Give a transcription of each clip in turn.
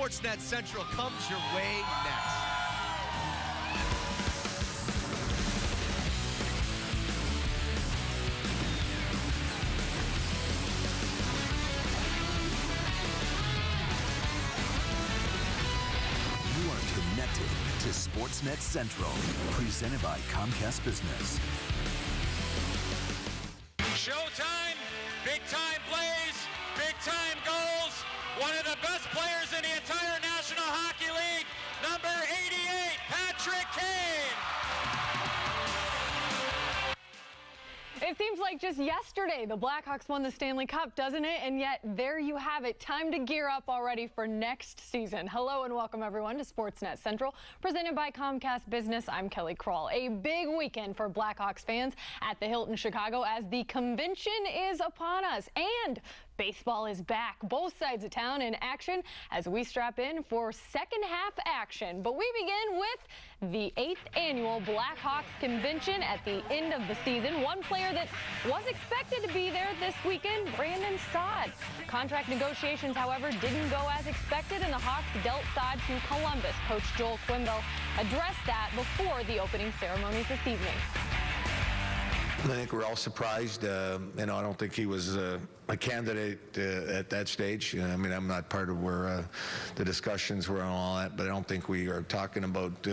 Sportsnet Central comes your way next. Connected to Sportsnet Central, presented by Comcast Business. Showtime, big-time plays, big-time goals. One of the best players in the entire National Hockey League, number 88, Patrick Kane. It seems like just yesterday the Blackhawks won the Stanley Cup, doesn't it? And yet there you have it. Time to gear up already for next season. Hello and welcome everyone to Sportsnet Central, presented by Comcast Business. I'm Kelly Kroll. A big weekend for Blackhawks fans at the Hilton Chicago as the convention is upon us. And baseball is back. Both sides of town in action as we strap in for second half action. But we begin with the 8th annual Blackhawks convention at the end of the season. One player that was expected to be there this weekend, Brandon Saad. Contract negotiations, however, didn't go as expected, and the Hawks dealt Saad to Columbus. Coach Joel Quenneville addressed that before the opening ceremonies this evening. I think we're all surprised. I don't think he was a candidate at that stage. I mean, I'm not part of where the discussions were and all that, but I don't think we are talking about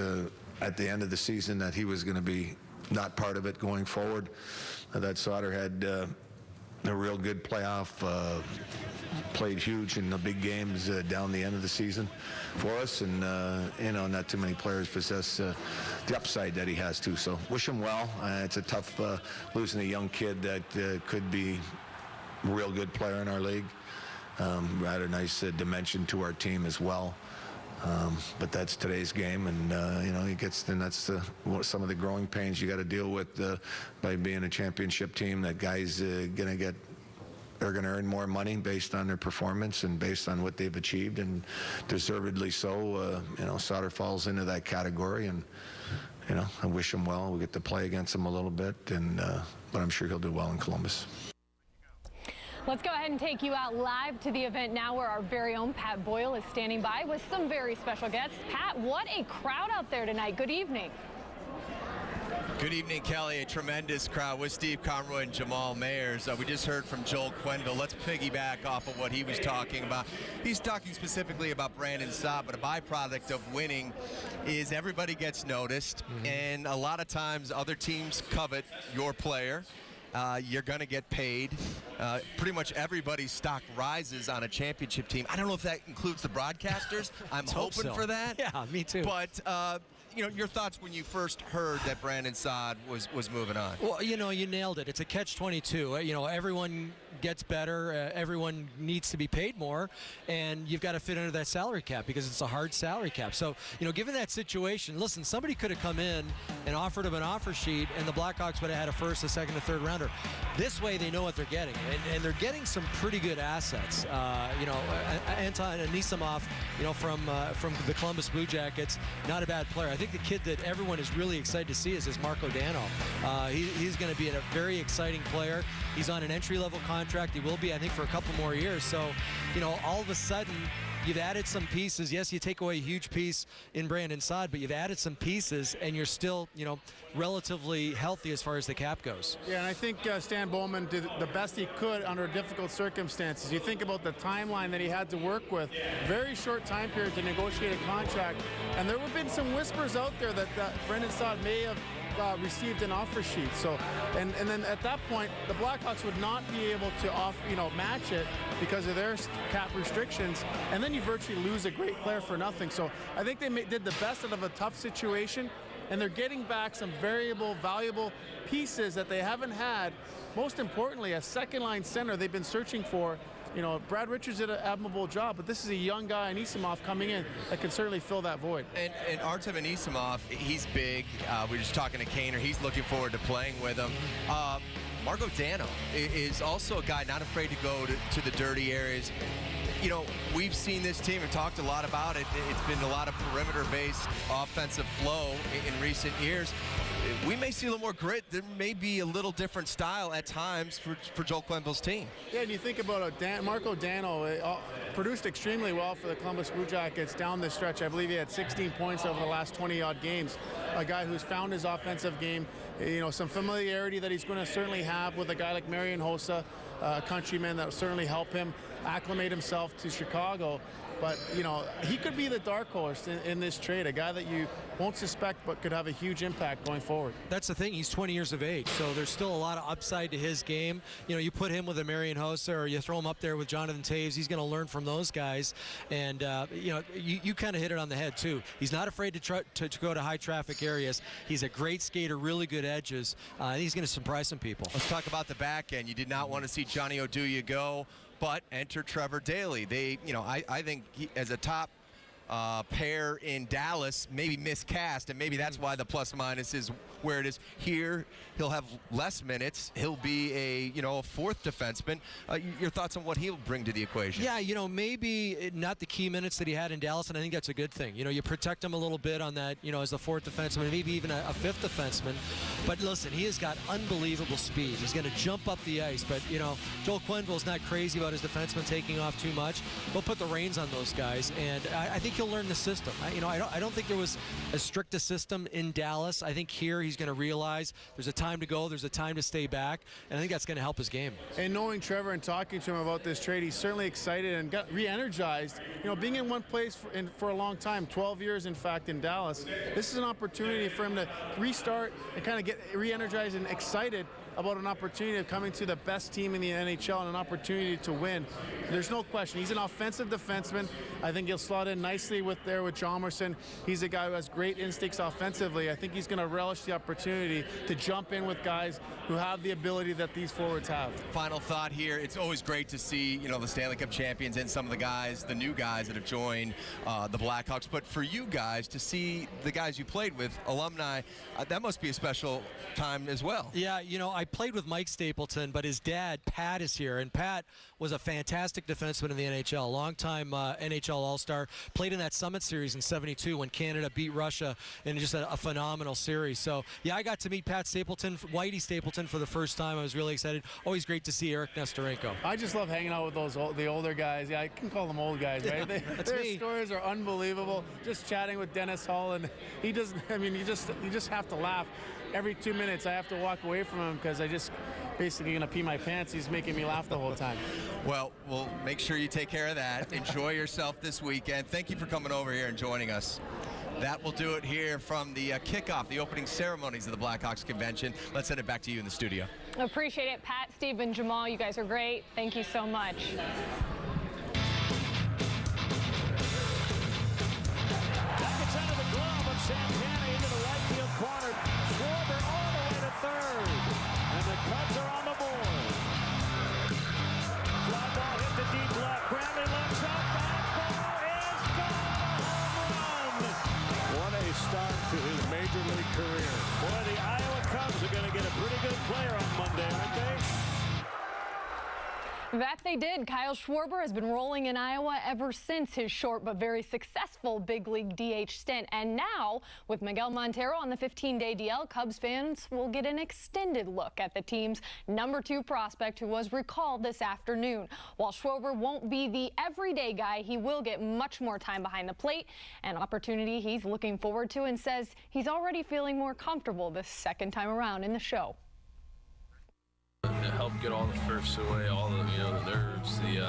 at the end of the season that he was going to be not part of it going forward. That Sauter had a real good playoff, played huge in the big games down the end of the season for us, and not too many players possess the upside that he has too. So wish him well. It's a tough losing a young kid that could be a real good player in our league. Add a nice dimension to our team as well. But that's today's game, and he gets. And that's some of the growing pains you got to deal with by being a championship team. That guys are going to earn more money based on their performance and based on what they've achieved, and deservedly so. Sauter falls into that category, and I wish him well. We get to play against him a little bit, but I'm sure he'll do well in Columbus. Let's go ahead and take you out live to the event now, where our very own Pat Boyle is standing by with some very special guests. Pat, what a crowd out there tonight. Good evening. Good evening, Kelly. A tremendous crowd with Steve Conroy and Jamal Mayers. We just heard from Joel Quenneville. Let's piggyback off of what he was talking about. He's talking specifically about Brandon Saad, but a byproduct of winning is everybody gets noticed, and a lot of times other teams covet your player. You're going to get paid. Pretty much everybody's stock rises on a championship team. I don't know if that includes the broadcasters. I'm hoping for that. Yeah, me too. But your thoughts when you first heard that Brandon Saad was moving on? Well, you nailed it. It's a catch-22. Everyone gets better. Everyone needs to be paid more, and you've got to fit under that salary cap because it's a hard salary cap. So, given that situation, listen, somebody could have come in and offered him an offer sheet, and the Blackhawks would have had a first, a second, a third rounder. This way, they know what they're getting, and they're getting some pretty good assets. Anton Anisimov, from the Columbus Blue Jackets, not a bad player. I think the kid that everyone is really excited to see is Marco Dano. He's going to be a very exciting player. He's on an entry-level contract. He will be, I think, for a couple more years. So, all of a sudden, you've added some pieces. Yes, you take away a huge piece in Brandon Saad, but you've added some pieces, and you're still, relatively healthy as far as the cap goes. Yeah, and I think Stan Bowman did the best he could under difficult circumstances. You think about the timeline that he had to work with, very short time period to negotiate a contract, and there have been some whispers out there that Brandon Saad may have received an offer sheet. So, and then at that point, the Blackhawks would not be able to match it because of their cap restrictions, and then you virtually lose a great player for nothing. So I think they did the best out of a tough situation, and they're getting back some valuable pieces that they haven't had. Most importantly, a second-line center they've been searching for. Brad Richards did an admirable job, but this is a young guy, Anisimov, coming in that can certainly fill that void. And Artem Anisimov, he's big. We're just talking to Kaner. He's looking forward to playing with him. Marco Dano is also a guy not afraid to go to the dirty areas. you know, we've seen this team and talked a lot about it. It's been a lot of perimeter-based offensive flow in recent years. We may see a little more grit. There may be a little different style at times for Joel Quenneville's team. Yeah, and you think about Marco Dano produced extremely well for the Columbus Blue Jackets down the stretch. I believe he had 16 points over the last 20-odd games. A guy who's found his offensive game, you know, some familiarity that he's going to certainly have with a guy like Marian Hossa, a countryman that will certainly help him acclimate himself to Chicago. But, you know, he could be the dark horse in this trade, a guy that you won't suspect but could have a huge impact going forward. That's the thing. He's 20 years of age, so there's still a lot of upside to his game. You know, you put him with a Marian Hossa or you throw him up there with Jonathan Taves, he's going to learn from those guys. And, you know, you kind of hit it on the head, too. He's not afraid to go to high traffic areas. He's a great skater, really good edges. And he's going to surprise some people. Let's talk about the back end. You did not want to see Johnny Oduya go, but enter Trevor Daley. They, you know, I think he, as a top pair in Dallas, maybe miscast, and maybe that's why the plus minus is where it is. Here, he'll have less minutes. He'll be a fourth defenseman. Your thoughts on what he'll bring to the equation? Yeah, you know, maybe not the key minutes that he had in Dallas, and I think that's a good thing. You know, you protect him a little bit on that, you know, as the fourth defenseman, maybe even a fifth defenseman. But listen, he has got unbelievable speed. He's going to jump up the ice. But, you know, Joel Quenneville's not crazy about his defenseman taking off too much. He'll put the reins on those guys, and I think he'll learn the system. I don't think there was as strict a system in Dallas. I think here he's going to realize there's a time to go, there's a time to stay back, and I think that's going to help his game. And knowing Trevor and talking to him about this trade, he's certainly excited and got re-energized. You know, being in one place for a long time, 12 years in fact in Dallas, this is an opportunity for him to restart and kind of get re-energized and excited about an opportunity of coming to the best team in the NHL and an opportunity to win. There's no question. He's an offensive defenseman. I think he'll slot in nicely with Chalmerson. He's a guy who has great instincts offensively. I think he's going to relish the opportunity to jump in with guys who have the ability that these forwards have. Final thought here. It's always great to see, you know, the Stanley Cup champions and some of the guys, the new guys that have joined the Blackhawks. But for you guys to see the guys you played with, alumni, that must be a special time as well. Yeah, you know, I played with Mike Stapleton, but his dad, Pat, is here. And Pat was a fantastic defenseman in the NHL, a long-time NHL All-Star. Played in that Summit Series in '72 when Canada beat Russia in just a phenomenal series. So, yeah, I got to meet Pat Stapleton, Whitey Stapleton, for the first time. I was really excited. Always great to see Eric Nestorenko. I just love hanging out with the older guys. Yeah, I can call them old guys, right? Their stories are unbelievable. Just chatting with Dennis Hull, and he doesn't. I mean, you just have to laugh. Every 2 minutes, I have to walk away from him because I just basically going to pee my pants. He's making me laugh the whole time. Well, we'll make sure you take care of that. Enjoy yourself this weekend. Thank you for coming over here and joining us. That will do it here from the kickoff, the opening ceremonies of the Blackhawks convention. Let's send it back to you in the studio. Appreciate it, Pat, Steve, and Jamal. You guys are great. Thank you so much. Gets out of the glove of Santana into the right field corner. Schwarber all the way to third. And the Cubs are on the board. Fly ball hit the deep left. Bradley looks up. That ball is gone. Home run. What a start to his major league career. Boy, the Iowa Cubs are going to get a pretty good player on Monday, aren't they? That they did. Kyle Schwarber has been rolling in Iowa ever since his short but very successful big league DH stint. And now, with Miguel Montero on the 15-day DL, Cubs fans will get an extended look at the team's number 2 prospect, who was recalled this afternoon. While Schwarber won't be the everyday guy, he will get much more time behind the plate, an opportunity he's looking forward to, and says he's already feeling more comfortable this second time around in the show. It helped get all the firsts away, all the, the nerves, the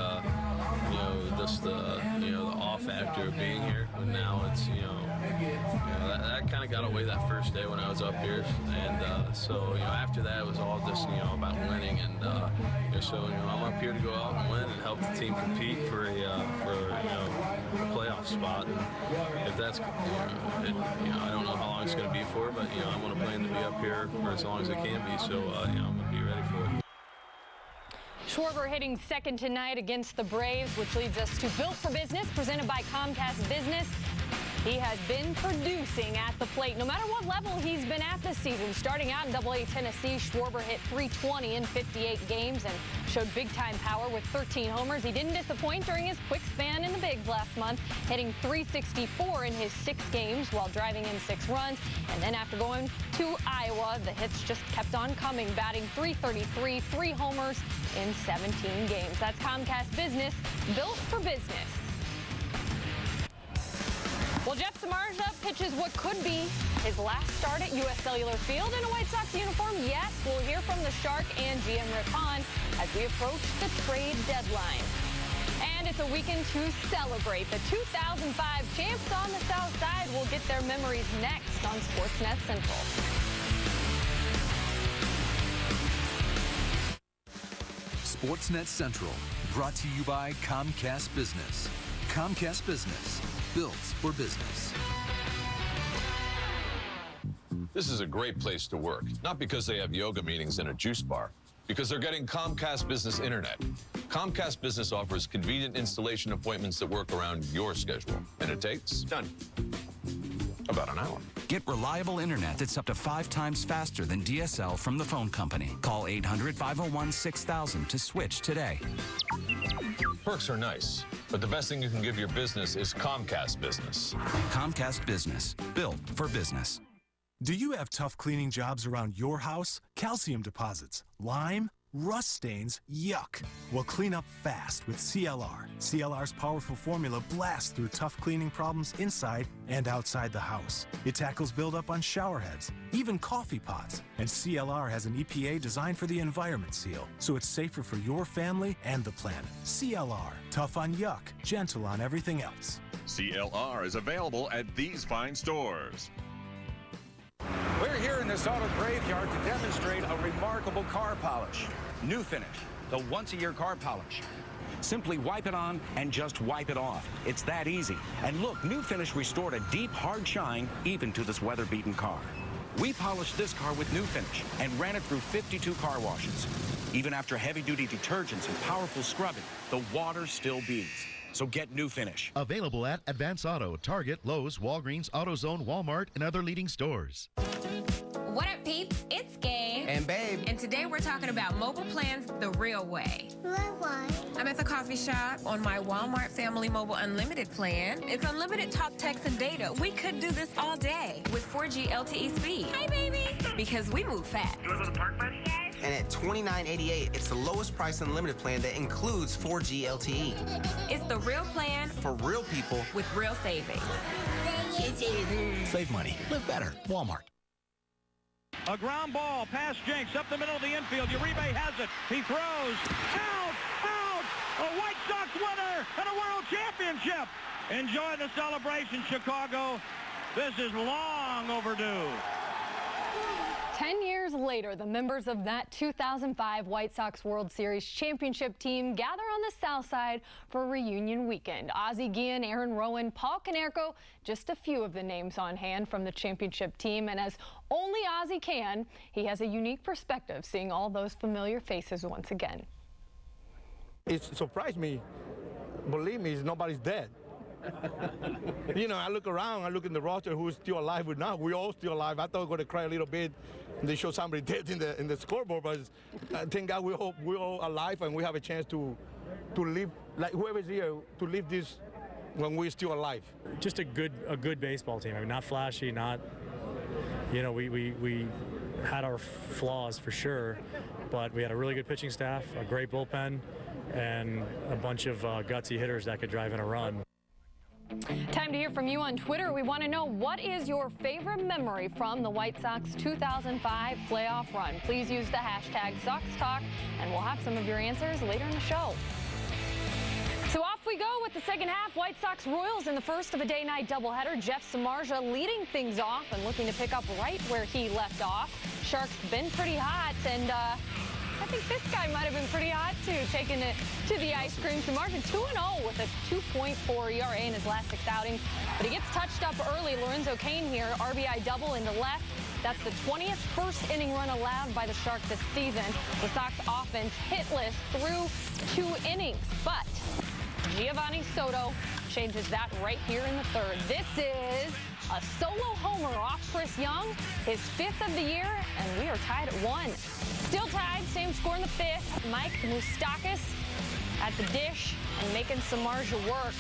off factor of being here. But now it's, that kind of got away that first day when I was up here. And so after that, it was all just, about winning. And I'm up here to go out and win and help the team compete for a playoff spot. And if that's, I don't know how long it's going to be for, but I want to plan to be up here for as long as it can be. So I'm going to be ready for it. Schwarber hitting second tonight against the Braves, which leads us to Built for Business, presented by Comcast Business. He has been producing at the plate no matter what level he's been at this season. Starting out in AA Tennessee, Schwarber hit .320 in 58 games and showed big-time power with 13 homers. He didn't disappoint during his quick span in the bigs last month, hitting .364 in his 6 games while driving in 6 runs. And then after going to Iowa, the hits just kept on coming, batting .333, 3 homers in 17 games. That's Comcast Business, built for business. Well, Jeff Samardzija pitches what could be his last start at U.S. Cellular Field in a White Sox uniform. Yes, we'll hear from the Shark and GM Rick Hahn as we approach the trade deadline. And it's a weekend to celebrate. The 2005 champs on the South Side will get their memories next on Sportsnet Central. Sportsnet Central, brought to you by Comcast Business. Comcast Business, built for business. This is a great place to work, not because they have yoga meetings and a juice bar, because they're getting Comcast Business Internet. Comcast Business offers convenient installation appointments that work around your schedule, and it takes about an hour. Get reliable internet that's up to 5 times faster than DSL from the phone company. Call 800-501-6000 to switch today. Perks are nice, but the best thing you can give your business is Comcast Business. Comcast Business, built for business. Do you have tough cleaning jobs around your house? Calcium deposits, lime, rust stains, yuck. Well, clean up fast with CLR. CLR's powerful formula blasts through tough cleaning problems inside and outside the house. It tackles buildup on shower heads, even coffee pots. And CLR has an EPA designed for the environment seal, so it's safer for your family and the planet. CLR, tough on yuck, gentle on everything else. CLR is available at these fine stores. We're here in this auto graveyard to demonstrate a remarkable car polish. New Finish, the once-a-year car polish. Simply wipe it on and just wipe it off. It's that easy. And look, New Finish restored a deep, hard shine even to this weather-beaten car. We polished this car with New Finish and ran it through 52 car washes. Even after heavy-duty detergents and powerful scrubbing, the water still beads. So get New Finish. Available at Advance Auto, Target, Lowe's, Walgreens, AutoZone, Walmart, and other leading stores. What up, peeps? It's Gabe. And Babe. And today we're talking about mobile plans the real way. I'm at the coffee shop on my Walmart Family Mobile Unlimited plan. It's unlimited talk, text, and data. We could do this all day with 4G LTE speed. Hey, baby. Because we move fast. You want to go to the park, buddy? And at $29.88, it's the lowest price unlimited plan that includes 4G LTE. It's the real plan for real people with real savings. Save money. Live better. Walmart. A ground ball past Jenks up the middle of the infield. Uribe has it. He throws. Out! Out! A White Sox winner and a world championship. Enjoy the celebration, Chicago. This is long overdue. 10 years later, the members of that 2005 White Sox World Series championship team gather on the South Side for reunion weekend. Ozzie Guillen, Aaron Rowan, Paul Konerko, just a few of the names on hand from the championship team. And as only Ozzie can, he has a unique perspective seeing all those familiar faces once again. It surprised me. Believe me, nobody's dead. You know, I look around, I look in the roster who's still alive or not. We're all still alive. I thought I was going to cry a little bit. They show somebody dead in the scoreboard, but thank God we're all alive and we have a chance to live, like whoever's here, to live this when we're still alive. Just a good baseball team. I mean, not flashy, not, you know, we had our flaws for sure, but we had a really good pitching staff, a great bullpen, and a bunch of gutsy hitters that could drive in a run. Time to hear from you on Twitter. We want to know, what is your favorite memory from the White Sox 2005 playoff run? Please use the hashtag SoxTalk, and we'll have some of your answers later in the show. So off we go with the second half. White Sox Royals in the first of a day-night doubleheader. Jeff Samardzija leading things off and looking to pick up right where he left off. Sharks been pretty hot, and I think this guy might have been pretty hot, too, taking it to the ice cream. Samardzija 2-0 with a 2.4 ERA in his last 6 outings. But he gets touched up early. Lorenzo Cain here, RBI double into left. That's the 20th first inning run allowed by the Sharks this season. The Sox offense hitless through 2 innings. But Giovanni Soto changes that right here in the third. This is a solo homer off Chris Young, his 5th of the year, and we are tied at 1. Still tied, same score in the 5th. Mike Moustakas at the dish and making Samardzija work.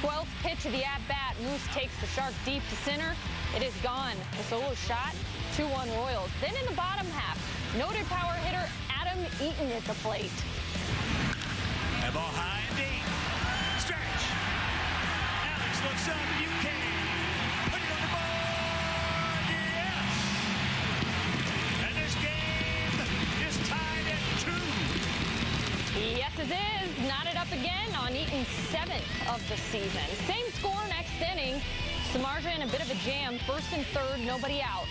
12th pitch of the at-bat. Moose takes the Shark deep to center. It is gone. A solo shot, 2-1 Royals. Then in the bottom half, noted power hitter Adam Eaton at the plate. And ball high and deep. Stretch. Alex looks up. You can put it on the board. Yes. And this game is tied at 2. Yes, it is. Knotted up again on Eaton's 7th of the season. Same score next inning. Samardzija in a bit of a jam. 1st and 3rd, nobody out.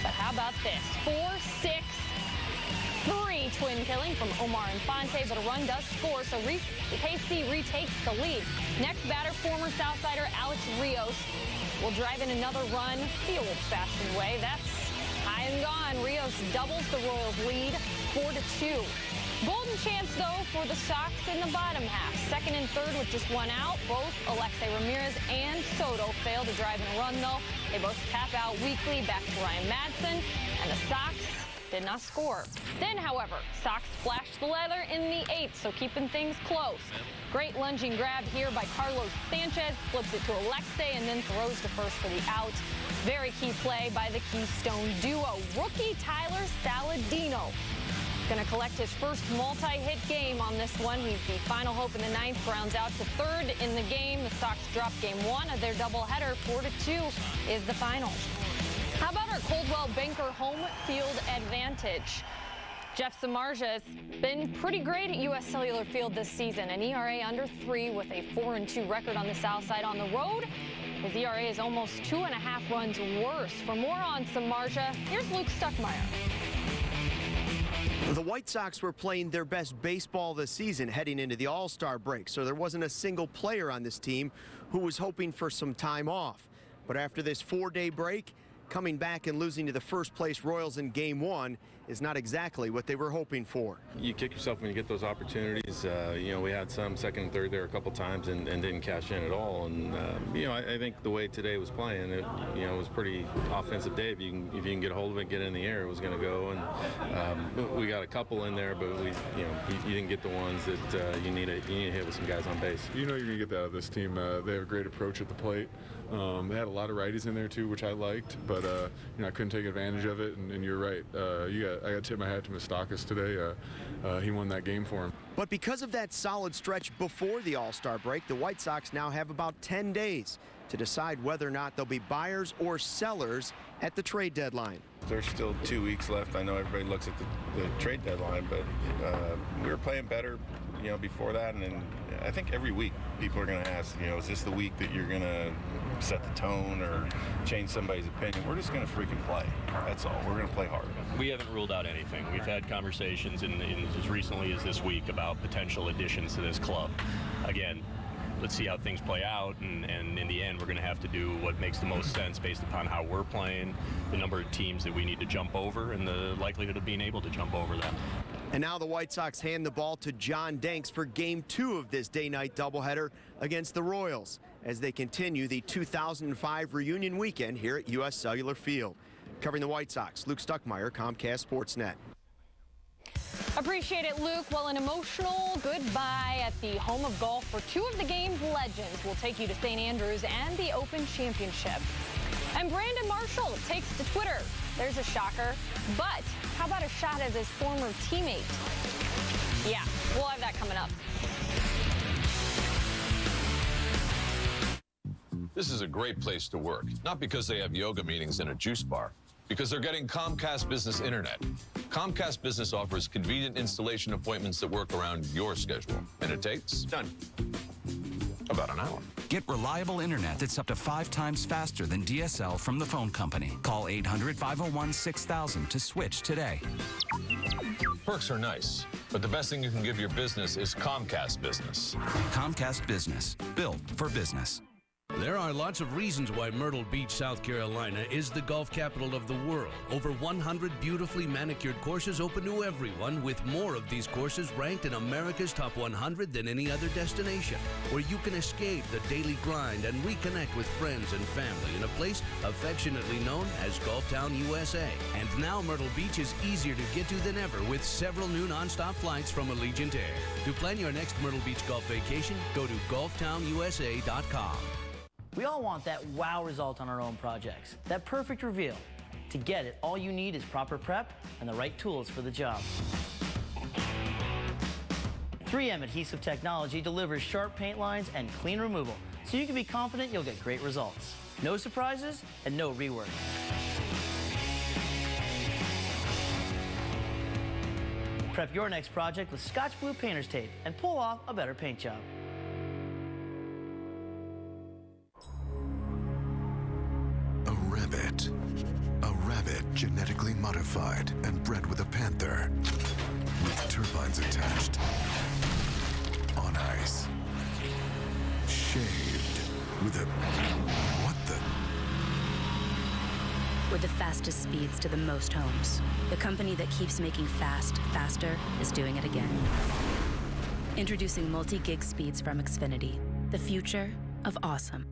But how about this? 4-6-3 twin killing from Omar Infante, but a run does score, so KC retakes the lead. Next batter, former Southsider Alex Rios will drive in another run the old-fashioned way. That's high and gone. Rios doubles the Royals' lead, 4-2. Golden chance, though, for the Sox in the bottom half. 2nd and 3rd with just 1 out. Both Alexei Ramirez and Soto fail to drive in a run, though. They both tap out weakly back to Ryan Madsen, and the Sox did not score. Then, however, Sox flashed the leather in the 8th, so keeping things close. Great lunging grab here by Carlos Sanchez, flips it to Alexei, and then throws to first for the out. Very key play by the Keystone duo. Rookie Tyler Saladino going to collect his first multi-hit game on this one. He's the final hope in the 9th, rounds out to 3rd in the game. The Sox drop game 1 of their doubleheader. 4-2 is the final. How about our Coldwell Banker home field advantage? Jeff Samardzija's been pretty great at U.S. Cellular Field this season. An ERA under 3 with a 4-2 record on the south side. On the road, his ERA is almost 2.5 runs worse. For more on Samardzija, here's Luke Stuckmeyer. The White Sox were playing their best baseball this season heading into the All-Star break, so there wasn't a single player on this team who was hoping for some time off. But after this 4-day break, coming back and losing to the first-place Royals in Game 1 is not exactly what they were hoping for. You kick yourself when you get those opportunities. You know, we had some 2nd and 3rd there a couple times and didn't cash in at all. And you know, I think the way today was playing, it was pretty offensive day. If you can get a hold of it, get it in the air, it was going to go. And we got a couple in there, but you didn't get the ones that you need to hit with some guys on base. You know, you're going to get that out of this team. They have a great approach at the plate. They had a lot of righties in there too, which I liked, but I couldn't take advantage of it. And you're right. I got to tip my hat to Moustakas today. He won that game for him. But because of that solid stretch before the All-Star break, the White Sox now have about 10 days to decide whether or not they'll be buyers or sellers at the trade deadline. There's still 2 weeks left. I know everybody looks at the trade deadline, but we were playing better, before that, and I think every week people are going to ask, is this the week that you're going to set the tone or change somebody's opinion? We're just going to freaking play. That's all. We're going to play hard. We haven't ruled out anything. We've had conversations in as recently as this week about potential additions to this club. Again, let's see how things play out, and in the end, we're going to have to do what makes the most sense based upon how we're playing, the number of teams that we need to jump over, and the likelihood of being able to jump over them. And now the White Sox hand the ball to John Danks for Game 2 of this day-night doubleheader against the Royals as they continue the 2005 reunion weekend here at U.S. Cellular Field. Covering the White Sox, Luke Stuckmeyer, Comcast Sportsnet. Appreciate it, Luke. Well, an emotional goodbye at the home of golf for 2 of the game's legends. We'll take you to St. Andrews and the Open Championship. And Brandon Marshall takes to Twitter. There's a shocker. But how about a shot at his former teammate? Yeah, we'll have that coming up. This is a great place to work, not because they have yoga meetings and a juice bar, because they're getting Comcast Business Internet. Comcast Business offers convenient installation appointments that work around your schedule. And it takes about an hour. Get reliable internet that's up to 5 times faster than DSL from the phone company. Call 800-501-6000 to switch today. Perks are nice, but the best thing you can give your business is Comcast Business. Comcast Business, built for business. There are lots of reasons why Myrtle Beach, South Carolina is the golf capital of the world. Over 100 beautifully manicured courses open to everyone, with more of these courses ranked in America's top 100 than any other destination, where you can escape the daily grind and reconnect with friends and family in a place affectionately known as Golf Town, USA. And now Myrtle Beach is easier to get to than ever with several new nonstop flights from Allegiant Air. To plan your next Myrtle Beach golf vacation, go to golftownusa.com. We all want that wow result on our own projects, that perfect reveal. To get it, all you need is proper prep and the right tools for the job. 3M Adhesive Technology delivers sharp paint lines and clean removal, so you can be confident you'll get great results. No surprises and no rework. Prep your next project with Scotch Blue Painter's Tape and pull off a better paint job. A rabbit genetically modified and bred with a panther, with turbines attached, on ice, shaved with a... what the... With the fastest speeds to the most homes, the company that keeps making fast, faster is doing it again. Introducing multi-gig speeds from Xfinity, the future of awesome.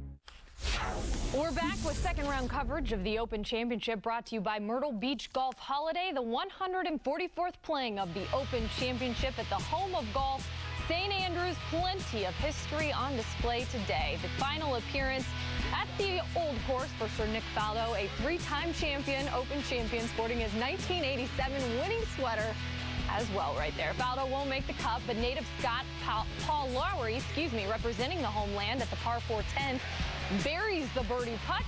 We're back with second round coverage of the Open Championship, brought to you by Myrtle Beach Golf Holiday, the 144th playing of the Open Championship at the home of golf, St. Andrews. Plenty of history on display today. The final appearance at the old course for Sir Nick Faldo, a three-time champion, Open champion, sporting his 1987 winning sweater as well right there. Faldo won't make the cut, but native Scot Paul Lowry, representing the homeland at the par 4 10th, buries the birdie putt,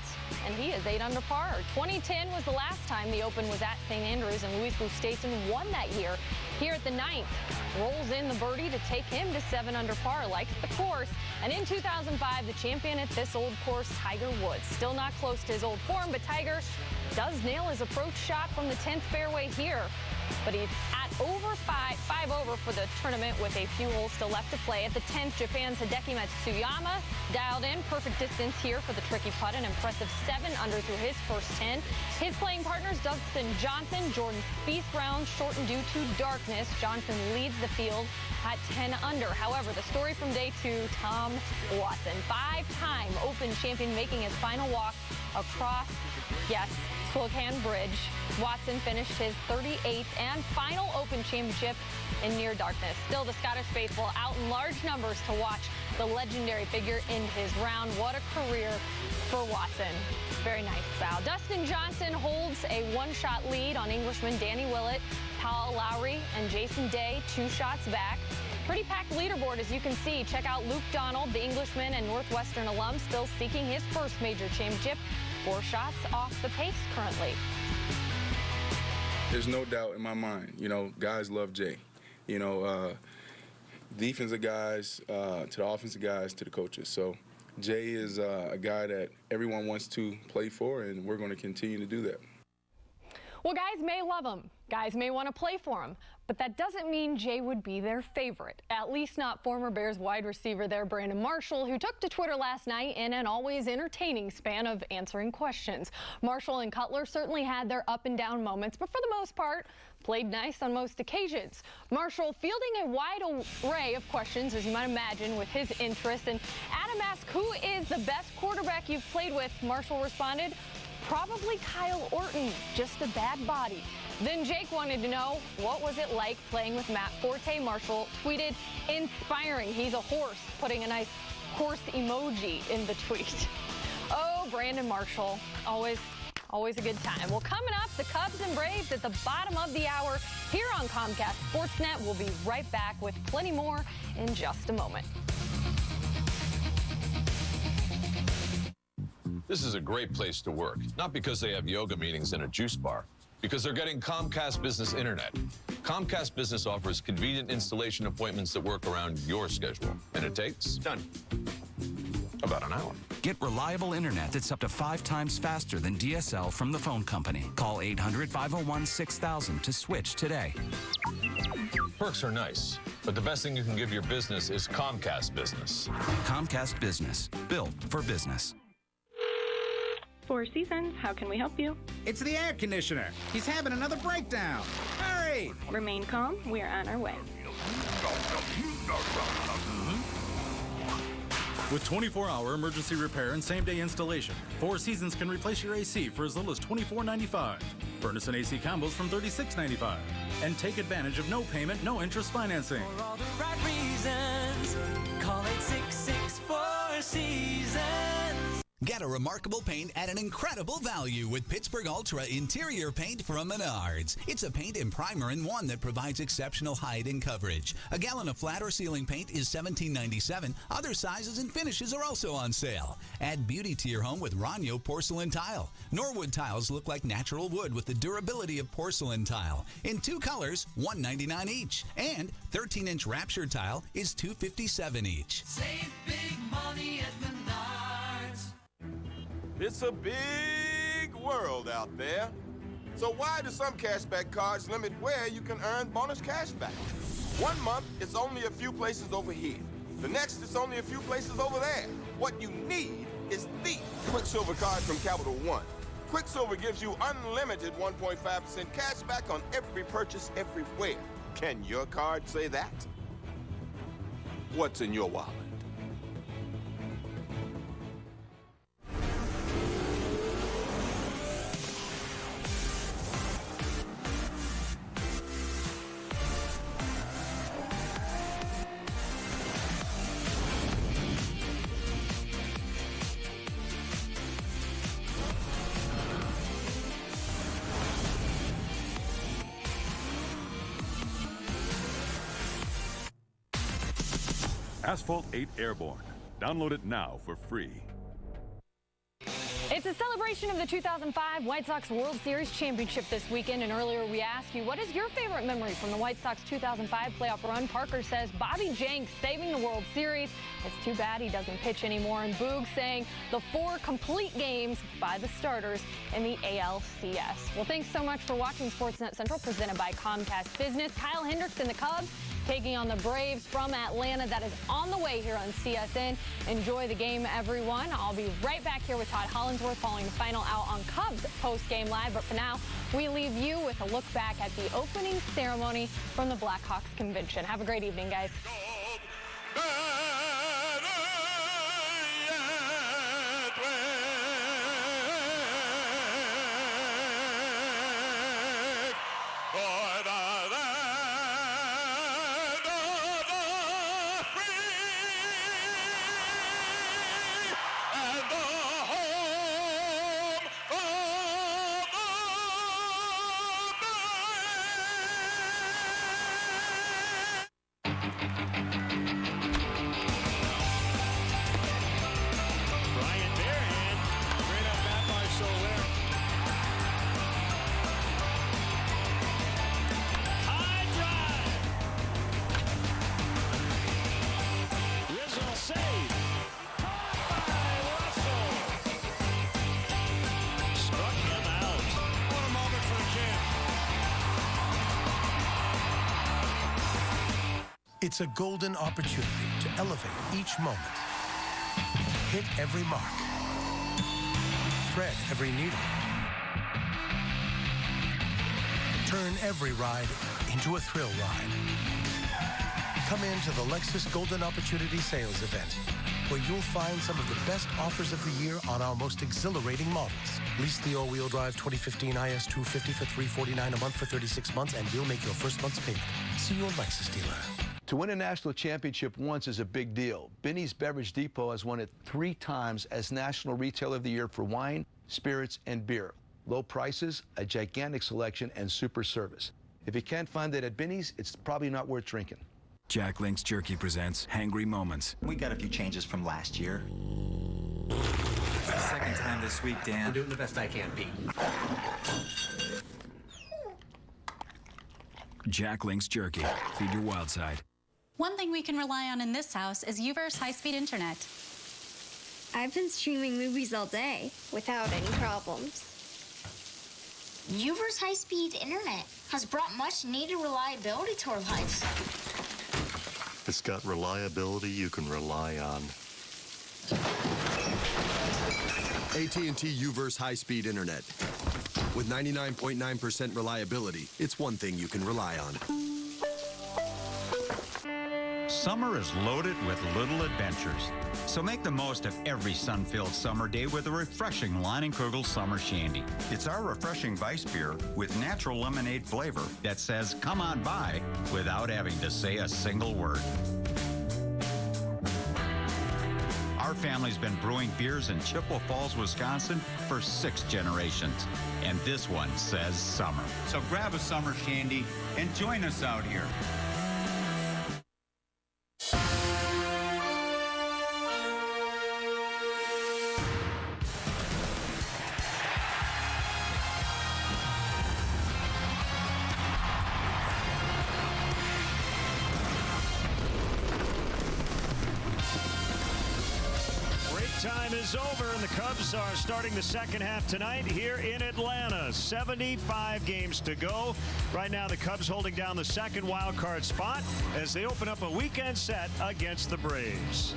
and he is 8 under par. 2010 was the last time the Open was at St. Andrews, and Luis Oosthuizen won that year. Here at the 9th, rolls in the birdie to take him to 7 under par, likes the course. And in 2005, the champion at this old course, Tiger Woods. Still not close to his old form, but Tiger does nail his approach shot from the 10th fairway here. But he's at over 5 over for the tournament with a few holes still left to play. At the 10th, Japan's Hideki Matsuyama dialed in perfect distance here for the tricky putt, an impressive 7 under through his first 10. His playing partners, Dustin Johnson, Jordan Spieth, rounds shortened due to darkness. Johnson leads the field at 10 under. However, the story from day 2, Tom Watson, 5-time Open champion, making his final walk across, Spokane Bridge. Watson finished his 38th and final Open championship in near darkness. Still, the Scottish faithful out in large numbers to watch the legendary figure end his round. What a career for Watson. Very nice bow. Dustin Johnson holds a 1-shot lead on Englishman Danny Willett, Paul Lowry, and Jason Day 2 shots back. Pretty packed leaderboard, as you can see. Check out Luke Donald, the Englishman and Northwestern alum, still seeking his first major championship. 4 shots off the pace currently. There's no doubt in my mind, guys love Jay. Defensive guys to the offensive guys to the coaches. So Jay is a guy that everyone wants to play for, and we're going to continue to do that. Well, guys may love him. Guys may want to play for him. But that doesn't mean Jay would be their favorite, at least not former Bears wide receiver there, Brandon Marshall, who took to Twitter last night in an always entertaining span of answering questions. Marshall and Cutler certainly had their up and down moments, but for the most part, played nice on most occasions. Marshall fielding a wide array of questions, as you might imagine, with his interests. And Adam asked, who is the best quarterback you've played with? Marshall responded, probably Kyle Orton, just a bad body. Then Jake wanted to know, what was it like playing with Matt Forte? Marshall tweeted, inspiring. He's a horse, putting a nice horse emoji in the tweet. Oh, Brandon Marshall, always a good time. Well, coming up, the Cubs and Braves at the bottom of the hour here on Comcast Sportsnet. We'll be right back with plenty more in just a moment. This is a great place to work, not because they have yoga meetings and a juice bar, because they're getting Comcast Business Internet. Comcast Business offers convenient installation appointments that work around your schedule. And it takes? Done. About an hour. Get reliable internet that's up to 5 times faster than DSL from the phone company. Call 800-501-6000 to switch today. Perks are nice, but the best thing you can give your business is Comcast Business. Comcast Business, built for business. Four Seasons, how can we help you? It's the air conditioner. He's having another breakdown. Hurry! Remain calm. We're on our way. With 24-hour emergency repair and same-day installation, Four Seasons can replace your AC for as little as $24.95. Furnace and AC combos from $36.95. And take advantage of no payment, no interest financing. For all the right reasons, call 866-4 Seasons. Get a remarkable paint at an incredible value with Pittsburgh Ultra Interior Paint from Menards. It's a paint and primer in one that provides exceptional height and coverage. A gallon of flat or ceiling paint is $17.97. Other sizes and finishes are also on sale. Add beauty to your home with Ranyo porcelain tile. Norwood tiles look like natural wood with the durability of porcelain tile. In 2 colors, $1.99 each. And 13-inch Rapture tile is $2.57 each. Save big money at Menards. It's a big world out there. So why do some cashback cards limit where you can earn bonus cashback? 1 month, it's only a few places over here. The next, it's only a few places over there. What you need is the Quicksilver card from Capital One. Quicksilver gives you unlimited 1.5% cashback on every purchase everywhere. Can your card say that? What's in your wallet? Asphalt 8 Airborne. Download it now for free. It's a celebration of the 2005 White Sox World Series championship this weekend, and earlier we asked you, what is your favorite memory from the White Sox 2005 playoff run? Parker says Bobby Jenks saving the World Series. It's too bad he doesn't pitch anymore. And Boog saying the 4 complete games by the starters in the ALCS. Well, thanks so much for watching Sportsnet Central, presented by Comcast Business. Kyle Hendricks and the Cubs taking on the Braves from Atlanta. That is on the way here on CSN. Enjoy the game, everyone. I'll be right back here with Todd Hollinsworth following the final out on Cubs post-game live. But for now, we leave you with a look back at the opening ceremony from the Blackhawks convention. Have a great evening, guys. It's a golden opportunity to elevate each moment, hit every mark, thread every needle, turn every ride into a thrill ride. Come into the Lexus Golden Opportunity Sales Event, where you'll find some of the best offers of the year on our most exhilarating models. Lease the all-wheel drive 2015 IS250 for $349 a month for 36 months, and we'll make your first month's payment. See your Lexus dealer. To win a national championship once is a big deal. Binny's Beverage Depot has won it 3 times as National Retailer of the Year for wine, spirits, and beer. Low prices, a gigantic selection, and super service. If you can't find it at Binny's, it's probably not worth drinking. Jack Link's Jerky presents Hangry Moments. We got a few changes from last year. It's the second time this week, Dan. I'm doing the best I can, Pete. Jack Link's Jerky. Feed your wild side. One thing we can rely on in this house is UVerse high-speed internet. I've been streaming movies all day without any problems. Uver's high-speed internet has brought much-needed reliability to our lives. It's got reliability you can rely on. AT&T Uverse high-speed internet. With 99.9% reliability, it's one thing you can rely on. Summer is loaded with little adventures. So make the most of every sun-filled summer day with a refreshing Leinenkugel Summer Shandy. It's our refreshing Weiss beer with natural lemonade flavor that says, come on by, without having to say a single word. Our family's been brewing beers in Chippewa Falls, Wisconsin for 6 generations. And this one says summer. So grab a summer shandy and join us out here. Time is over, and the Cubs are starting the second half tonight here in Atlanta. 75 games to go. Right now, the Cubs holding down the second wild card spot as they open up a weekend set against the Braves.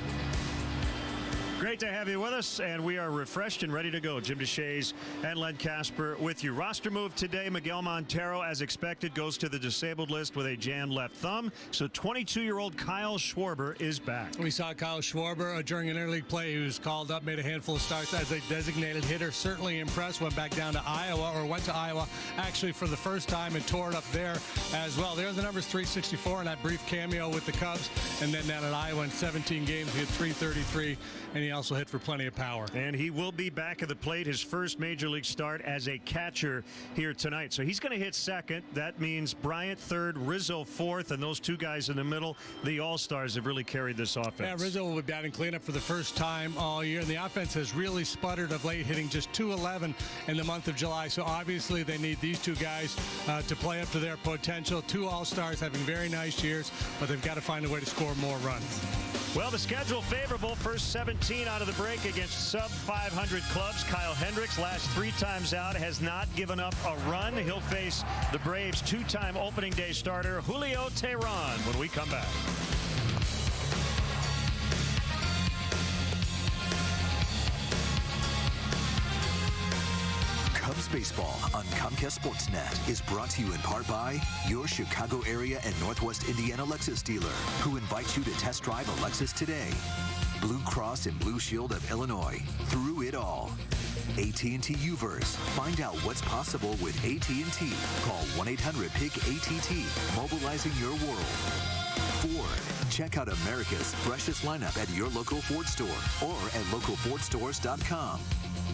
Great to have you with us, and we are refreshed and ready to go. Jim DeShays and Len Casper with you. Roster move today. Miguel Montero, as expected, goes to the disabled list with a jammed left thumb. So 22-year-old Kyle Schwarber is back. We saw Kyle Schwarber during an interleague play. He was called up, made a handful of starts as a designated hitter. Certainly impressed. Went back down to Iowa, or went to Iowa actually for the first time, and tore it up there as well. There are the numbers: 364 in that brief cameo with the Cubs, and then down at Iowa in 17 games, he had 333. And he also hit for plenty of power. And he will be back at the plate, his first major league start as a catcher here tonight. So he's going to hit second. That means Bryant third, Rizzo fourth, and those two guys in the middle, the all-stars, have really carried this offense. Yeah, Rizzo will be batting cleanup for the first time all year. And the offense has really sputtered of late, hitting just .211 in the month of July. So obviously they need these two guys to play up to their potential. Two all-stars having very nice years, but they've got to find a way to score more runs. Well, the schedule favorable. First 17 out of the break against sub-500 clubs. Kyle Hendricks, last 3 times out, has not given up a run. He'll face the Braves' 2-time opening day starter, Julio Teheran, when we come back. Cubs baseball on Comcast Sportsnet is brought to you in part by your Chicago area and Northwest Indiana Lexus dealer, who invites you to test drive a Lexus today. Blue Cross and Blue Shield of Illinois, through it all. AT&T Uverse. Find out what's possible with AT&T. Call 1-800-PIC-ATT, mobilizing your world. Ford. Check out America's freshest lineup at your local Ford store or at localfordstores.com.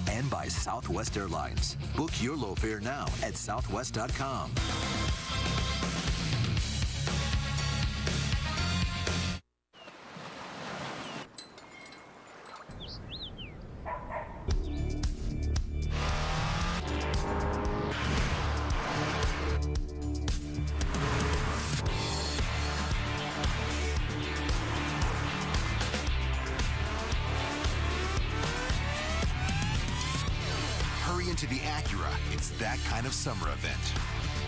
And by Southwest Airlines. Book your low fare now at southwest.com. To the Acura, it's that kind of summer event.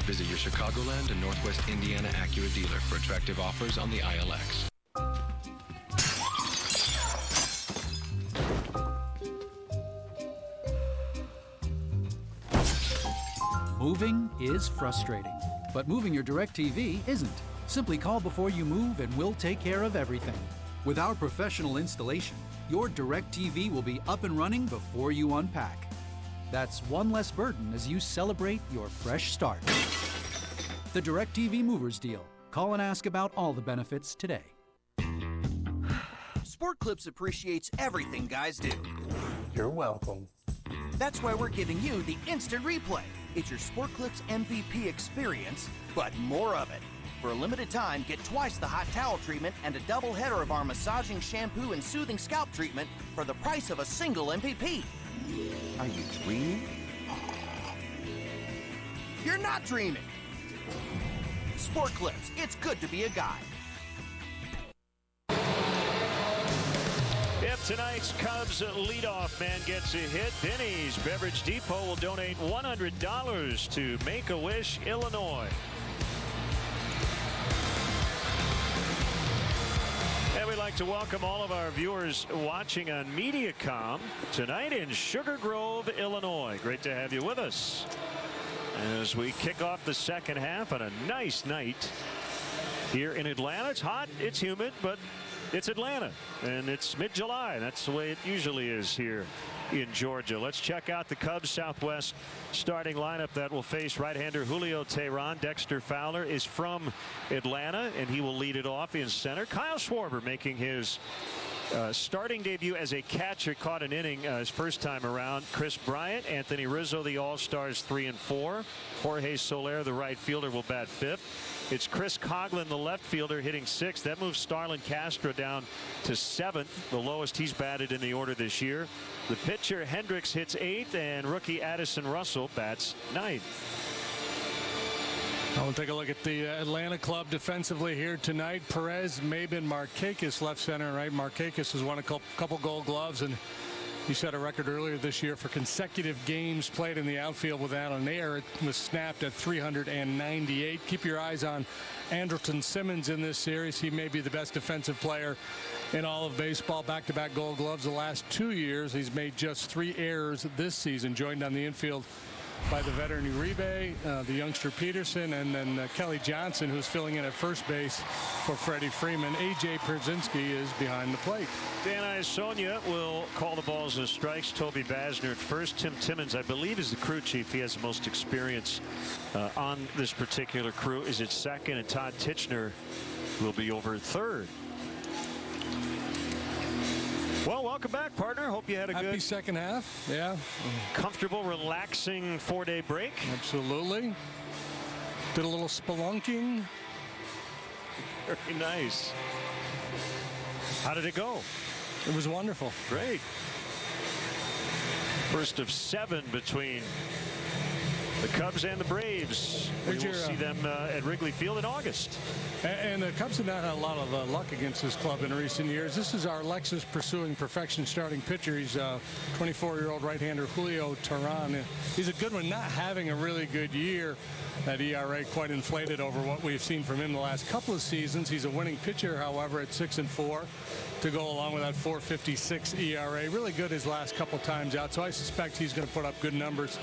Visit your Chicagoland and Northwest Indiana Acura dealer for attractive offers on the ILX. Moving is frustrating, but moving your DirecTV isn't. Simply call before you move and we'll take care of everything. With our professional installation, your DirecTV will be up and running before you unpack. That's one less burden as you celebrate your fresh start. The DirecTV Movers Deal. Call and ask about all the benefits today. Sport Clips appreciates everything guys do. You're welcome. That's why we're giving you the Instant Replay. It's your Sport Clips MVP experience, but more of it. For a limited time, get twice the hot towel treatment and a double header of our massaging shampoo and soothing scalp treatment for the price of a single MVP. Are you dreaming? You're not dreaming. Sport Clips, it's good to be a guy. If tonight's Cubs leadoff man gets a hit. Benny's Beverage Depot will donate $100 to Make-A-Wish, Illinois. And we'd like to welcome all of our viewers watching on Mediacom tonight in Sugar Grove, Illinois. Great to have you with us as we kick off the second half on a nice night here in Atlanta. It's hot, it's humid, but it's Atlanta, and it's mid-July. That's the way it usually is here in Georgia. Let's check out the Cubs Southwest starting lineup that will face right-hander Julio Teheran. Dexter Fowler is from Atlanta, and he will lead it off in center. Kyle Schwarber making his starting debut as a catcher, caught an inning his first time around. Chris Bryant, Anthony Rizzo, the All-Stars 3 and 4. Jorge Soler, the right fielder, will bat 5th. It's Chris Coughlin, the left fielder, hitting 6th. That moves Starlin Castro down to 7th, the lowest he's batted in the order this year. The pitcher Hendricks hits 8th, and rookie Addison Russell bats 9th. We'll take a look at the Atlanta club defensively here tonight. Perez, Mabin, Markakis left center, right? Markakis has won a couple Gold Gloves, and he set a record earlier this year for consecutive games played in the outfield without an error. It was snapped at 398. Keep your eyes on Andrelton Simmons in this series. He may be the best defensive player in all of baseball. Back-to-back Gold Gloves the last 2 years. He's made just 3 errors this season. Joined on the infield by the veteran Uribe, the youngster Peterson, and then Kelly Johnson, who's filling in at first base for Freddie Freeman. A.J. Przynski is behind the plate. Dan Iasonia will call the balls and strikes. Toby Basner at first. Tim Timmons, I believe, is the crew chief. He has the most experience on this particular crew, is at second, and Todd Titchener will be over third. Well, welcome back, partner. Hope you had a happy good second half. Yeah. Comfortable, relaxing 4-day break. Absolutely. Did a little spelunking. Very nice. How did it go? It was wonderful. Great. First of 7 between the Cubs and the Braves. We will see them at Wrigley Field in August. And the Cubs have not had a lot of luck against this club in recent years. This is our Lexus pursuing perfection starting pitcher. He's 24-year-old right-hander Julio Teheran. He's a good one, not having a really good year. That ERA quite inflated over what we've seen from him the last couple of seasons. He's a winning pitcher, however, at 6 and 4 to go along with that 4.56 ERA. Really good his last couple times out, so I suspect he's going to put up good numbers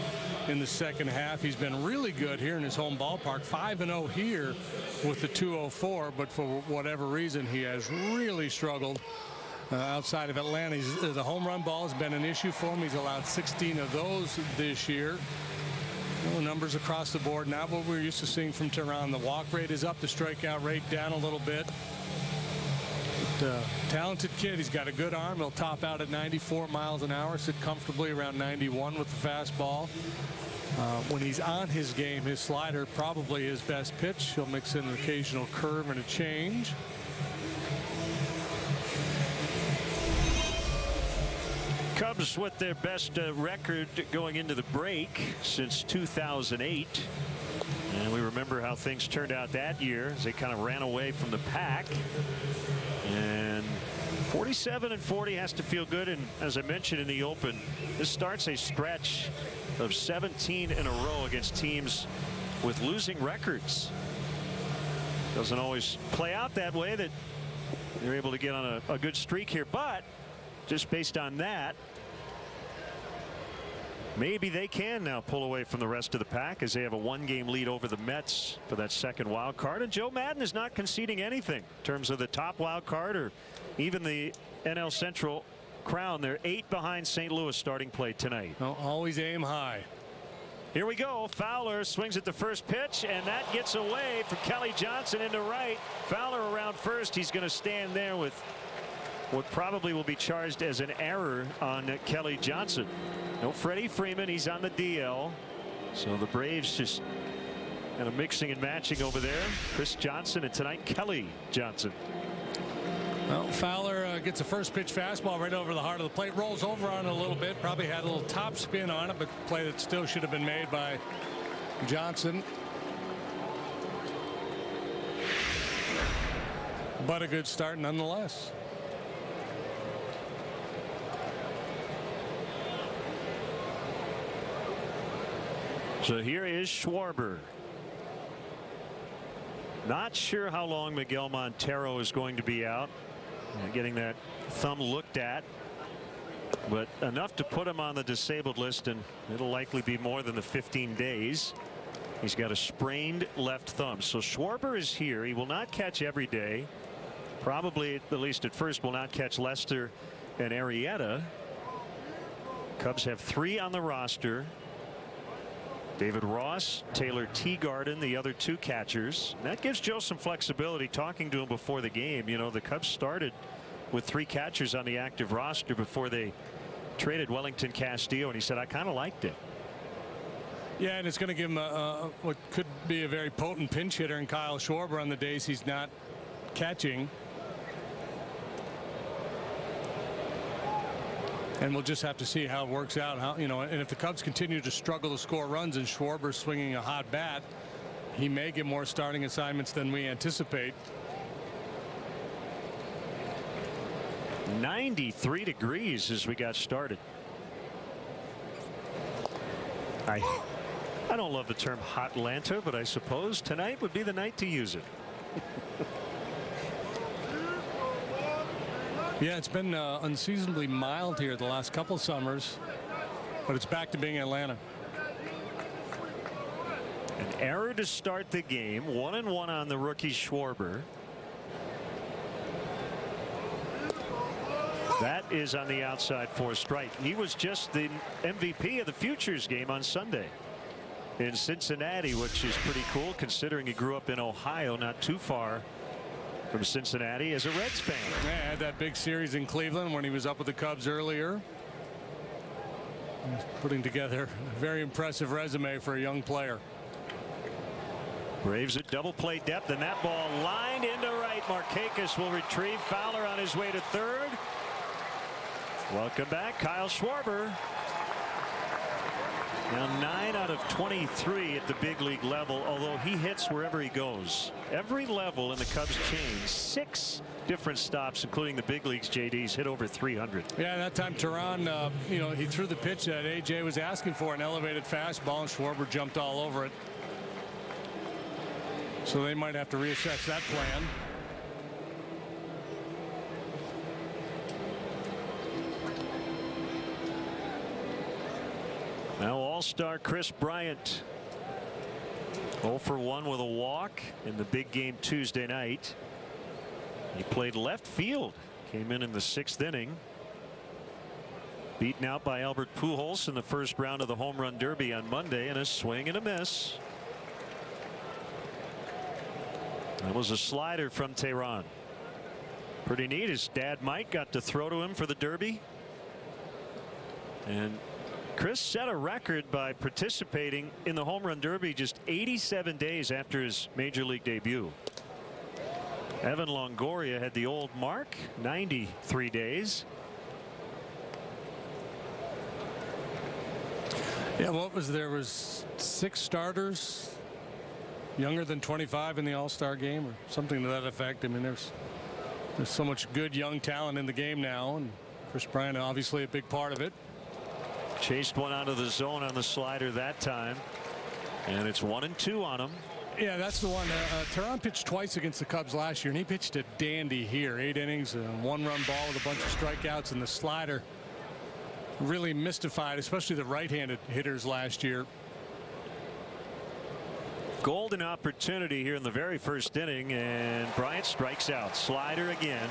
in the second half. He's been really good here in his home ballpark, 5-0 here with the 2.04, but for whatever reason he has really struggled outside of Atlanta. The home run ball has been an issue for him. He's allowed 16 of those this year. Numbers across the board, not what we're used to seeing from Teheran. The walk rate is up, the strikeout rate down a little bit. But, talented kid. He's got a good arm. He'll top out at 94 miles an hour, sit comfortably around 91 with the fastball. When he's on his game, his slider probably his best pitch. He'll mix in an occasional curve and a change. Cubs with their best record going into the break since 2008. And we remember how things turned out that year as they kind of ran away from the pack. And 47-40 has to feel good. And as I mentioned in the open, this starts a stretch of 17 in a row against teams with losing records. Doesn't always play out that way, that they're able to get on a good streak here, but just based on that, maybe they can now pull away from the rest of the pack as they have a 1-game lead over the Mets for that second wild card. And Joe Madden is not conceding anything in terms of the top wild card or even the NL Central crown. They're 8 behind St. Louis starting play tonight. Always aim high. Here we go. Fowler swings at the first pitch, and that gets away from Kelly Johnson into right. Fowler around first. He's going to stand there with what probably will be charged as an error on Kelly Johnson. No Freddie Freeman. He's on the DL. So the Braves just kind of mixing and matching over there. Chris Johnson, and tonight Kelly Johnson. Well, Fowler gets a first pitch fastball right over the heart of the plate, rolls over on it a little bit, probably had a little top spin on it, but play that still should have been made by Johnson. But a good start nonetheless. So here is Schwarber. Not sure how long Miguel Montero is going to be out. Getting that thumb looked at, but enough to put him on the disabled list, and it'll likely be more than the 15 days. He's got a sprained left thumb. So Schwarber is here. He will not catch every day. Probably, at least at first, will not catch Lester and Arrieta. Cubs have 3 on the roster. David Ross, Taylor Teagarden, the other 2 catchers. And that gives Joe some flexibility. Talking to him before the game, you know, the Cubs started with 3 catchers on the active roster before they traded Wellington Castillo, and he said, I kind of liked it. Yeah, and it's going to give him what could be a very potent pinch hitter in Kyle Schwarber on the days he's not catching. And we'll just have to see how it works out. How, you know, and if the Cubs continue to struggle to score runs and Schwarber's swinging a hot bat, he may get more starting assignments than we anticipate. 93 degrees as we got started. I don't love the term Hotlanta, but I suppose tonight would be the night to use it. Yeah, it's been unseasonably mild here the last couple summers, but it's back to being Atlanta. An error to start the game. 1-1 on the rookie Schwarber. That is on the outside for a strike. He was just the MVP of the Futures game on Sunday in Cincinnati, which is pretty cool considering he grew up in Ohio, not too far from Cincinnati, as a Reds fan. Yeah, had that big series in Cleveland when he was up with the Cubs earlier. He's putting together a very impressive resume for a young player. Braves at double play depth, and that ball lined into right. Markakis will retrieve. Fowler on his way to third. Welcome back, Kyle Schwarber. Now 9 out of 23 at the big league level, although he hits wherever he goes. Every level in the Cubs chain, 6 different stops, including the big leagues. JD's hit over 300. Yeah, that time Tehran, you know, he threw the pitch that AJ was asking for, an elevated fastball, and Schwarber jumped all over it. So they might have to reassess that plan. Now all-star Chris Bryant 0 for 1 with a walk in the big game Tuesday night. He played left field, came in the 6th inning. Beaten out by Albert Pujols in the first round of the home run derby on Monday, and a swing and a miss. That was a slider from Tehran. Pretty neat. His dad Mike got to throw to him for the derby, and Chris set a record by participating in the home run derby just 87 days after his major league debut. Evan Longoria had the old mark, 93 days. Yeah, what was there was 6 starters younger than 25 in the All-Star game or something to that effect. I mean, there's so much good young talent in the game now, and Chris Bryant obviously a big part of it. Chased one out of the zone on the slider that time, and it's 1-2 on him. Yeah, that's the one. Tehran pitched twice against the Cubs last year, and he pitched a dandy here. 8 innings, a 1-run ball with a bunch of strikeouts, and the slider really mystified, especially the right-handed hitters last year. Golden opportunity here in the very first inning, and Bryant strikes out. Slider again.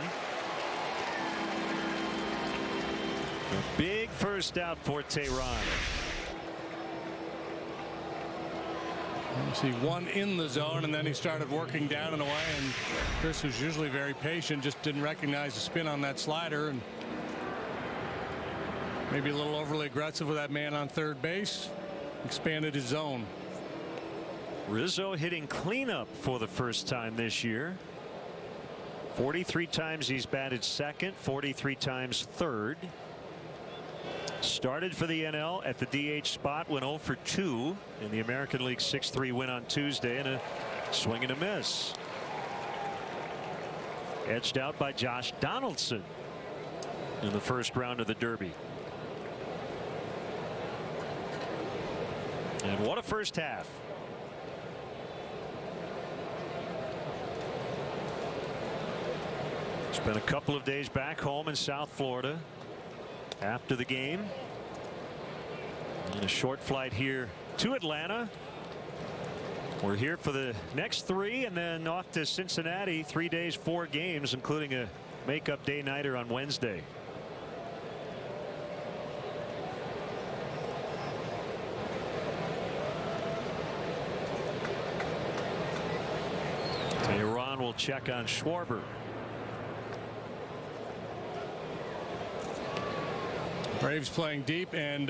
A big first out for Tehran. You see one in the zone, and then he started working down and away, and Chris was usually very patient, just didn't recognize the spin on that slider, and maybe a little overly aggressive with that man on third base. Expanded his zone. Rizzo hitting cleanup for the first time this year. 43 times he's batted second, 43 times third. Started for the NL at the DH spot, went 0 for 2 in the American League 6-3 win on Tuesday, and a swing and a miss. Edged out by Josh Donaldson in the first round of the Derby. And what a first half. Spent a couple of days back home in South Florida after the game. And a short flight here to Atlanta. We're here for the next 3 and then off to Cincinnati. 3 days, 4 games, including a makeup day-nighter on Wednesday. Tehran will check on Schwarber. Braves playing deep, and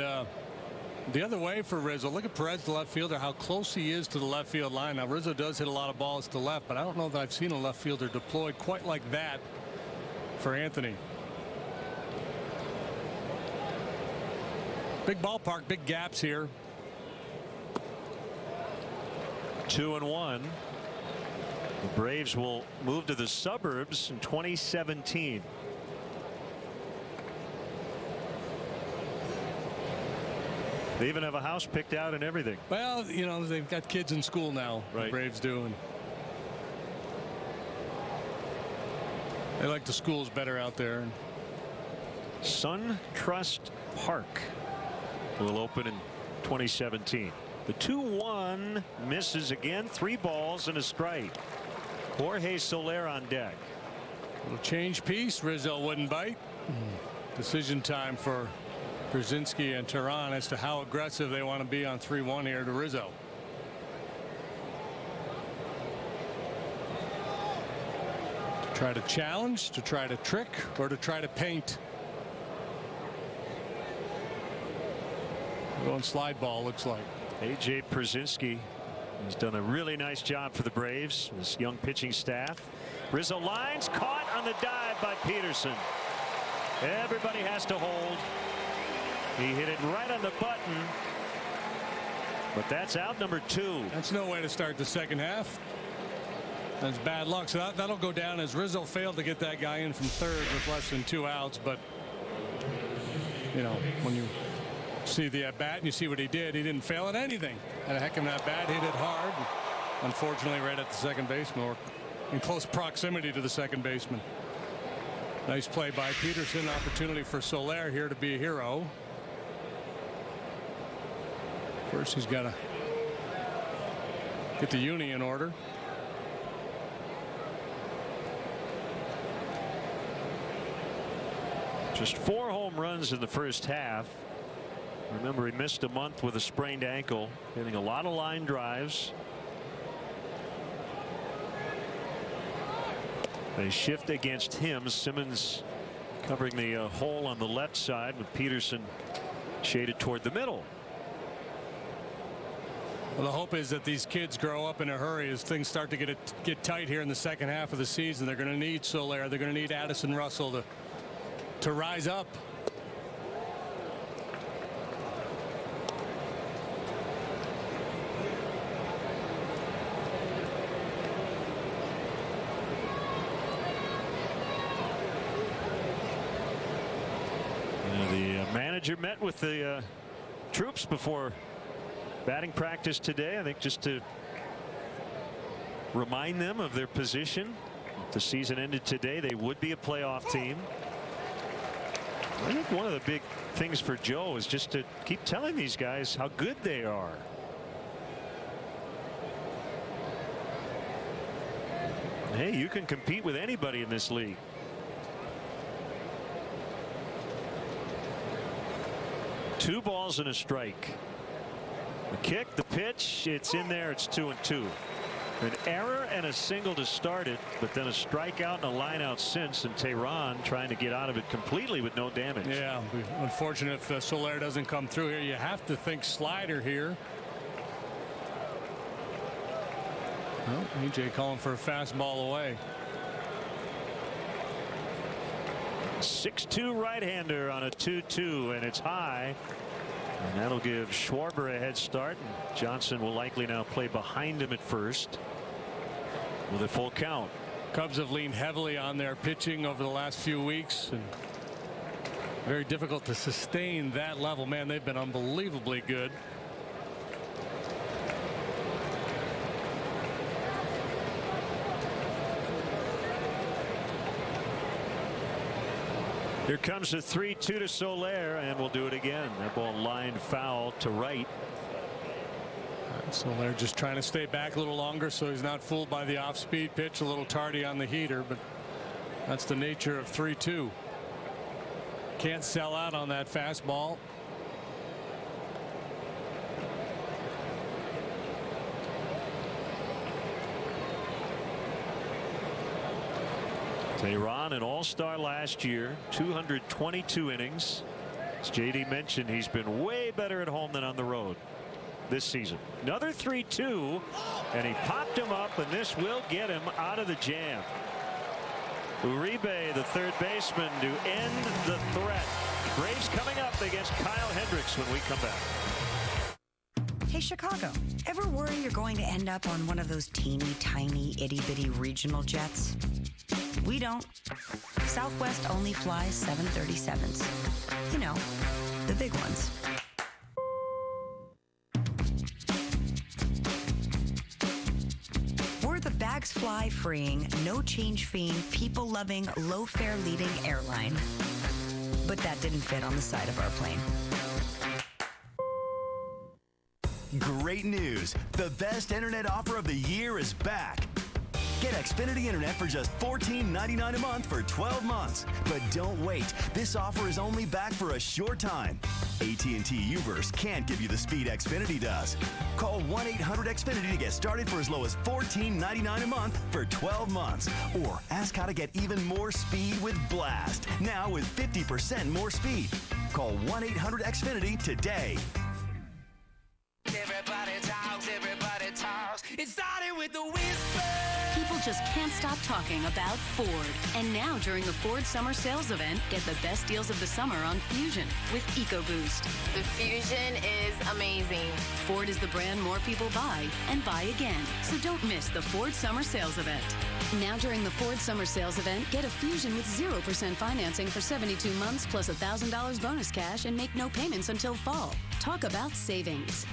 the other way for Rizzo. Look at Perez, the left fielder, how close he is to the left field line. Now Rizzo does hit a lot of balls to left, but I don't know that I've seen a left fielder deployed quite like that for Anthony. Big ballpark, big gaps here. 2-1. The Braves will move to the suburbs in 2017. They even have a house picked out and everything. Well, you know, they've got kids in school now. Right. The Braves do. And they like the schools better out there. SunTrust Park will open in 2017. The 2-1 misses again. 3 balls and a strike. Jorge Soler on deck. Little change piece. Rizzo wouldn't bite. Decision time for Brzezinski and Tehran as to how aggressive they want to be on 3-1 here to Rizzo. To try to challenge, to try to trick, or to try to paint. Going slide ball, looks like. A.J. Brzezinski has done a really nice job for the Braves, this young pitching staff. Rizzo lines, caught on the dive by Peterson. Everybody has to hold. He hit it right on the button. But that's out number 2. That's no way to start the second half. That's bad luck. So that'll go down as Rizzo failed to get that guy in from third with less than 2 outs. But, you know, when you see the at bat and you see what he didn't fail at anything. Had a heck of an at bat, hit it hard. Unfortunately, right at the second baseman, or in close proximity to the second baseman. Nice play by Peterson. Opportunity for Soler here to be a hero. First, he's got to get the uni in order. Just 4 home runs in the first half. Remember, he missed a month with a sprained ankle, hitting a lot of line drives. They shift against him. Simmons covering the hole on the left side with Peterson shaded toward the middle. Well, the hope is that these kids grow up in a hurry as things start to get tight here in the second half of the season. They're going to need Soler. They're going to need Addison Russell to rise up. The manager met with the troops before batting practice today, I think, just to remind them of their position. If the season ended today, they would be a playoff team. I think one of the big things for Joe is just to keep telling these guys how good they are. Hey, you can compete with anybody in this league. Two balls and a strike. The kick, the pitch, it's in there. It's 2-2. An error and a single to start it, but then a strikeout and a line out since, and Tehran trying to get out of it completely with no damage. Yeah, unfortunate if Soler doesn't come through here. You have to think slider here. Well, AJ calling for a fastball away. 6'2" right-hander on a 2-2, and it's high. And that'll give Schwarber a head start. And Johnson will likely now play behind him at first with a full count. Cubs have leaned heavily on their pitching over the last few weeks, and very difficult to sustain that level. Man, they've been unbelievably good. Here comes a 3-2 to Soler, and we'll do it again. That ball lined foul to right. Soler just trying to stay back a little longer so he's not fooled by the off-speed pitch. A little tardy on the heater, but that's the nature of 3-2. Can't sell out on that fastball. Tehran, an all-star last year, 222 innings. As JD mentioned, he's been way better at home than on the road this season. Another 3-2, and he popped him up, and this will get him out of the jam. Uribe, the third baseman, to end the threat. Braves coming up against Kyle Hendricks when we come back. Hey, Chicago, ever worry you're going to end up on one of those teeny tiny itty bitty regional jets? We don't. Southwest only flies 737s. You know, the big ones. We're the bags fly freeing, no change feeing, people loving, low fare leading airline. But that didn't fit on the side of our plane. Great news. The best internet offer of the year is back. Get Xfinity Internet for just $14.99 a month for 12 months. But don't wait. This offer is only back for a short time. AT&T Uverse can't give you the speed Xfinity does. Call 1-800-XFINITY to get started for as low as $14.99 a month for 12 months. Or ask how to get even more speed with Blast. Now with 50% more speed. Call 1-800-XFINITY today. Everybody talks. It started with the whisper. People just can't stop talking about Ford. And now during the Ford Summer Sales Event, get the best deals of the summer on Fusion with EcoBoost. The Fusion is amazing. Ford is the brand more people buy and buy again. So don't miss the Ford Summer Sales Event. Now during the Ford Summer Sales Event, get a Fusion with 0% financing for 72 months plus $1,000 bonus cash and make no payments until fall. Talk about savings.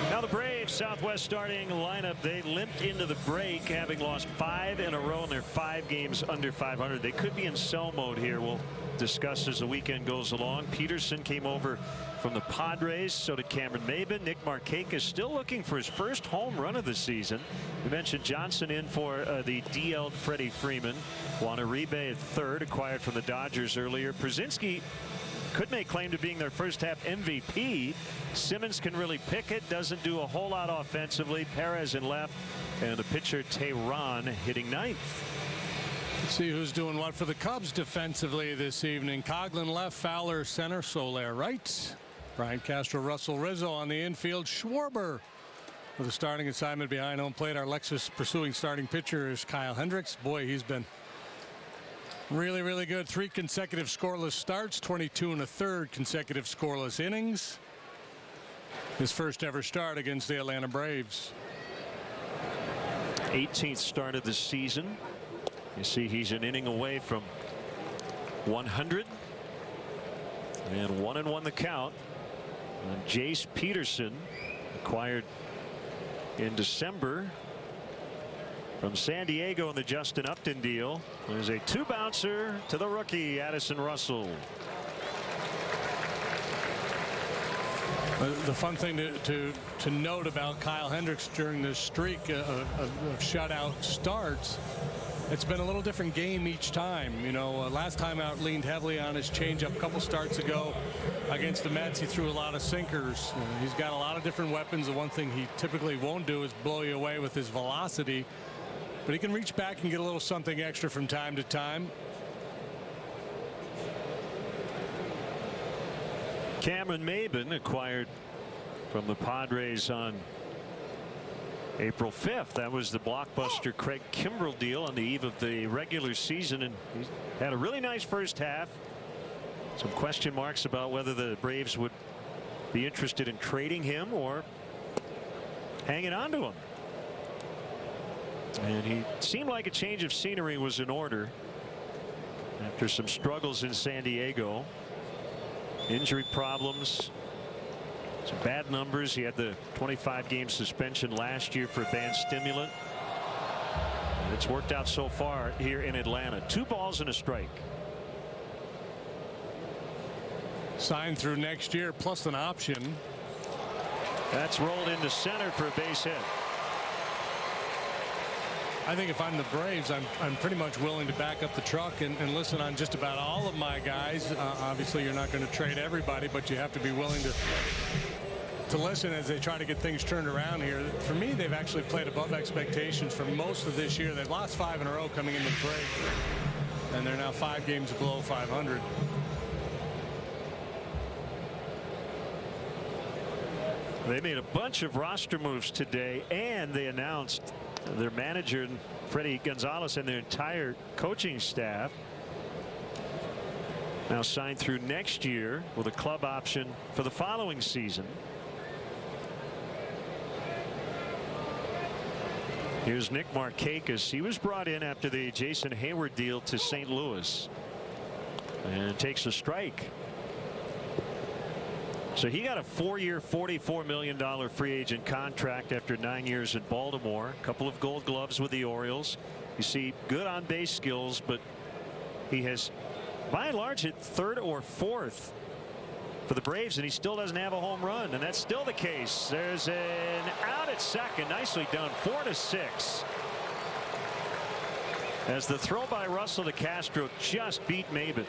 Now the Braves Southwest starting lineup, they limped into the break having lost 5 in a row in their 5 games under 500. They could be in sell mode here. We'll discuss as the weekend goes along. Peterson came over from the Padres. So did Cameron Maybin. Nick Markakis still looking for his first home run of the season. We mentioned Johnson in for the DL'd Freddie Freeman. Juan Uribe at third, acquired from the Dodgers earlier. Przinsky could make claim to being their first half MVP. Simmons can really pick it, doesn't do a whole lot offensively. Perez in left, and the pitcher Tehran hitting ninth. Let's see who's doing what for the Cubs defensively this evening. Coughlin left, Fowler center, Soler right. Brian Castro, Russell Rizzo on the infield. Schwarber with a starting assignment behind home plate. Our Lexus pursuing starting pitcher is Kyle Hendricks. Boy, he's been really good. 3 consecutive scoreless starts, 22 1/3 consecutive scoreless innings. His first ever start against the Atlanta Braves. 18th start of the season. You see he's an inning away from 100. And 1-1 the count. And Jace Peterson, acquired in December from San Diego in the Justin Upton deal. There's a 2-bouncer to the rookie Addison Russell. The fun thing to note about Kyle Hendricks during this streak of shutout starts, it's been a little different game each time. You know, last time out leaned heavily on his changeup. A couple starts ago against the Mets, he threw a lot of sinkers. He's got a lot of different weapons. The one thing he typically won't do is blow you away with his velocity, but he can reach back and get a little something extra from time to time. Cameron Maybin, acquired from the Padres on April 5th. That was the blockbuster Craig Kimbrell deal on the eve of the regular season, and he had a really nice first half. Some question marks about whether the Braves would be interested in trading him or hanging on to him. And he seemed like a change of scenery was in order after some struggles in San Diego. Injury problems, some bad numbers. He had the 25-game suspension last year for a banned stimulant. It's worked out so far here in Atlanta. 2 balls and a strike. Signed through next year plus an option. That's rolled into center for a base hit. I think if I'm the Braves, I'm pretty much willing to back up the truck and listen on just about all of my guys. Obviously, you're not going to trade everybody, but you have to be willing to listen as they try to get things turned around here. For me, they've actually played above expectations for most of this year. They've lost 5 in a row coming into the break, and they're now 5 games below 500. They made a bunch of roster moves today, and they announced their manager, Freddie Gonzalez, and their entire coaching staff now signed through next year with a club option for the following season. Here's Nick Markakis. He was brought in after the Jason Hayward deal to St. Louis and takes a strike. So he got a 4-year, $44 million free agent contract after 9 years in Baltimore. A couple of Gold Gloves with the Orioles. You see good on base skills, but he has by and large hit 3rd or 4th for the Braves, and he still doesn't have a home run, and that's still the case. There's an out at second. Nicely done. 4-6. As the throw by Russell to Castro just beat Maben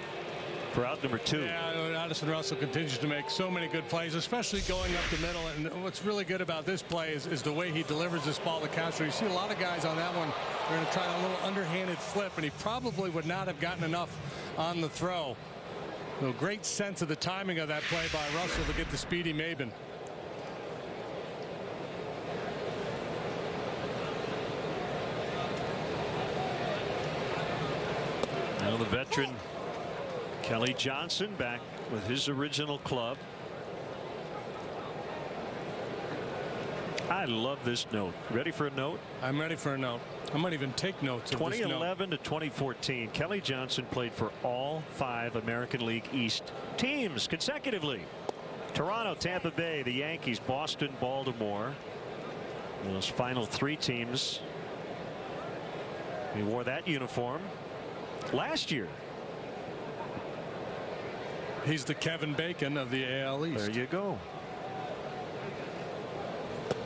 for out number 2. Yeah, Addison Russell continues to make so many good plays, especially going up the middle. And what's really good about this play is the way he delivers this ball to Castro. You see a lot of guys on that one. They're going to try a little underhanded flip, and he probably would not have gotten enough on the throw. So great sense of the timing of that play by Russell to get the speedy Maben. Now the veteran Kelly Johnson back with his original club. I love this note. Ready for a note? I'm ready for a note. I might even take notes of this note. 2011 to 2014, Kelly Johnson played for all 5 American League East teams consecutively. Toronto, Tampa Bay, the Yankees, Boston, Baltimore. Those final 3 teams. He wore that uniform last year. He's the Kevin Bacon of the AL East. There you go.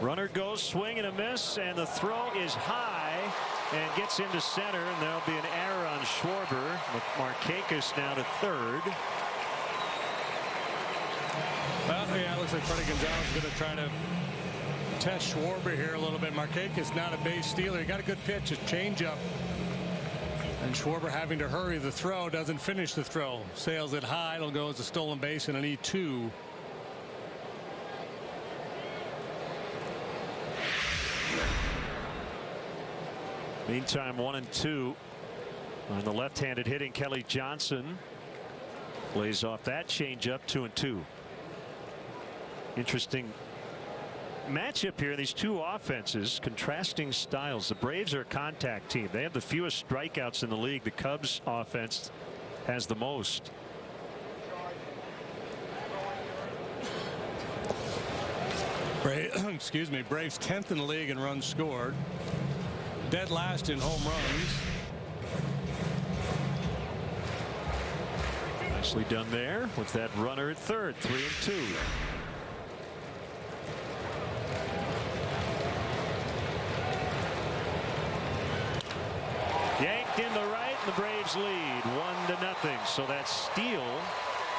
Runner goes, swing and a miss, and the throw is high and gets into center, and there'll be an error on Schwarber. Markakis now to 3rd. Well, yeah, it looks like Freddie Gonzalez is going to try to test Schwarber here a little bit. Markakis not a base stealer. He got a good pitch, a changeup. And Schwarber having to hurry the throw, doesn't finish the throw. Sails it high. It'll go as a stolen base and an E2. Meantime, 1-2 on the left-handed hitting Kelly Johnson. Plays off that changeup. 2-2. Interesting matchup here. These 2 offenses, contrasting styles. The Braves are a contact team. They have the fewest strikeouts in the league. The Cubs offense has the most. Excuse me. Braves 10th in the league in runs scored. Dead last in home runs. Nicely done there with that runner at 3rd. 3-2. Yanked into right, and the Braves lead 1-0. So that steal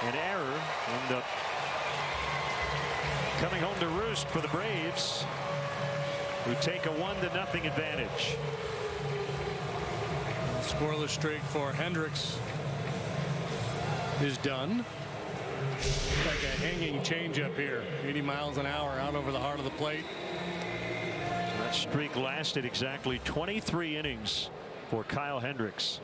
and error end up coming home to roost for the Braves, who take a 1-0 advantage. Scoreless streak for Hendricks is done. Like a hanging changeup here. 80 miles an hour out over the heart of the plate. So that streak lasted exactly 23 innings for Kyle Hendricks.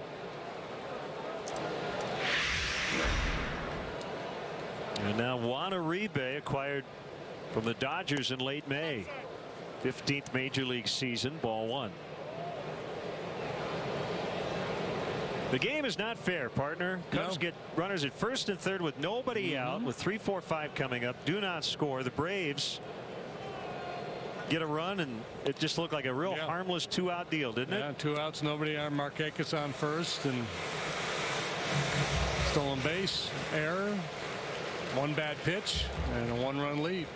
And now Juan Uribe, acquired from the Dodgers in late May. 15th major league season, ball 1. The game is not fair, partner. Cubs get runners at 1st and 3rd with nobody out, with 3, 4, 5 coming up. Do not score. The Braves get a run, and it just looked like a real harmless 2-out deal, didn't it? Yeah, 2 outs, nobody on. Markakis on first, and stolen base, error, 1 bad pitch, and a 1-run lead.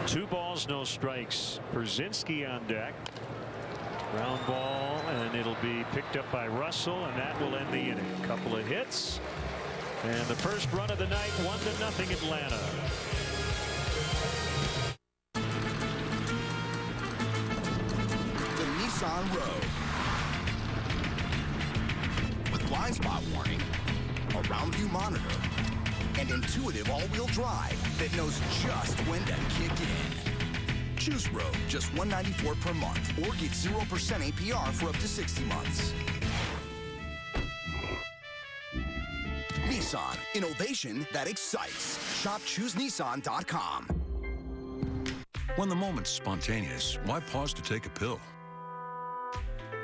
Two balls, no strikes. Brzezinski on deck. Ground ball, and it'll be picked up by Russell, and that will end the inning. A couple of hits, and the first run of the night, 1-0 Atlanta. The Nissan Rogue. With blind spot warning, a round view monitor, and intuitive all-wheel drive that knows just when to kick in. Choose Rogue, just $194 per month, or get 0% APR for up to 60 months. Nissan, innovation that excites. Shop ChooseNissan.com. When the moment's spontaneous, why pause to take a pill?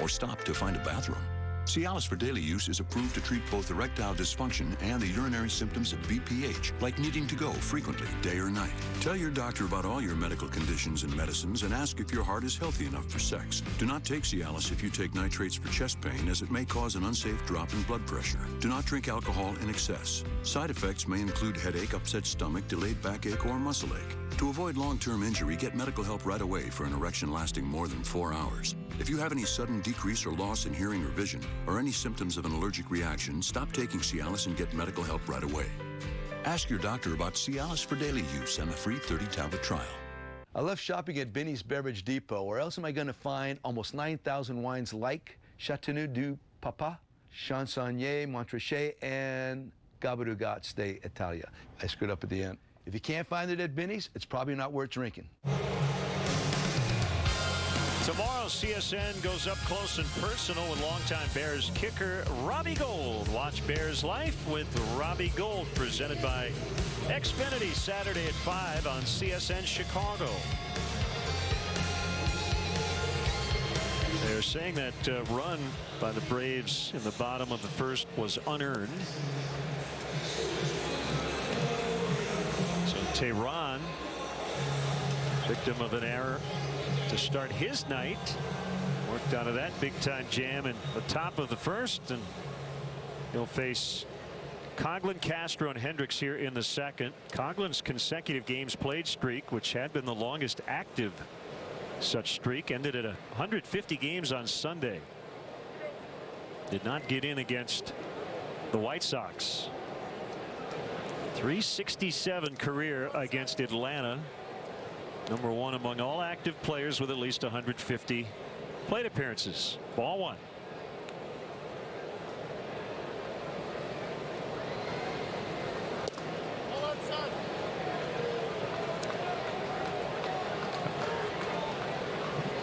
Or stop to find a bathroom? Cialis for daily use is approved to treat both erectile dysfunction and the urinary symptoms of BPH, like needing to go frequently, day or night. Tell your doctor about all your medical conditions and medicines and ask if your heart is healthy enough for sex. Do not take Cialis if you take nitrates for chest pain, as it may cause an unsafe drop in blood pressure. Do not drink alcohol in excess. Side effects may include headache, upset stomach, delayed backache, or muscle ache. To avoid long-term injury, get medical help right away for an erection lasting more than 4 hours. If you have any sudden decrease or loss in hearing or vision, or any symptoms of an allergic reaction, stop taking Cialis and get medical help right away. Ask your doctor about Cialis for daily use and the free 30-tablet trial. I love shopping at Binny's Beverage Depot. Where else am I going to find almost 9,000 wines like Chateauneuf du Papa, Chansonnier, Montrachet, and Gabardougat d'Italia? I screwed up at the end. If you can't find it at Binny's, it's probably not worth drinking. Tomorrow, CSN goes up close and personal with longtime Bears kicker Robbie Gould. Watch Bears Life with Robbie Gould, presented by Xfinity, Saturday at 5 on CSN Chicago. They're saying that run by the Braves in the bottom of the first was unearned. So Tehran, victim of an error to start his night, worked out of that big-time jam in the top of the first, and he'll face Coghlan, Castro, and Hendricks here in the second. Coughlin's consecutive games played streak, which had been the longest active such streak, ended at 150 games on Sunday. Did not get in against the White Sox. 367 career against Atlanta. Number 1 among all active players with at least 150 plate appearances. Ball 1.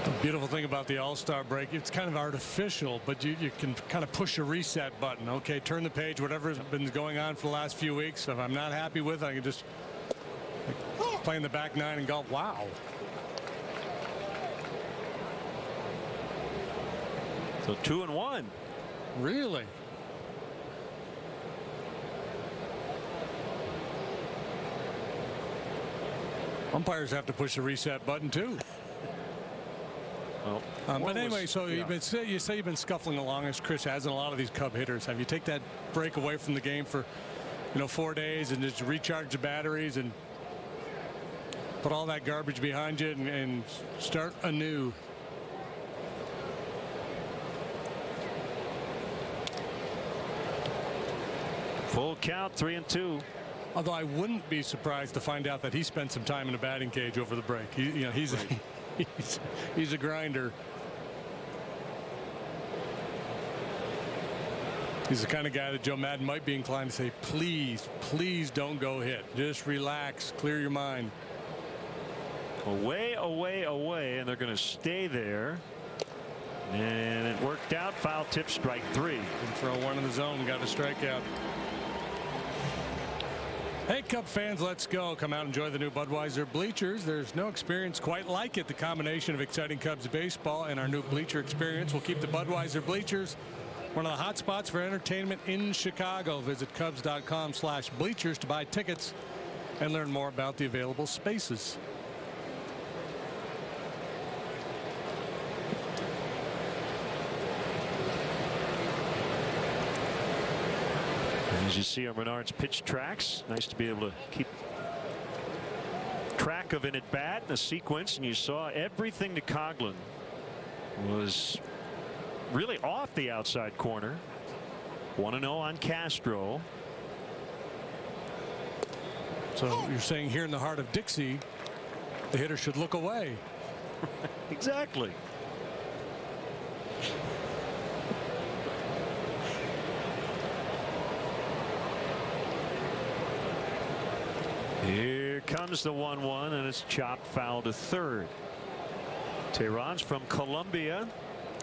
The beautiful thing about the All-Star break, it's kind of artificial, but you can kind of push a reset button. Okay, turn the page, whatever's been going on for the last few weeks. If I'm not happy with it, I can just play in the back nine and go, wow. So 2-1. Really? Umpires have to push the reset button too. Well, but anyway, so you say you've been scuffling along, as Chris has, and a lot of these Cub hitters. Have you take that break away from the game for 4 days and just recharge the batteries and put all that garbage behind you and start anew? Full count, 3-2. Although I wouldn't be surprised to find out that he spent some time in the batting cage over the break. He's a grinder. He's the kind of guy that Joe Madden might be inclined to say, please, please don't go hit. Just relax, clear your mind. Away, away, away, and they're going to stay there. And it worked out. Foul tip, strike 3. And throw one in the zone, got a strikeout. Hey, Cub fans, let's go. Come out and enjoy the new Budweiser bleachers. There's no experience quite like it. The combination of exciting Cubs baseball and our new bleacher experience will keep the Budweiser bleachers one of the hot spots for entertainment in Chicago. Visit Cubs.com/bleachers to buy tickets and learn more about the available spaces. As you see on Menard's pitch tracks, nice to be able to keep track of an at-bat, the sequence, and you saw everything to Coughlin was really off the outside corner. 1-0 on Castro. So you're saying here in the heart of Dixie, the hitter should look away. Exactly. Here comes the 1-1, and it's chopped foul to third. Tehran's from Colombia.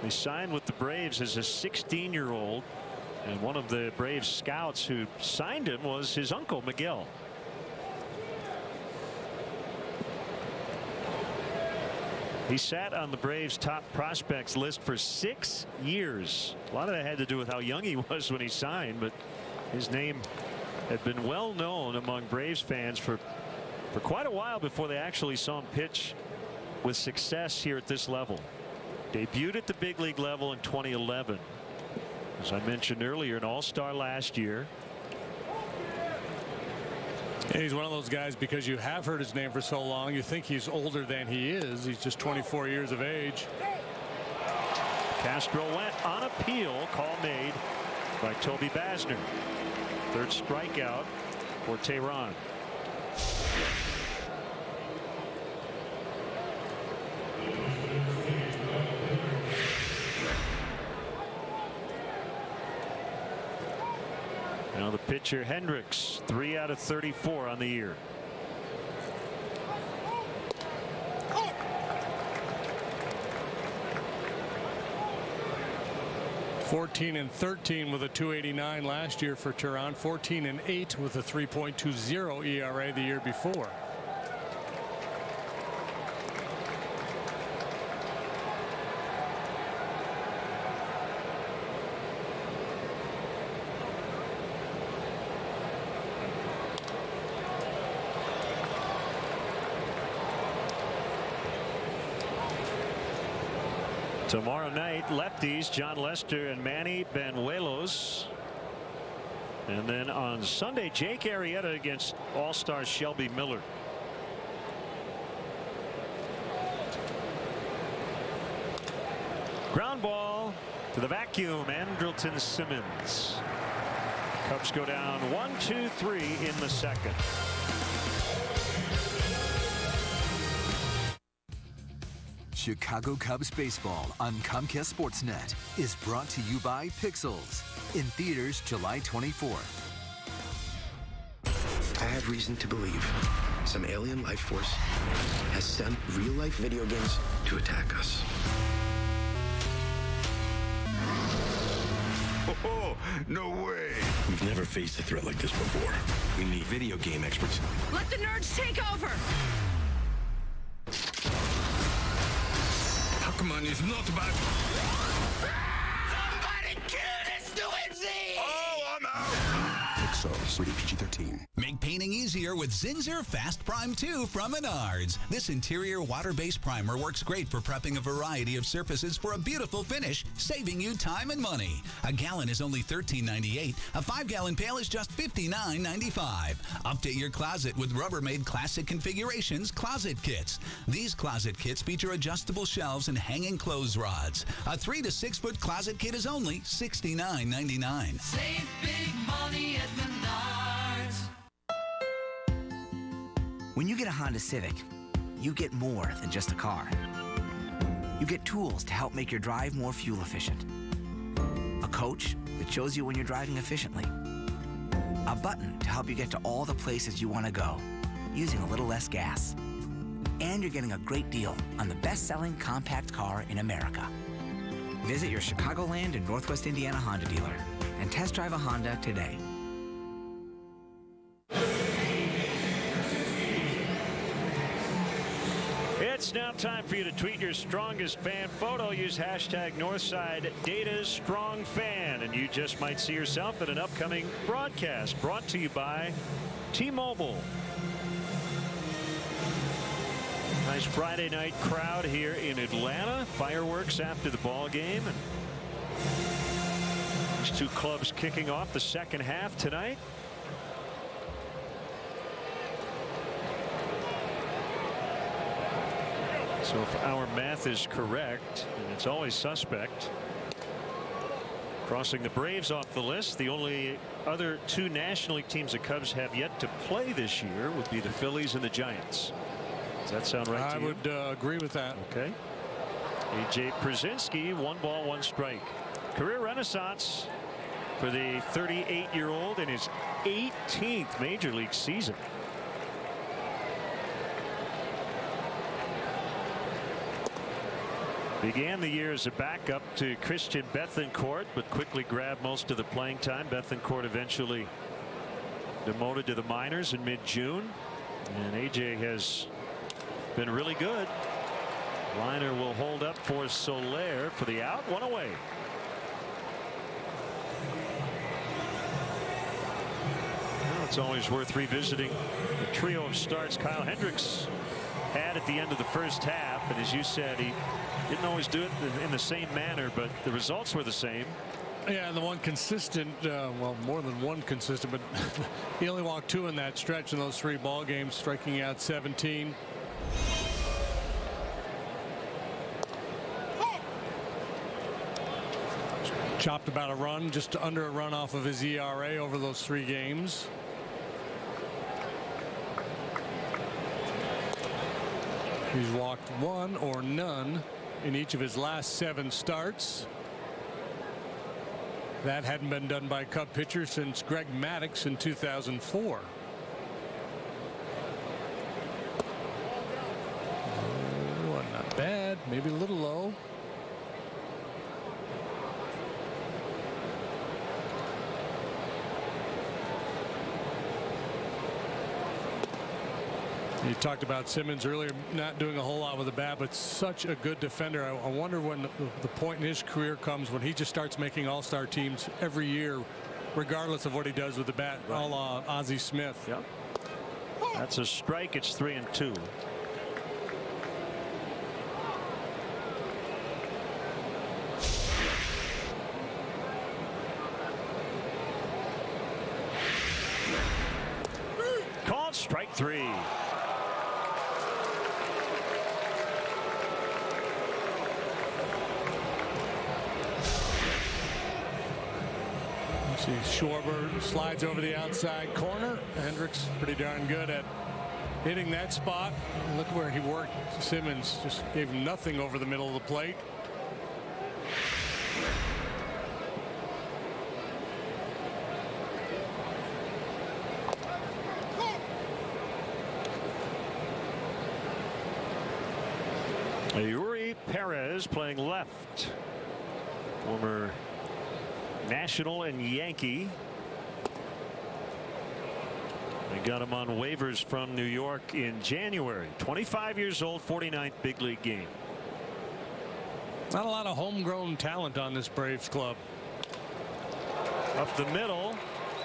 He signed with the Braves as a 16-year-old, and one of the Braves scouts who signed him was his uncle, Miguel. He sat on the Braves' top prospects list for 6 years. A lot of that had to do with how young he was when he signed, but his name had been well known among Braves fans for quite a while before they actually saw him pitch with success here at this level. Debuted at the big league level in 2011. As I mentioned earlier, an all-star last year. And he's one of those guys, because you have heard his name for so long, you think he's older than he is. He's just 24 years of age. Castro went on appeal. Call made by Toby Basner. Third strikeout for Tehran. Now the pitcher Hendricks, 3 out of 34 on the year. (14-13) with a 2.89 last year for Tehran. 14-8 with a 3.20 ERA the year before. Tomorrow night, lefties John Lester and Manny Banuelos. And then on Sunday, Jake Arrieta against all-star Shelby Miller. Ground ball to the vacuum, Andrelton Simmons. Cubs go down 1-2-3 in the second. Chicago Cubs baseball on Comcast Sportsnet is brought to you by Pixels, in theaters July 24th. I have reason to believe some alien life force has sent real-life video games to attack us. Oh, no way. We've never faced a threat like this before. We need video game experts. Let the nerds take over! Pokemon is not about... Somebody kill this Stewart-Z! Oh, I'm out! Pixels, rated PG-13. Make painting easier with Zinsser Fast Prime 2 from Menards. This interior water-based primer works great for prepping a variety of surfaces for a beautiful finish, saving you time and money. A gallon is only $13.98. A 5-gallon pail is just $59.95. Update your closet with Rubbermaid Classic Configurations Closet Kits. These closet kits feature adjustable shelves and hanging clothes rods. A 3 to 6 foot closet kit is only $69.99. Save big money at Menards. When you get a Honda Civic, you get more than just a car. You get tools to help make your drive more fuel efficient. A coach that shows you when you're driving efficiently. A button to help you get to all the places you want to go, using a little less gas. And you're getting a great deal on the best-selling compact car in America. Visit your Chicagoland and Northwest Indiana Honda dealer and test drive a Honda today. It's now time for you to tweet your strongest fan photo. Use hashtag Northside Data's Strong Fan, and you just might see yourself at an upcoming broadcast brought to you by T-Mobile. Nice Friday night crowd here in Atlanta. Fireworks after the ball game. And these two clubs kicking off the second half tonight. So if our math is correct, and it's always suspect, crossing the Braves off the list, the only other two National League teams the Cubs have yet to play this year would be the Phillies and the Giants. Does that sound right to you? I would agree with that. Okay. A.J. Przinsky, 1 ball, 1 strike. Career renaissance for the 38-year-old in his 18th major league season. Began the year as a backup to Christian Bethancourt, but quickly grabbed most of the playing time. Bethancourt eventually demoted to the minors in mid-June, and AJ has been really good. Liner will hold up for Soler for the out. 1 away. Well, it's always worth revisiting the trio of starts Kyle Hendricks had at the end of the first half, and as you said, he didn't always do it in the same manner, but the results were the same. Yeah, and the one consistent, well, more than one consistent, but he only walked 2 in that stretch in those 3 ball games, striking out 17. Chopped about a run, just under a run off of his ERA over those 3 games. He's walked 1 or none in each of his last 7 starts. That hadn't been done by Cub pitcher since Greg Maddux in 2004. Not bad, maybe a little low. You talked about Simmons earlier not doing a whole lot with the bat, but such a good defender. I wonder when the point in his career comes when he just starts making all-star teams every year, regardless of what he does with the bat, a la Ozzie Smith. Yep. That's a strike. It's 3-2. Called strike 3. See Schwarber slides over the outside corner. Hendricks pretty darn good at hitting that spot. Look where he worked. Simmons just gave him nothing over the middle of the plate. Yuri Perez playing left. Former National and Yankee. They got him on waivers from New York in January. 25 years old, 49th big league game. Not a lot of homegrown talent on this Braves club. Up the middle.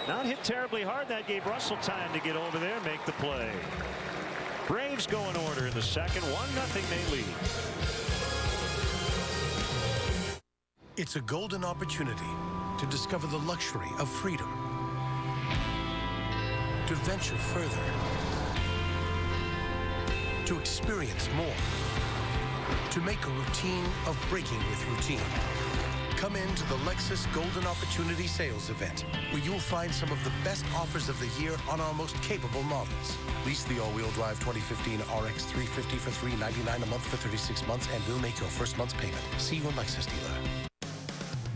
Not hit terribly hard. That gave Russell time to get over there, make the play. Braves go in order in the second. 1-0 they lead. It's a golden opportunity to discover the luxury of freedom, to venture further, to experience more, to make a routine of breaking with routine. Come into the Lexus Golden Opportunity Sales Event, where you'll find some of the best offers of the year on our most capable models. Lease the all-wheel drive 2015 RX 350 for $399 a month for 36 months, and we'll make your first month's payment. See your Lexus dealer.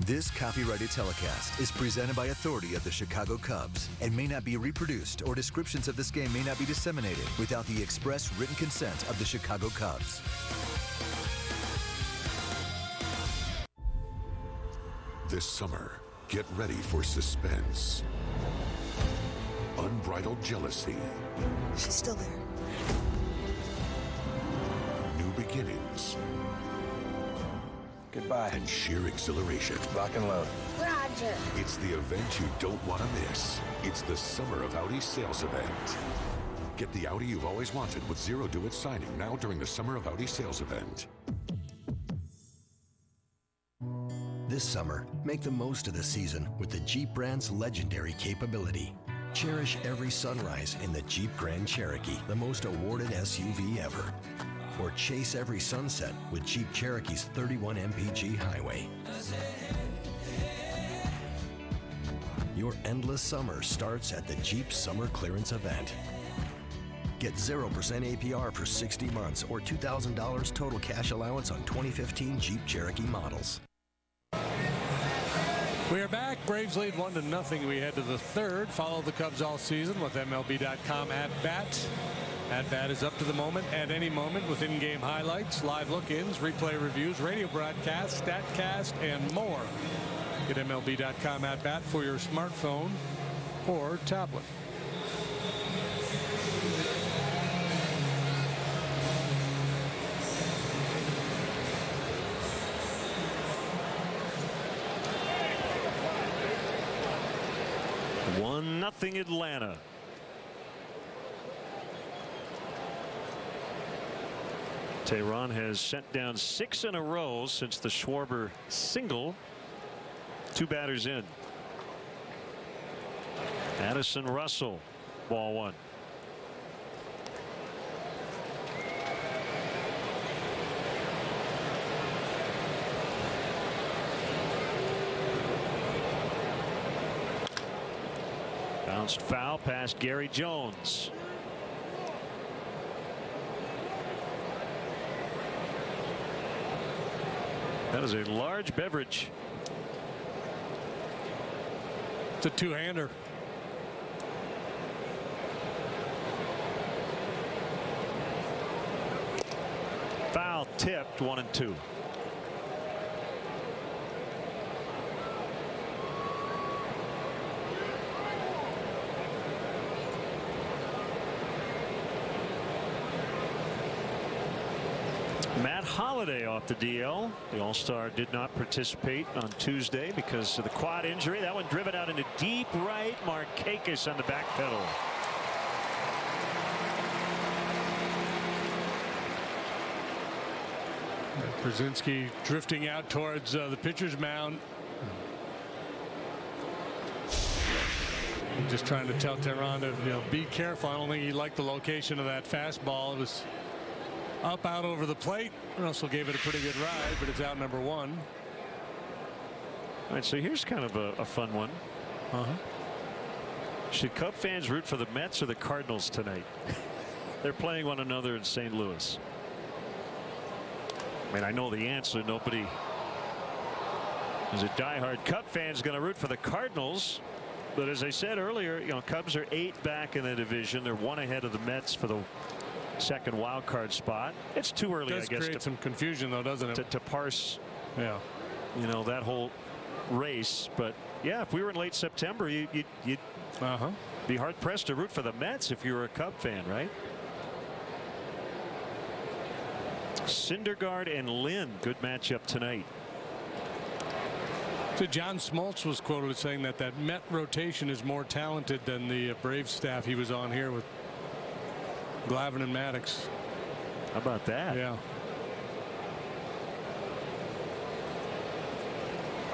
This copyrighted telecast is presented by authority of the Chicago Cubs and may not be reproduced, or descriptions of this game may not be disseminated without the express written consent of the Chicago Cubs. This summer, get ready for suspense, unbridled jealousy. She's still there. New beginnings. Goodbye. And sheer exhilaration. Lock and load. Roger. It's the event you don't want to miss. It's the Summer of Audi sales event. Get the Audi you've always wanted with zero do-it signing now during the Summer of Audi sales event. This summer, make the most of the season with the Jeep brand's legendary capability. Cherish every sunrise in the Jeep Grand Cherokee, the most awarded SUV ever. Or chase every sunset with Jeep Cherokee's 31 mpg highway. Your endless summer starts at the Jeep Summer Clearance event. Get 0% APR for 60 months or $2,000 total cash allowance on 2015 Jeep Cherokee models. We are back. Braves lead 1-0. We head to the third. Follow the Cubs all season with MLB.com at bat. At bat is up to the moment, at any moment, with in-game highlights, live look-ins, replay reviews, radio broadcasts, StatCast, and more. Get MLB.com at bat for your smartphone or tablet. Nothing Atlanta. Tehran has sent down 6 in a row since the Schwarber single. 2 batters in. Addison Russell, ball 1. Bounced foul past Gary Jones. That is a large beverage. It's a two-hander. Foul tipped, 1-2. Matt Holliday off the DL. The All-Star did not participate on Tuesday because of the quad injury. That one driven out into deep right. Markakis on the back pedal. Brzezinski drifting out towards the pitcher's mound. Just trying to tell Tehran to be careful. I don't think he liked the location of that fastball. It was up out over the plate. Russell gave it a pretty good ride, but it's out number 1. All right, so here's kind of a fun one. Should Cub fans root for the Mets or the Cardinals tonight? They're playing one another in St. Louis. I mean, I know the answer. Nobody is a diehard Cub fan is going to root for the Cardinals. But as I said earlier, Cubs are 8 back in the division. They're 1 ahead of the Mets for the second wild card spot. It's too early, I guess, create some confusion, though, doesn't it? To parse, that whole race. But yeah, if we were in late September, you'd be hard pressed to root for the Mets if you were a Cub fan, right? Syndergaard and Lynn, good matchup tonight. So John Smoltz was quoted as saying that Met rotation is more talented than the Braves staff he was on here with Glavine and Maddox. How about that? Yeah.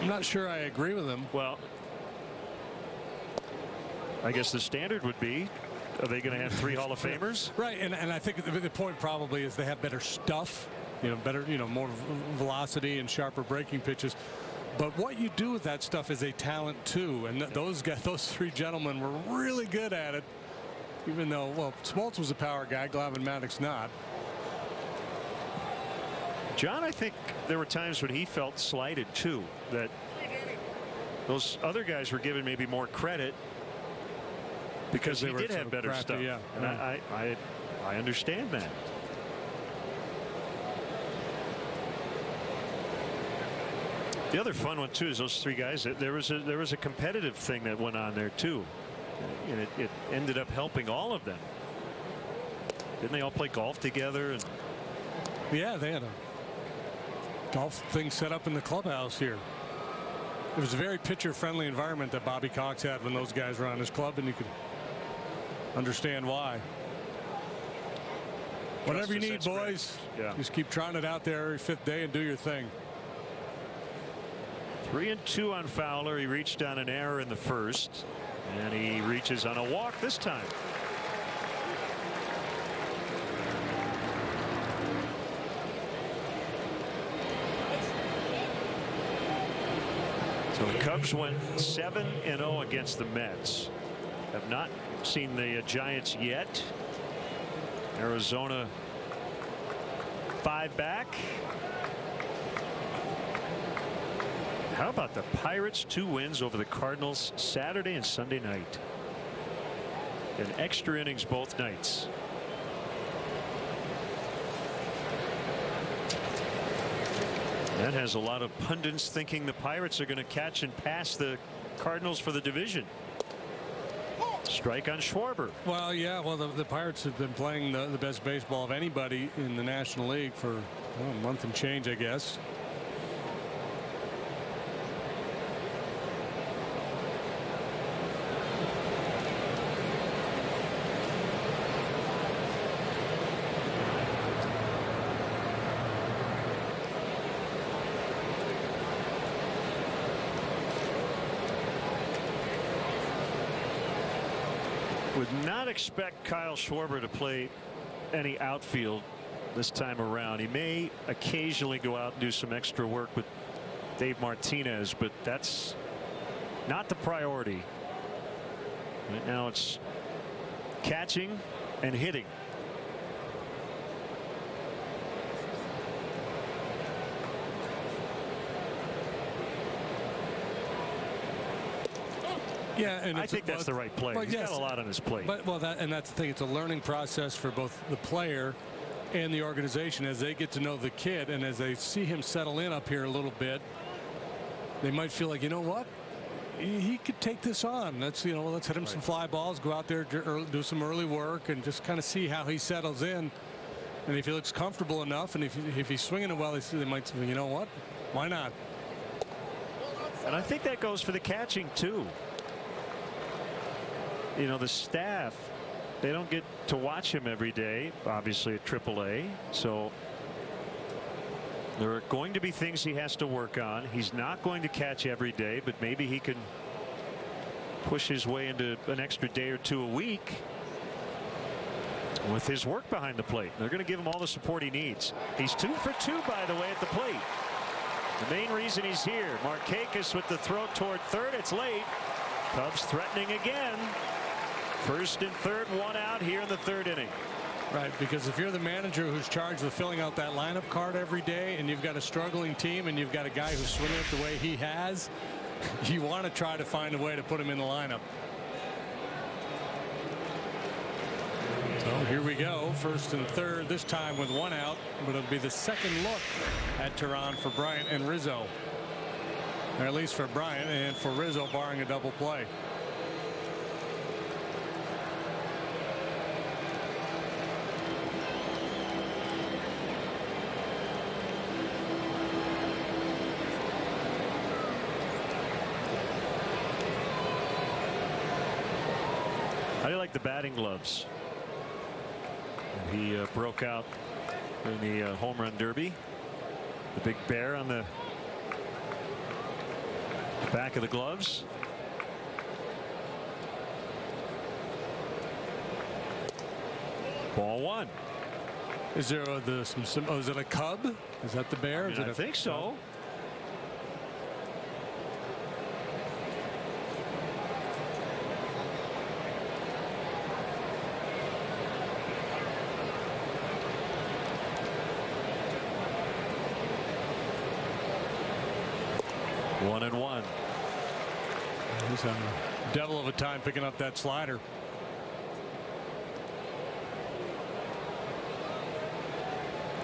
I'm not sure I agree with him. Well, I guess the standard would be, are they going to have 3 Hall of Famers? Right, and I think the point probably is they have better stuff, better, more velocity and sharper breaking pitches. But what you do with that stuff is a talent too, and those 3 gentlemen were really good at it. Even though, well, Smoltz was a power guy, Glavine Maddox not. John, I think there were times when he felt slighted too, that those other guys were given maybe more credit because he did have better stuff. Yeah. And I understand that. The other fun one too is those 3 guys. There was a competitive thing that went on there too. And it ended up helping all of them. Didn't they all play golf together? And Yeah, they had a golf thing set up in the clubhouse here. It was a very pitcher-friendly environment that Bobby Cox had when those guys were on his club, and you could understand why. Whatever you need, boys. Yeah. Just keep trying it out there every 5th day and do your thing. 3-2 on Fowler. He reached on an error in the first, and he reaches on a walk this time. So the Cubs went 7-0 against the Mets. Have not seen the Giants yet. Arizona 5 back. How about the Pirates? 2 wins over the Cardinals Saturday and Sunday night. And extra innings both nights. That has a lot of pundits thinking the Pirates are going to catch and pass the Cardinals for the division. Strike on Schwarber. Well, yeah, well, the Pirates have been playing the best baseball of anybody in the National League for a month and change, I guess. Would not expect Kyle Schwarber to play any outfield this time around. He may occasionally go out and do some extra work with Dave Martinez, but that's not the priority. Right now it's catching and hitting. Yeah, and I think that's the right play. He's got a lot on his plate. But that's the thing. It's a learning process for both the player and the organization as they get to know the kid, and as they see him settle in up here a little bit, they might feel like, you know what, he could take this on. Let's hit him some fly balls, go out there, do some early work, and just kind of see how he settles in. And if he looks comfortable enough, and if he's swinging it well, they might say, you know what, why not? And I think that goes for the catching too. You know, the staff, they don't get to watch him every day, obviously at AAA. So there are going to be things he has to work on. He's not going to catch every day, but maybe he can push his way into an extra day or 2 a week with his work behind the plate. They're going to give him all the support he needs. He's 2 for 2, by the way, at the plate. The main reason he's here. Markakis with the throw toward third. It's late. Cubs threatening again. First and third, 1 out here in the 3rd inning. Right, because if you're the manager who's charged with filling out that lineup card every day, and you've got a struggling team, and you've got a guy who's swinging it the way he has, you want to try to find a way to put him in the lineup. So here we go, 1st and 3rd, this time with 1 out, but it'll be the second look at Tehran for Bryant and Rizzo. Or at least for Bryant, and for Rizzo, barring a double play. How do you like the batting gloves? He broke out in the home run derby. The big bear on the back of the gloves. Ball 1. Is there is it a cub? Is that the bear? I think so. One and one. He's having a devil of a time picking up that slider.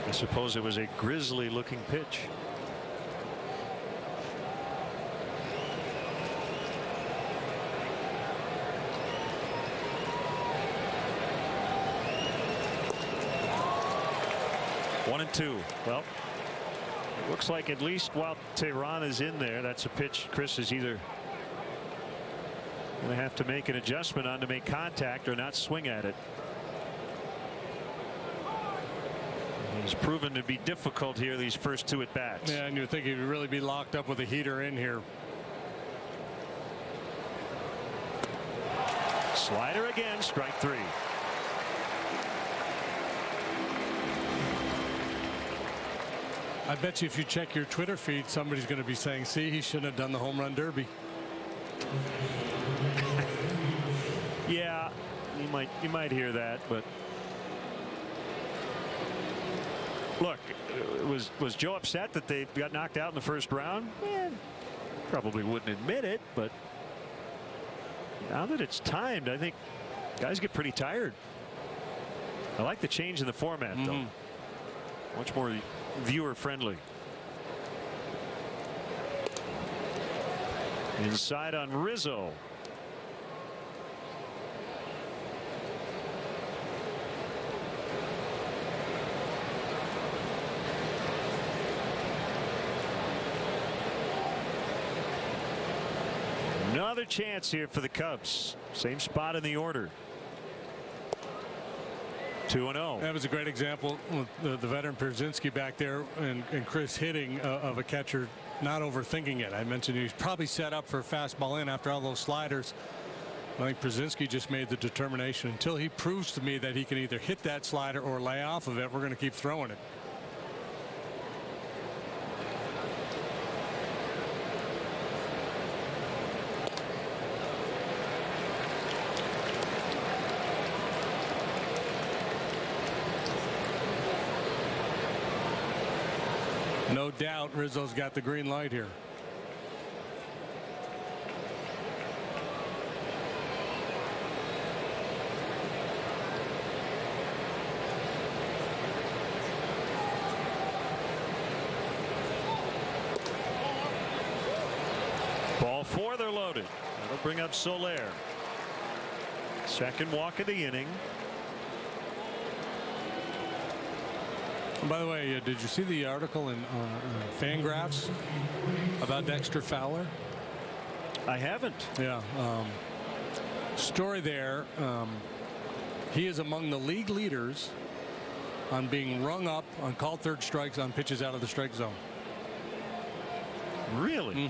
I suppose it was a grisly looking pitch. 1-2. Well, it looks like at least while Tehran is in there, that's a pitch Chris is either going to have to make an adjustment on to make contact or not swing at it. He's proven to be difficult here these first 2 at bats. Yeah, and you think he'd really be locked up with a heater in here. Slider again, strike 3. I bet you if you check your Twitter feed, somebody's going to be saying, see, he shouldn't have done the home run derby. Yeah, you might hear that, but look, was Joe upset that they got knocked out in the first round? Probably wouldn't admit it, but now that it's timed, I think guys get pretty tired. I like the change in the format, though. Much more viewer friendly. Inside on Rizzo. Another chance here for the Cubs. Same spot in the order. 2-0. That was a great example with the veteran Pierzynski back there and Chris hitting of a catcher not overthinking it. I mentioned he's probably set up for a fastball in after all those sliders. I think Pierzynski just made the determination until he proves to me that he can either hit that slider or lay off of it, we're going to keep throwing it. No doubt Rizzo's got the green light here. Ball 4, they're loaded. That'll bring up Soler. Second walk of the inning. And by the way, did you see the article in Fangraphs about Dexter Fowler? I haven't. Yeah. Story there. He is among the league leaders on being rung up on called third strikes on pitches out of the strike zone. Really?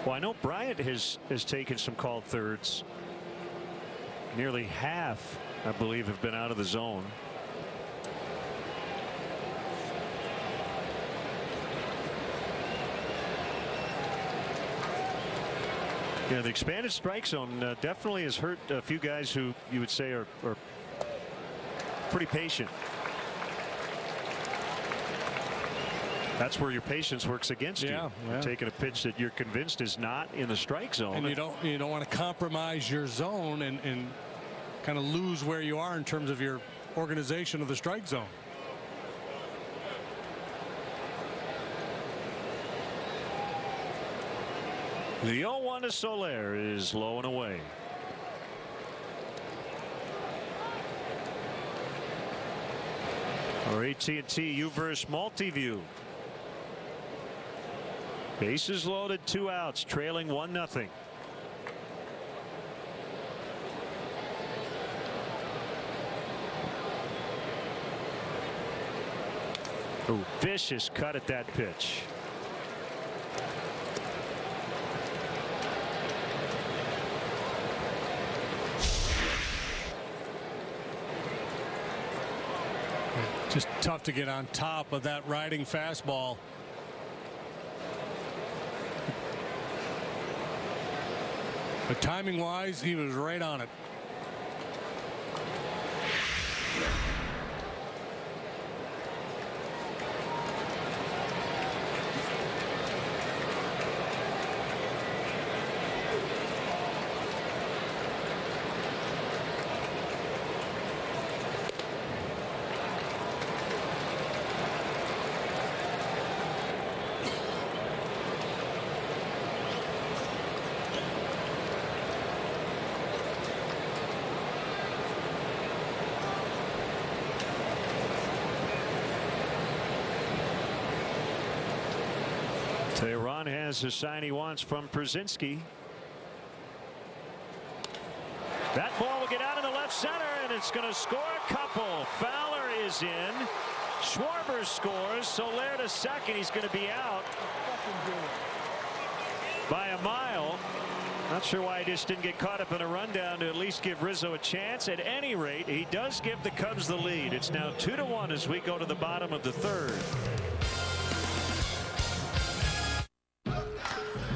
Well, I know Bryant has taken some called thirds. Nearly half, I believe, have been out of the zone. Yeah, the expanded strike zone definitely has hurt a few guys who you would say are pretty patient. That's where your patience works against you. You're taking a pitch that you're convinced is not in the strike zone. And you don't want to compromise your zone and kind of lose where you are in terms of your organization of the strike zone. The 0-1 to Soler is low and away. Our AT&T UVerse Multiview. Bases loaded, 2 outs, trailing 1-0. Ooh, vicious cut at that pitch. Just tough to get on top of that riding fastball. But timing wise, he was right on it. Tehran has the sign he wants from Przinski. That ball will get out in the left center, and it's going to score a couple. Fowler is in. Schwarber scores. Soler to second. He's going to be out by a mile. Not sure why he just didn't get caught up in a rundown to at least give Rizzo a chance. At any rate, he does give the Cubs the lead. It's now 2-1 as we go to the bottom of the third.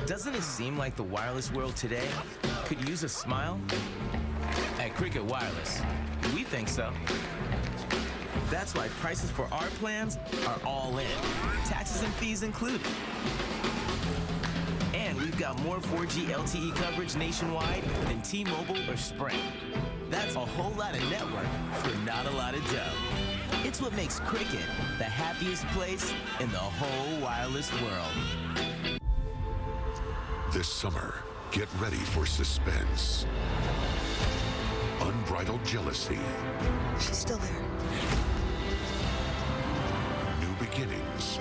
Doesn't it seem like the wireless world today could use a smile? At Cricket Wireless, we think so. That's why prices for our plans are all in, taxes and fees included. And we've got more 4G LTE coverage nationwide than T-Mobile or Sprint. That's a whole lot of network for not a lot of dough. It's what makes Cricket the happiest place in the whole wireless world. This summer, get ready for suspense. Unbridled jealousy. She's still there. New beginnings.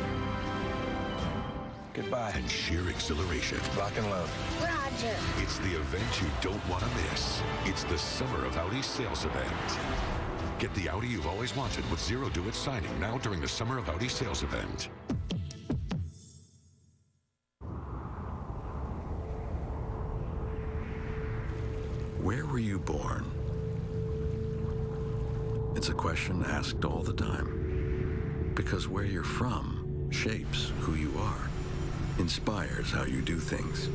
Goodbye. And sheer exhilaration. Rock and load. Roger. It's the event you don't want to miss. It's the Summer of Audi sales event. Get the Audi you've always wanted with zero do-it signing now during the Summer of Audi sales event. Where were you born? It's a question asked all the time. Because where you're from shapes who you are, inspires how you do things.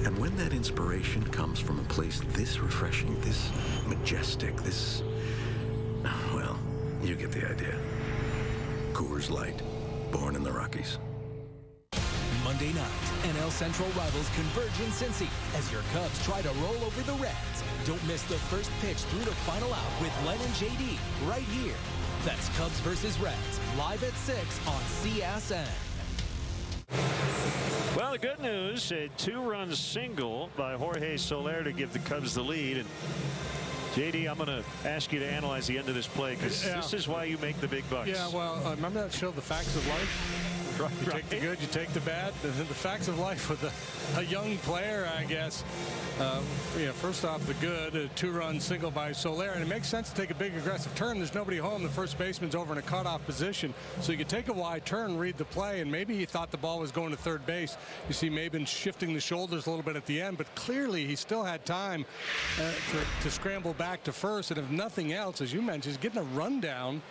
And when that inspiration comes from a place this refreshing, this majestic, this... well, you get the idea. Coors Light, born in the Rockies. Monday night, NL Central rivals converge in Cincy as your Cubs try to roll over the Reds. Don't miss the first pitch through to final out with Len and JD right here. That's Cubs versus Reds, live at 6 on CSN. Well, the good news, a two-run single by Jorge Soler to give the Cubs the lead. And JD, I'm going to ask you to analyze the end of this play because this is why you make the big bucks. Yeah, well, remember that show, The Facts of Life? Right. You take the good, you take the bad. The facts of life with a young player, I guess. First off, the good, a two-run single by Soler, and it makes sense to take a big aggressive turn. There's nobody home. The first baseman's over in a cutoff position, so you could take a wide turn, read the play, and maybe he thought the ball was going to third base. You see Maben shifting the shoulders a little bit at the end, but clearly he still had time to scramble back to first, and if nothing else, as you mentioned, he's getting a rundown.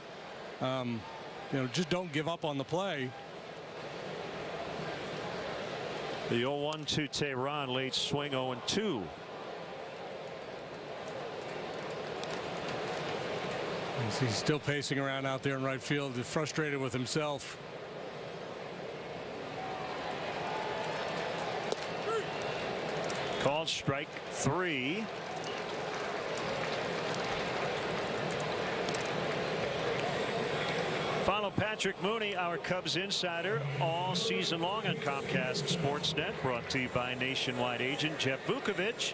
Just don't give up on the play. The 0-1 to Tehran, late swing 0-2. He's still pacing around out there in right field, frustrated with himself. Called strike 3. Follow Patrick Mooney, our Cubs insider, all season long on Comcast Sportsnet, brought to you by Nationwide agent Jeff Vukovich.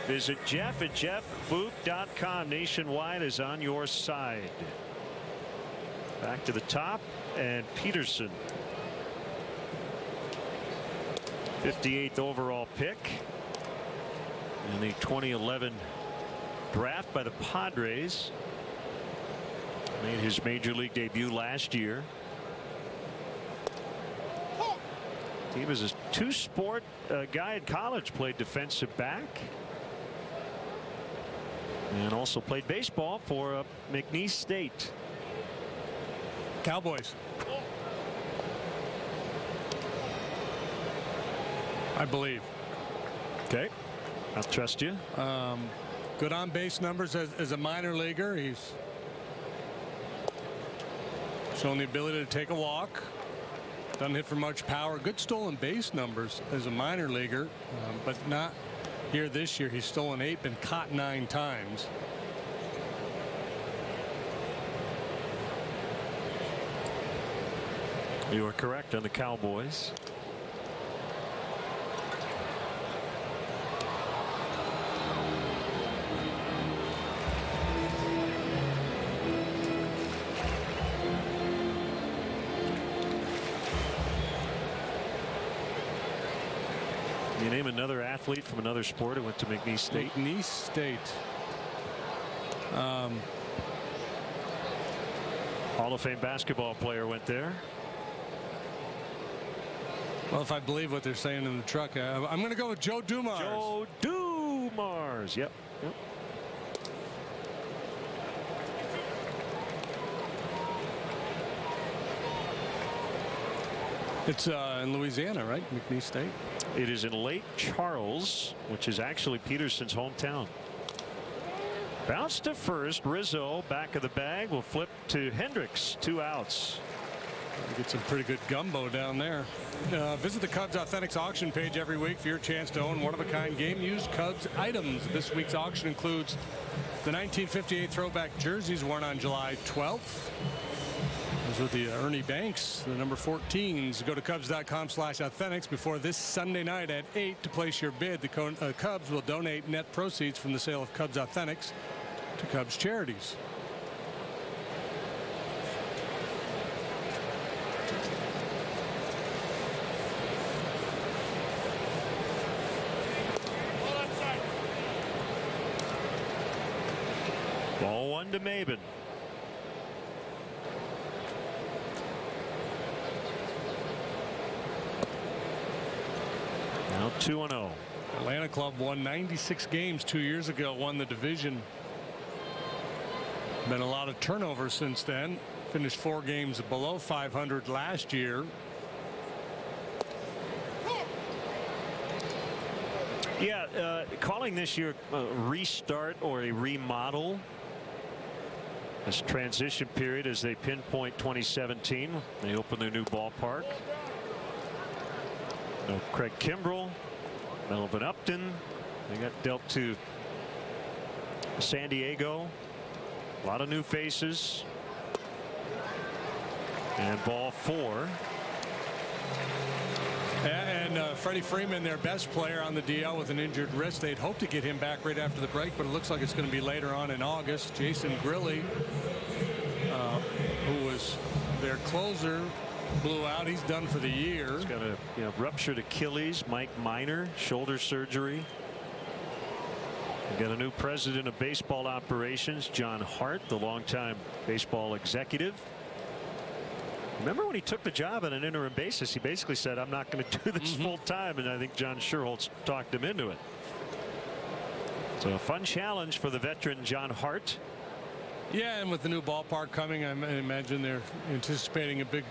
Visit Jeff at jeffvuk.com. Nationwide is on your side. Back to the top, and Peterson, 58th overall pick in the 2011 draft by the Padres. Made his major league debut last year. He was a two-sport guy in college, played defensive back, and also played baseball for McNeese State. Cowboys. I believe. Okay, I'll trust you. Good on base numbers as a minor leaguer. He's shown the ability to take a walk. Doesn't hit for much power. Good stolen base numbers as a minor leaguer, but not here this year. He's stolen 8, been caught 9 times. You are correct on the Cowboys. name another athlete from another sport who went to McNeese State? McNeese State. Hall of Fame basketball player went there. Well, if I believe what they're saying in the truck, I'm going to go with Joe Dumars. Joe Dumars. Yep. It's in Louisiana, right? McNeese State. It is in Lake Charles, which is actually Peterson's hometown. Bounce to first. Rizzo back of the bag will flip to Hendricks. 2 outs. Get some pretty good gumbo down there. Visit the Cubs Authentics auction page every week for your chance to own one-of-a-kind game-used Cubs items. This week's auction includes the 1958 throwback jerseys worn on July 12th. Those with the Ernie Banks, the number 14s. Go to Cubs.com/authentics before this Sunday night at 8 to place your bid. The Cubs will donate net proceeds from the sale of Cubs Authentics to Cubs charities. Ball 1 to Maben. Now 2-0. Atlanta club won 96 games 2 years ago, won the division. Been a lot of turnover since then. Finished 4 games below 500 last year. Yeah, calling this year a restart or a remodel. This transition period as they pinpoint 2017. They open their new ballpark. No Craig Kimbrell, Melvin Upton. They got dealt to San Diego. A lot of new faces. And ball 4. And Freddie Freeman, their best player, on the DL with an injured wrist. They'd hope to get him back right after the break, but it looks like it's going to be later on in August. Jason Grilly, who was their closer, blew out. He's done for the year. He's got a ruptured Achilles. Mike Minor, shoulder surgery. We got a new president of baseball operations, John Hart, the longtime baseball executive. Remember when he took the job on an interim basis, he basically said, I'm not going to do this full time, and I think John Sherholtz talked him into it. So a fun challenge for the veteran John Hart. Yeah, and with the new ballpark coming, I imagine they're anticipating a big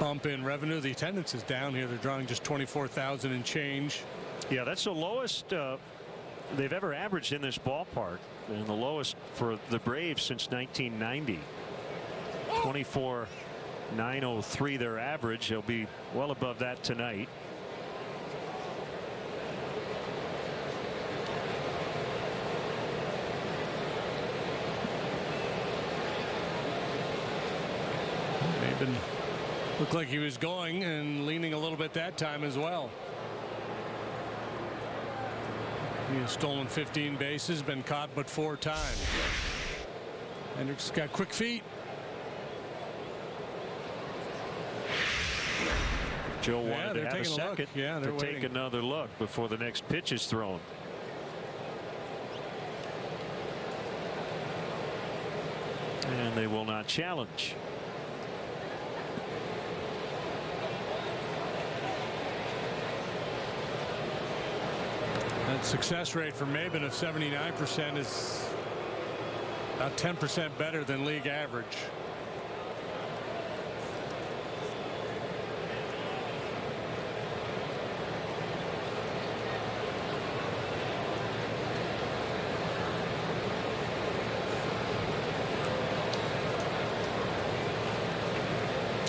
bump in revenue. The attendance is down here. They're drawing just 24,000 and change. Yeah, that's the lowest they've ever averaged in this ballpark, and the lowest for the Braves since 1990. 24,903 their average. They'll be well above that tonight. Maben looked like he was going and leaning a little bit that time as well. He has stolen 15 bases, been caught but 4 times. Hendricks got quick feet. Joe wanted to have a second to take another look before the next pitch is thrown. And they will not challenge. That success rate for Maben of 79% is about 10% better than league average.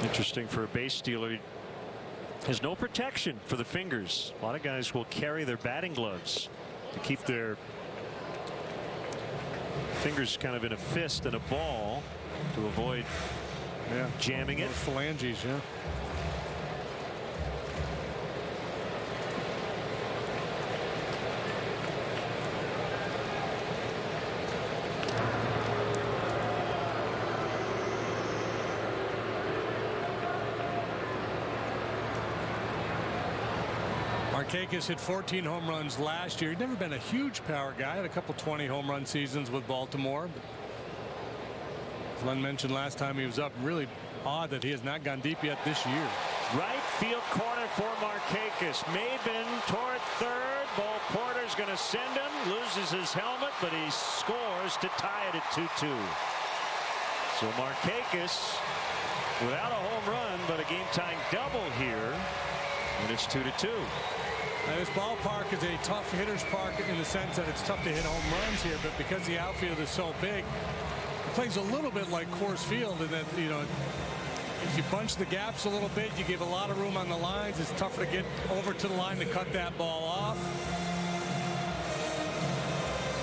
Interesting for a base stealer. He has no protection for the fingers. A lot of guys will carry their batting gloves to keep their fingers kind of in a fist and a ball to avoid jamming it. Phalanges, yeah. Markakis hit 14 home runs last year. He'd never been a huge power guy. Had a couple 20 home run seasons with Baltimore. But as Len mentioned last time he was up, really odd that he has not gone deep yet this year. Right field corner for Markakis. Maben toward third. Bo Porter's going to send him. Loses his helmet, but he scores to tie it at 2-2. So Markakis without a home run, but a game-tying double here. And it's 2-2. Now this ballpark is a tough hitter's park in the sense that it's tough to hit home runs here, but because the outfield is so big, it plays a little bit like Coors Field in that, you know, if you bunch the gaps a little bit, you give a lot of room on the lines. It's tougher to get over to the line to cut that ball off.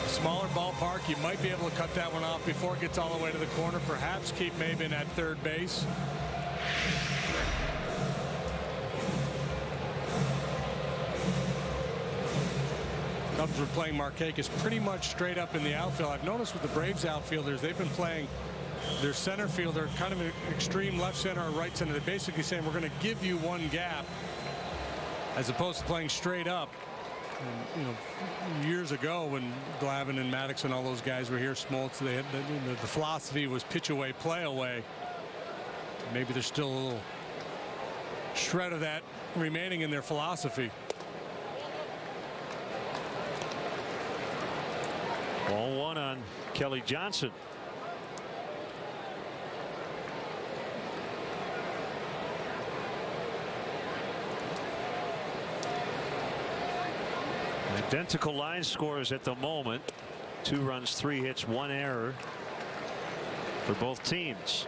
A smaller ballpark, you might be able to cut that one off before it gets all the way to the corner. Perhaps keep Maben at third base. Cubs were playing Markakis pretty much straight up in the outfield. I've noticed with the Braves outfielders, they've been playing their center fielder kind of an extreme left center or right center. They're basically saying we're going to give you one gap as opposed to playing straight up. And, you know, years ago when Glavine and Maddox and all those guys were here, Smoltz, they had the philosophy was pitch away, play away. Maybe there's still a little shred of that remaining in their philosophy. Ball one on Kelly Johnson. Identical line scores at the moment. 2 runs, 3 hits, 1 error for both teams.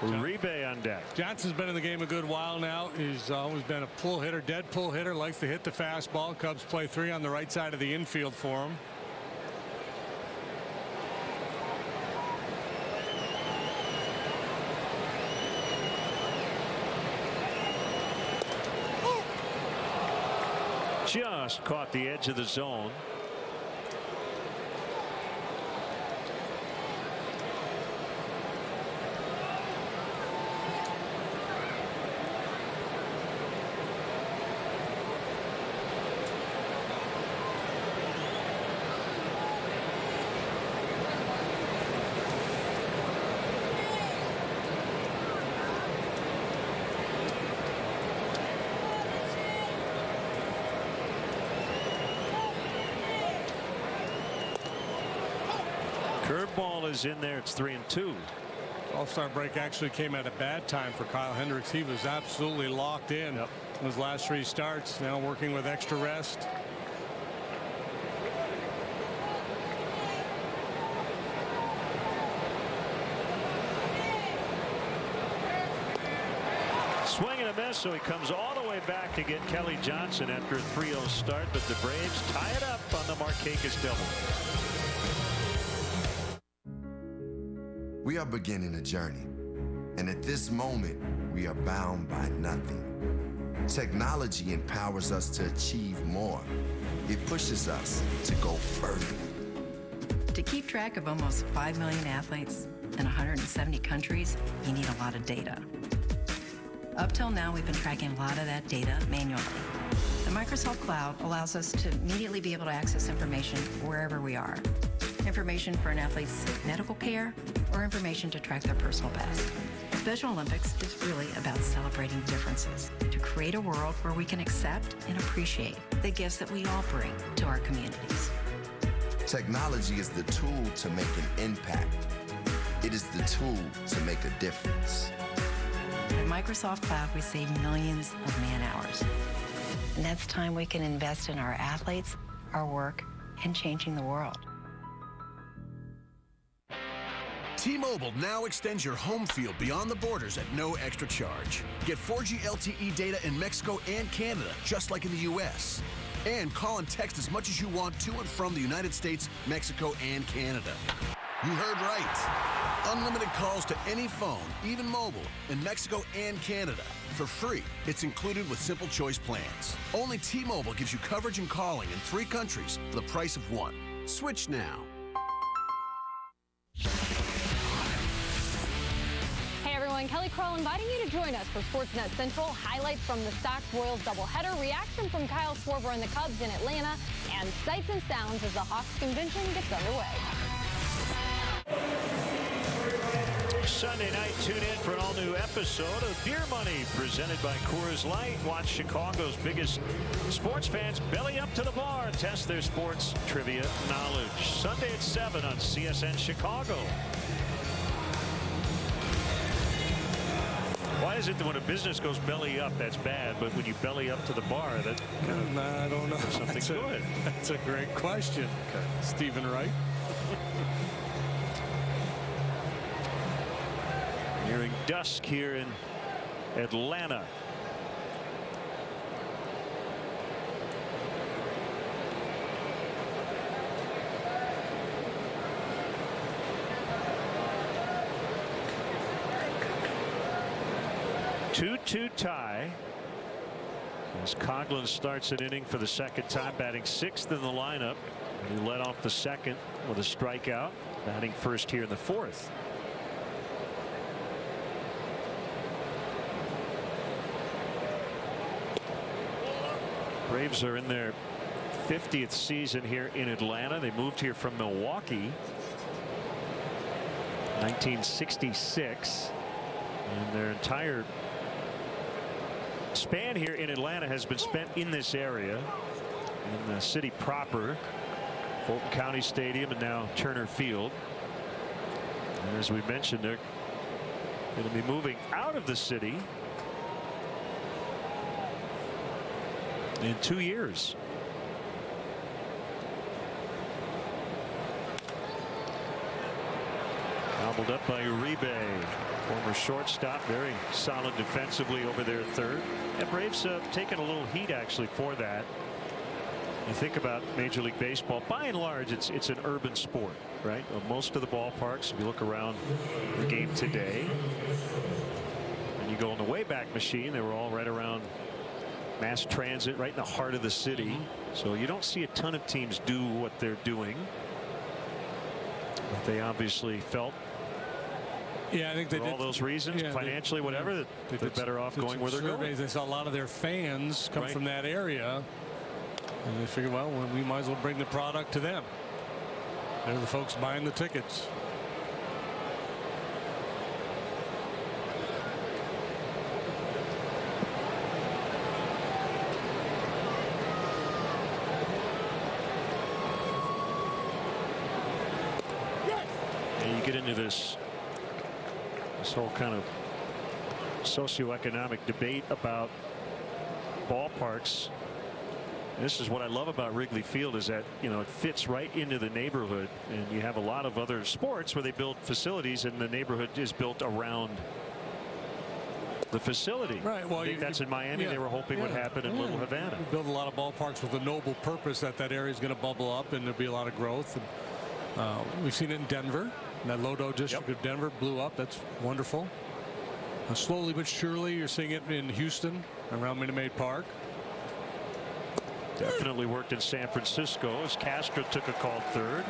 Uribe on deck. Johnson's been in the game a good while now. He's always been a pull hitter, dead pull hitter, likes to hit the fastball. Cubs play 3 on the right side of the infield for him. Just caught the edge of the zone. Curveball is in there. It's 3-2. All-Star break actually came at a bad time for Kyle Hendricks. He was absolutely locked in. Yep. His last 3 starts, now working with extra rest. Swing and a miss, so he comes all the way back to get Kelly Johnson after a 3-0 start, but the Braves tie it up on the Markakis double. We are beginning a journey, and at this moment, we are bound by nothing. Technology empowers us to achieve more. It pushes us to go further. To keep track of almost 5 million athletes in 170 countries, you need a lot of data. Up till now, we've been tracking a lot of that data manually. The Microsoft Cloud allows us to immediately be able to access information wherever we are. Information for an athlete's medical care or information to track their personal best. Special Olympics is really about celebrating differences to create a world where we can accept and appreciate the gifts that we all bring to our communities. Technology is the tool to make an impact. It is the tool to make a difference. With Microsoft Cloud, we save millions of man-hours. And that's time we can invest in our athletes, our work, and changing the world. T-Mobile now extends your home field beyond the borders at no extra charge. Get 4G LTE data in Mexico and Canada, just like in the U.S. And call and text as much as you want to and from the United States, Mexico, and Canada. You heard right. Unlimited calls to any phone, even mobile, in Mexico and Canada. For free. It's included with Simple Choice plans. Only T-Mobile gives you coverage and calling in 3 countries for the price of 1. Switch now. Hey everyone, Kelly Kroll inviting you to join us for Sportsnet Central. Highlights from the Sox-Royals doubleheader, reaction from Kyle Schwarber and the Cubs in Atlanta, and sights and sounds as the Hawks convention gets underway. Sunday night, tune in for an all-new episode of Beer Money presented by Coors Light. Watch Chicago's biggest sports fans belly up to the bar and test their sports trivia knowledge. Sunday at 7 on CSN Chicago. Why is it that when a business goes belly up, that's bad, but when you belly up to the bar, that kind of, I don't know. Something good. That's a great question, Stephen Wright. Nearing dusk here in Atlanta. Two-two tie as Coughlin starts an inning for the second time, batting 6th in the lineup. He led off the second with a strikeout, batting first here in the 4th. Braves are in their 50th season here in Atlanta. They moved here from Milwaukee 1966, and their entire span here in Atlanta has been spent in this area, in the city proper, Fulton County Stadium and now Turner Field. And as we mentioned, they're going to be moving out of the city in 2 years. Gobbled up by Uribe, former shortstop, very solid defensively over there at third. And Braves taken a little heat actually for that. You think about Major League Baseball, by and large, it's an urban sport, right? Most of the ballparks, if you look around the game today, and you go in the Wayback Machine, they were all right around mass transit, right in the heart of the city. So you don't see a ton of teams do what they're doing. But they obviously felt, I think for all those reasons, financially, whatever, that they're better off going where they're going. They saw a lot of their fans come from that area, and they figured, well, we might as well bring the product to them. They're the folks buying the tickets. And you get into this whole kind of socioeconomic debate about ballparks. This is what I love about Wrigley Field, is that, you know, it fits right into the neighborhood, and you have a lot of other sports where they build facilities and the neighborhood is built around the facility. Right. Well, I think that's in Miami. They were hoping would happen in Little Havana. We build a lot of ballparks with a noble purpose that area is going to bubble up and there'll be a lot of growth. And, we've seen it in Denver. That Lodo district of Denver blew up. That's wonderful. Slowly but surely, you're seeing it in Houston around Minute Maid Park. Definitely worked in San Francisco as Castro took a call third.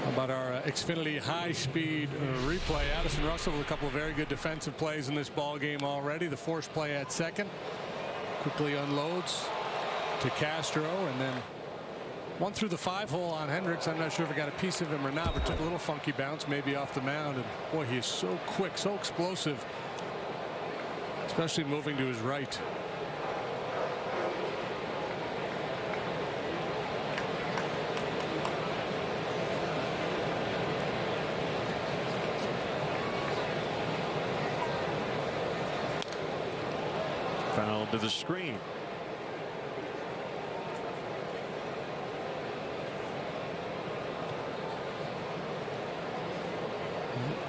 How about our Xfinity high-speed replay? Addison Russell with a couple of very good defensive plays in this ball game already. The forced play at second quickly unloads to Castro, and then one through the 5-hole on Hendricks. I'm not sure if I got a piece of him or not, but took a little funky bounce maybe off the mound. And boy, he is so quick, so explosive, especially moving to his right. Foul to the screen.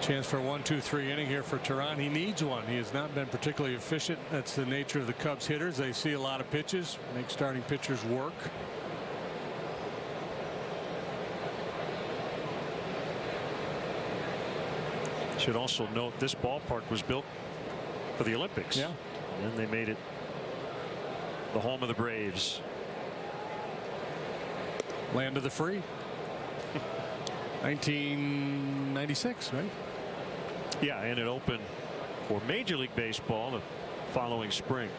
Chance for a 1-2-3 inning here for Teheran. He needs one. He has not been particularly efficient. That's the nature of the Cubs hitters. They see a lot of pitches, make starting pitchers work. Should also note this ballpark was built for the Olympics. Yeah. And then they made it the home of the Braves. Land of the free. 1996, right? Yeah, and it opened for Major League Baseball the following spring.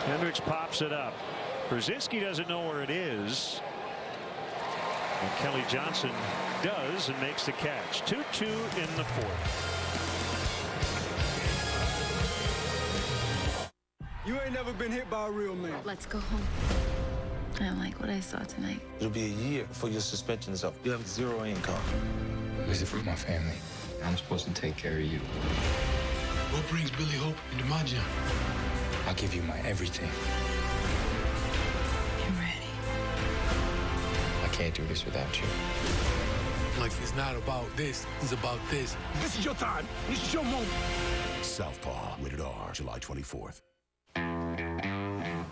Hendricks pops it up. Brzezinski doesn't know where it is. And Kelly Johnson does and makes the catch. 2-2 in the fourth. You ain't never been hit by a real man. Let's go home. I don't like what I saw tonight. It'll be a year before your suspension is up. You have 0 income. Visit from my family. I'm supposed to take care of you. What brings Billy Hope into my gym? I'll give you my everything. I'm ready. I can't do this without you. Life is not about this. It's about this. This is your time. This is your moment. Southpaw, rated R, July 24th.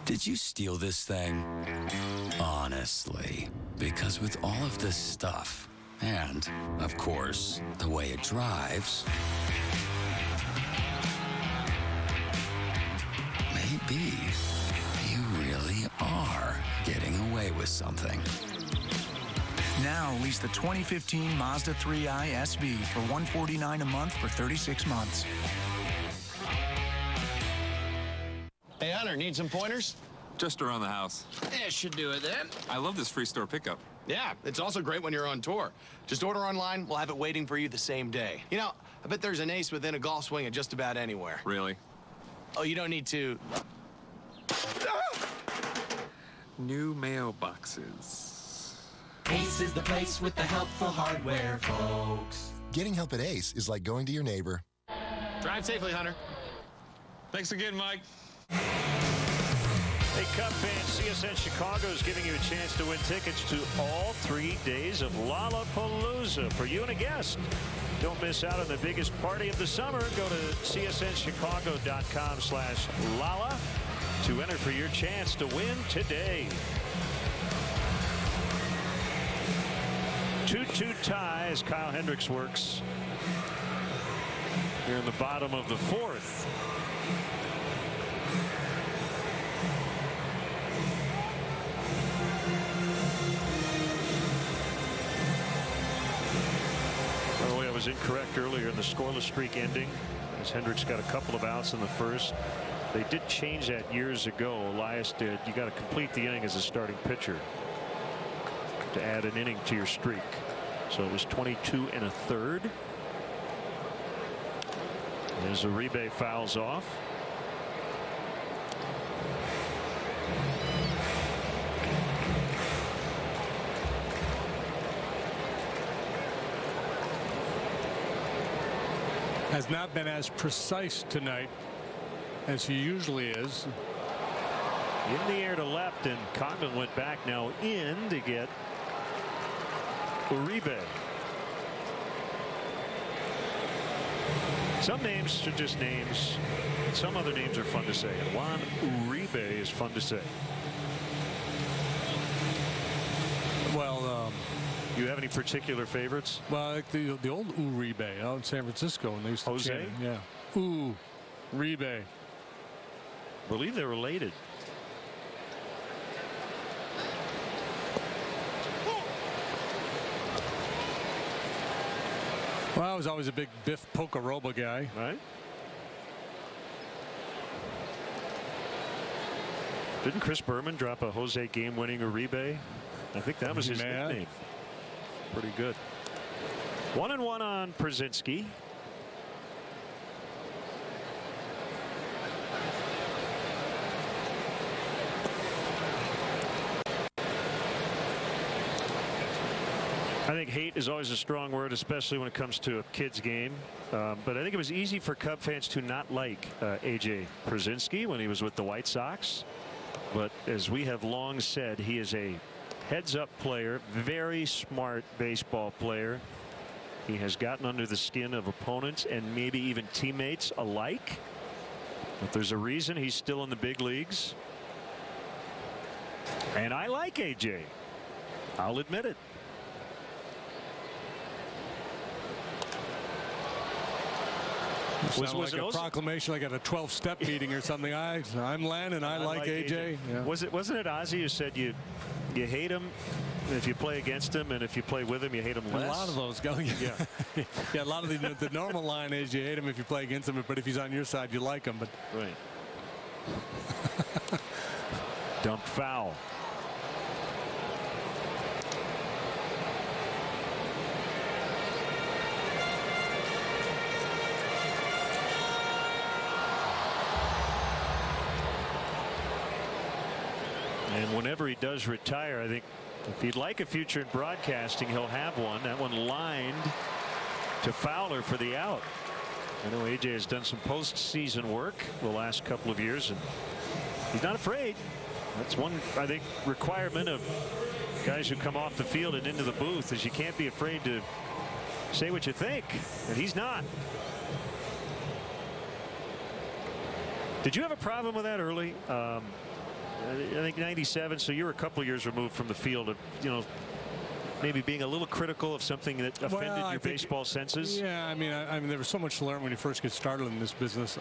Did you steal this thing? Honestly. Because with all of this stuff, and, of course, the way it drives, maybe you really are getting away with something. Now lease the 2015 Mazda 3i SV for $149 a month for 36 months. Hey, Hunter, need some pointers? Just around the house. Yeah, should do it then. I love this free store pickup. Yeah, it's also great when you're on tour. Just order online, we'll have it waiting for you the same day. You know, I bet there's an Ace within a golf swing of just about anywhere. Really? Oh, you don't need to... New mailboxes. Ace is the place with the helpful hardware, folks. Getting help at Ace is like going to your neighbor. Drive safely, Hunter. Thanks again, Mike. Hey, Cub fans, CSN Chicago is giving you a chance to win tickets to all 3 days of Lollapalooza for you and a guest. Don't miss out on the biggest party of the summer. Go to csnchicago.com/Lala to enter for your chance to win today. 2-2 tie as Kyle Hendricks works here in the bottom of the fourth. By the way, I was incorrect earlier in the scoreless streak ending as Hendricks got a couple of outs in the first. They did change that years ago. Elias did. You got to complete the inning as a starting pitcher to add an inning to your streak. So it was 22 1/3. As Uribe fouls off. Has not been as precise tonight as he usually is. In the air to left, and Cogman went back now in to get Uribe. Some names are just names. Some other names are fun to say. And Juan Uribe is fun to say. Well, you have any particular favorites? Well, like the old Uribe out in San Francisco, and they used to Jose? chant, yeah, Uribe. I believe they're related. Well, I was always a big Biff Pocaroba guy. Right. Didn't Chris Berman drop a Jose game-winning Uribe? I think that was his nickname. Pretty good. 1-1 on Brzezinski. I think hate is always a strong word, especially when it comes to a kid's game. But I think it was easy for Cub fans to not like A.J. Brzezinski when he was with the White Sox. But as we have long said, he is a heads-up player, very smart baseball player. He has gotten under the skin of opponents and maybe even teammates alike. But there's a reason he's still in the big leagues. And I like AJ. I'll admit it. Was like a proclamation like at a 12-step meeting or something. I'm Len and I like AJ. Yeah. Wasn't it Ozzie who said you hate him if you play against him, and if you play with him you hate him less? A lot of those go. Yeah. Yeah, a lot of the normal line is you hate him if you play against him, but if he's on your side you like him. But right. Dump foul. And whenever he does retire, I think if he'd like a future in broadcasting, he'll have one. That one lined to Fowler for the out. I know AJ has done some postseason work the last couple of years, and he's not afraid. That's one, I think, requirement of guys who come off the field and into the booth, is you can't be afraid to say what you think, and he's not. Did you have a problem with that early? I think 97, so you're a couple of years removed from the field of, maybe being a little critical of something that offended your baseball senses. Yeah, I mean, there was so much to learn when you first get started in this business.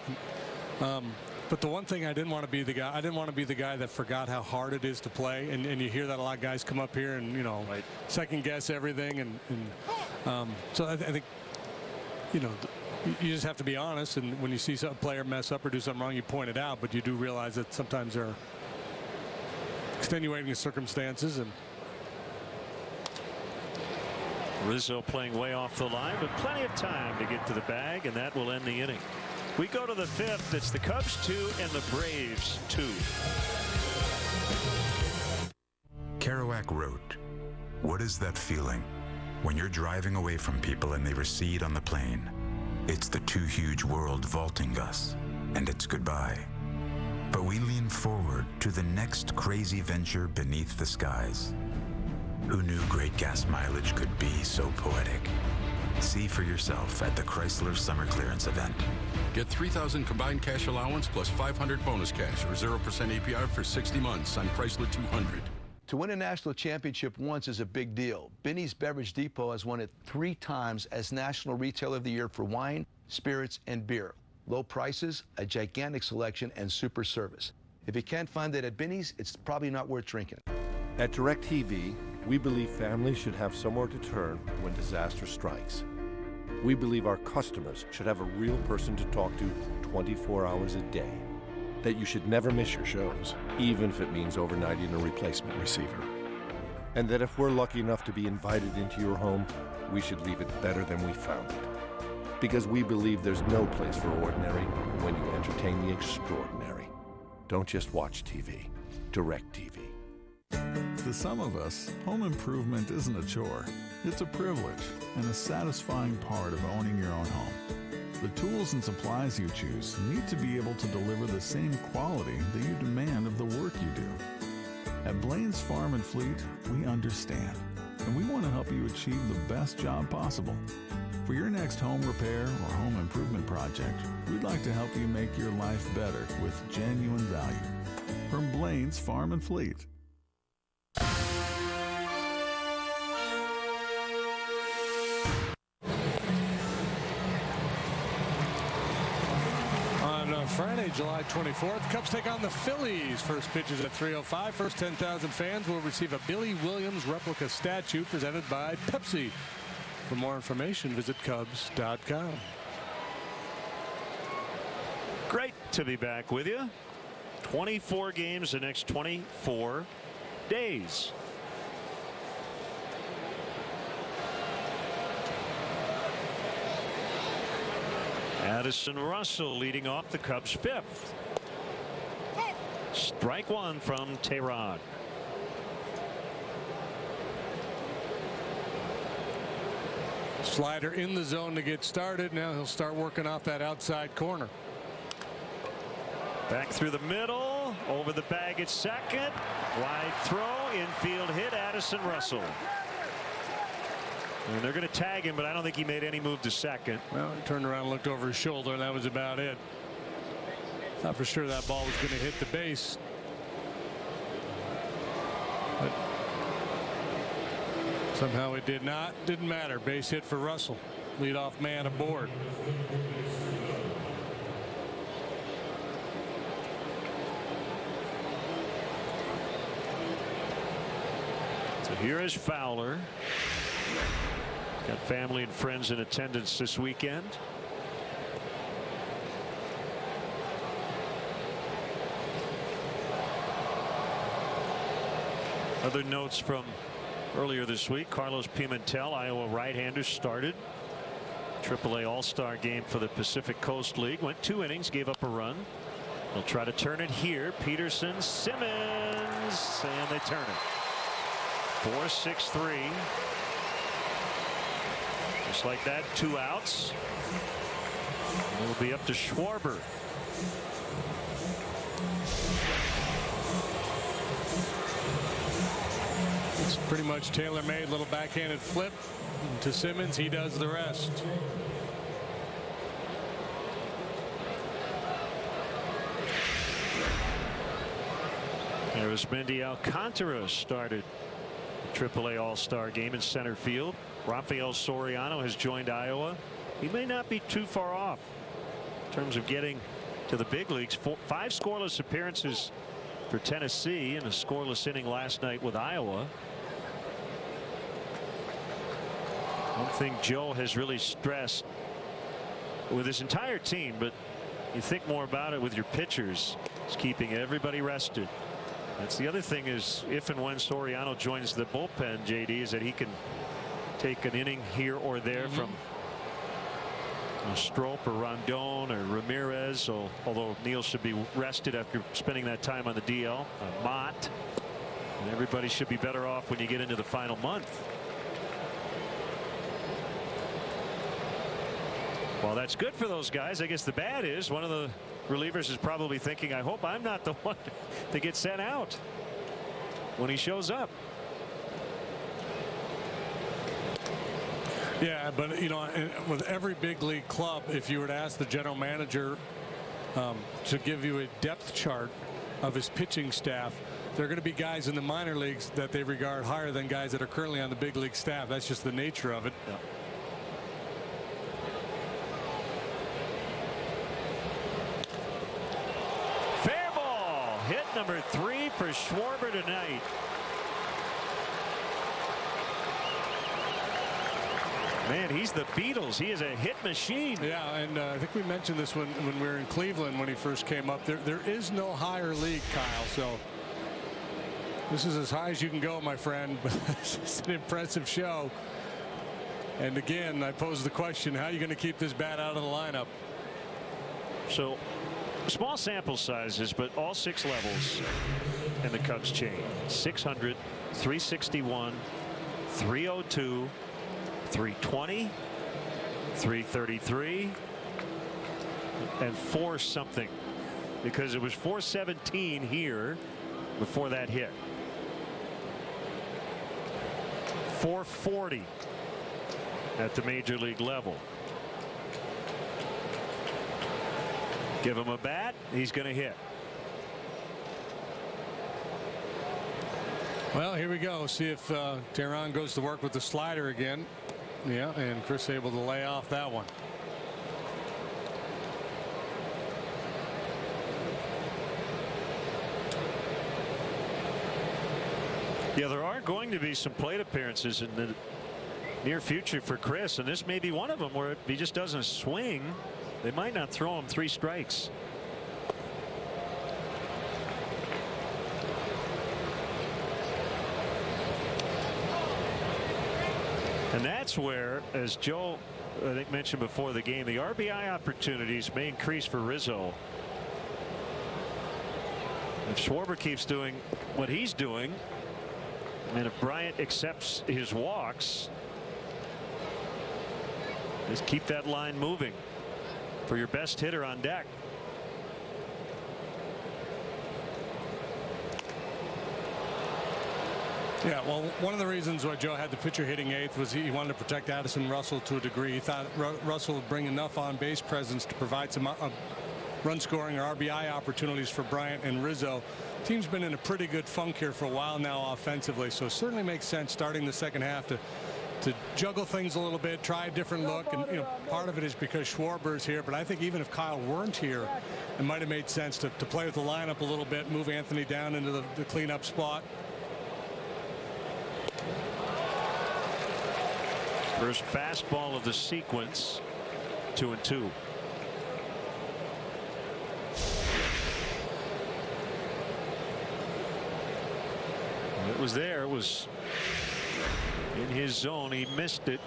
But the one thing I didn't want to be the guy that forgot how hard it is to play, and you hear that a lot of guys come up here and right. second guess everything, and so I think you just have to be honest, and when you see a player mess up or do something wrong, you point it out, but you do realize that sometimes there are extenuating circumstances. And Rizzo playing way off the line, but plenty of time to get to the bag, and that will end the inning. We go to the fifth. It's the Cubs 2 and the Braves 2. Kerouac wrote, "What is that feeling when you're driving away from people and they recede on the plane? It's the too huge world vaulting us, and it's goodbye. But we lean forward to the next crazy venture beneath the skies. Who knew great gas mileage could be so poetic? See for yourself at the Chrysler Summer Clearance event." Get $3,000 combined cash allowance plus $500 bonus cash or 0% APR for 60 months on Chrysler 200. To win a national championship once is a big deal. Binny's Beverage Depot has won it 3 times as National Retailer of the Year for wine, spirits, and beer. Low prices, a gigantic selection, and super service. If you can't find it at Binny's, it's probably not worth drinking. At DirecTV, we believe families should have somewhere to turn when disaster strikes. We believe our customers should have a real person to talk to 24 hours a day. That you should never miss your shows, even if it means overnighting a replacement receiver. And that if we're lucky enough to be invited into your home, we should leave it better than we found it. Because we believe there's no place for ordinary when you entertain the extraordinary. Don't just watch TV. DirecTV. To some of us, home improvement isn't a chore. It's a privilege and a satisfying part of owning your own home. The tools and supplies you choose need to be able to deliver the same quality that you demand of the work you do. At Blaine's Farm and Fleet, we understand, and we want to help you achieve the best job possible. For your next home repair or home improvement project, we'd like to help you make your life better with genuine value. From Blaine's Farm and Fleet. Friday, July 24th, Cubs take on the Phillies. First pitch is at 3:05. First 10,000 fans will receive a Billy Williams replica statue presented by Pepsi. For more information, visit Cubs.com. Great to be back with you. 24 games the next 24 days. Addison Russell leading off the Cubs' fifth. Strike one from Tehran. Slider in the zone to get started. Now he'll start working off that outside corner. Back through the middle. ball over the bag at second. Wide throw, infield hit, Addison Russell. And they're going to tag him, but I don't think he made any move to second. Well, he turned around and looked over his shoulder, and that was about it. Thought for sure that ball was going to hit the base. But somehow it did not. Didn't matter. Base hit for Russell. Leadoff man aboard. So here is Fowler. Got family and friends in attendance this weekend. Other notes from earlier this week: Carlos Pimentel, Iowa right-hander, started AAA All-Star game for the Pacific Coast League. Went 2 innings, gave up a run. They'll try to turn it here. Peterson, Simmons, and they turn it. 4-6-3. Just like that, 2 outs. And it'll be up to Schwarber. It's pretty much tailor-made, little backhanded flip to Simmons. He does the rest. Arismendi Alcantara started the AAA All-Star game in center field. Rafael Soriano has joined Iowa. He may not be too far off in terms of getting to the big leagues. 5 scoreless appearances for Tennessee and a scoreless inning last night with Iowa. One thing Joe has really stressed with his entire team, but you think more about it with your pitchers, is keeping everybody rested. That's the other thing, is if and when Soriano joins the bullpen, JD, is that he can take an inning here or there from Strop or Rondon or Ramirez. So, although Neal should be rested after spending that time on the DL, Mott, and everybody should be better off when you get into the final month. Well, that's good for those guys. I guess the bad is one of the relievers is probably thinking, I hope I'm not the one to get sent out when he shows up. Yeah, but you know, with every big league club, if you were to ask the general manager to give you a depth chart of his pitching staff, there are going to be guys in the minor leagues that they regard higher than guys that are currently on the big league staff. That's just the nature of it. Yeah. Fair ball. Hit number 3 for Schwarber tonight. Man, he's the Beatles. He is a hit machine. Yeah, and I think we mentioned this when we were in Cleveland when he first came up. There is no higher league, Kyle. So this is as high as you can go, my friend. But it's an impressive show. And again, I pose the question: how are you going to keep this bat out of the lineup? So small sample sizes, but all 6 levels in the Cubs chain: 600, 361, 302. 320, 333, and 4 something, because it was 417 here before that hit. 440 at the major league level. Give him a bat, he's going to hit. Well, here we go. See if Tehran goes to work with the slider again. Yeah, and Chris able to lay off that one. Yeah, there are going to be some plate appearances in the near future for Chris, and this may be one of them where if he just doesn't swing, they might not throw him 3 strikes. And that's where, as Joe I think mentioned before the game, the RBI opportunities may increase for Rizzo. If Schwarber keeps doing what he's doing, and if Bryant accepts his walks, just keep that line moving for your best hitter on deck. Yeah, well, one of the reasons why Joe had the pitcher hitting eighth was he wanted to protect Addison Russell to a degree. He thought Russell would bring enough on-base presence to provide some run scoring or RBI opportunities for Bryant and Rizzo. Team's been in a pretty good funk here for a while now offensively, so it certainly makes sense starting the second half to juggle things a little bit, try a different look. And part of it is because Schwarber's here, but I think even if Kyle weren't here, it might have made sense to play with the lineup a little bit, move Anthony down into the cleanup spot. First fastball of the sequence, 2-2. It was there. It was in his zone. He missed it.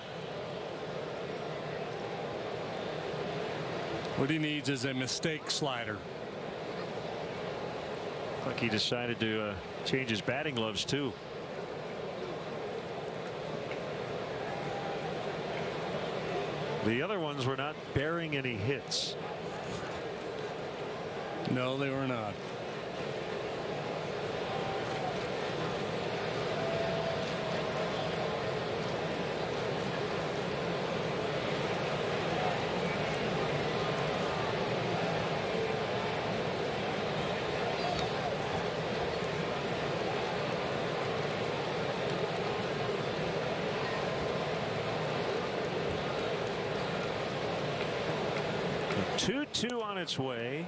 What he needs is a mistake slider. Like he decided to change his batting gloves too. The other ones were not bearing any hits. No, they were not. The 2-2 on its way.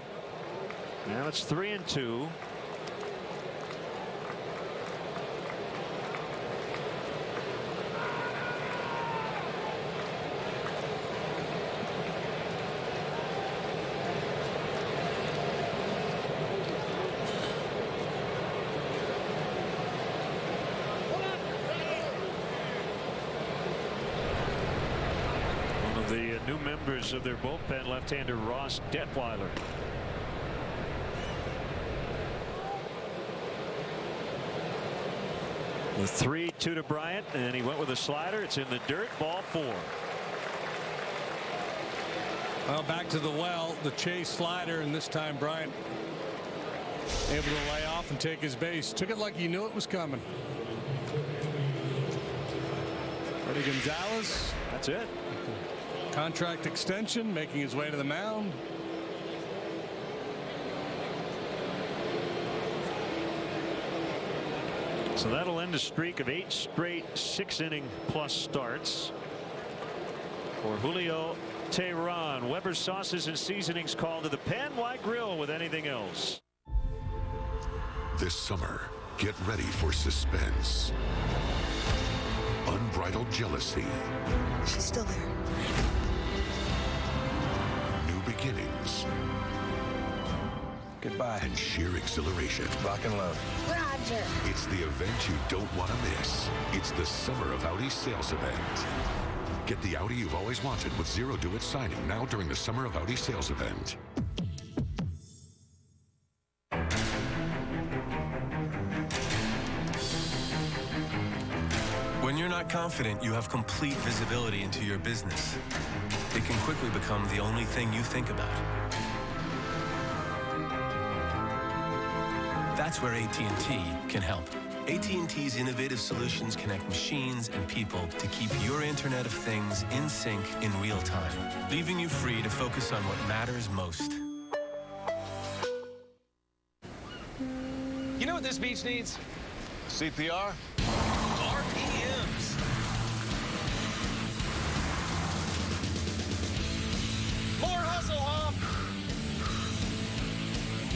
Now it's 3-2. The new members of their bullpen, left-hander Ross Detweiler. The 3-2 to Bryant, and he went with a slider. It's in the dirt. Ball 4. Well, back to the well, the chase slider, and this time Bryant able to lay off and take his base. Took it like he knew it was coming. Eddie Gonzalez. That's it. Contract extension, making his way to the mound. So that'll end a streak of 8 straight 6-inning plus starts for Julio Teheran. Weber's sauces and seasonings called to the pen. Why grill with anything else? This summer, get ready for suspense. Unbridled jealousy. She's still there. New beginnings. Goodbye. And sheer exhilaration. Rock and load. Roger. It's the event you don't want to miss. It's the Summer of Audi sales event. Get the Audi you've always wanted with zero do-it signing now during the Summer of Audi sales event. When you're not confident you have complete visibility into your business, it can quickly become the only thing you think about. That's where AT&T can help. AT&T's innovative solutions connect machines and people to keep your Internet of Things in sync in real time, leaving you free to focus on what matters most. You know what this beach needs? CPR? RPMs. More hustle, Hop.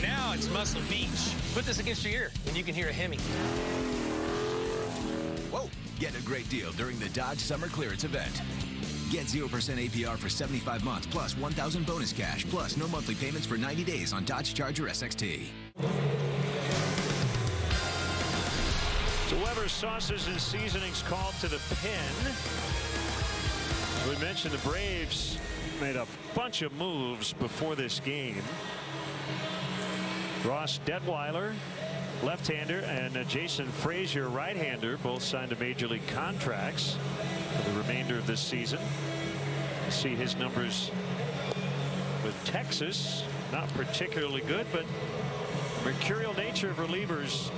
Now it's Muscle Beach. Put this against your ear, and you can hear a hemming. Whoa! Get a great deal during the Dodge Summer Clearance event. Get 0% APR for 75 months, plus 1,000 bonus cash, plus no monthly payments for 90 days on Dodge Charger SXT. So Weber's sauces and seasonings called to the pen. We mentioned the Braves made a bunch of moves before this game. Ross Detweiler, left-hander, and Jason Frazier, right-hander, both signed to major league contracts for the remainder of this season. You see his numbers with Texas, not particularly good, but mercurial nature of relievers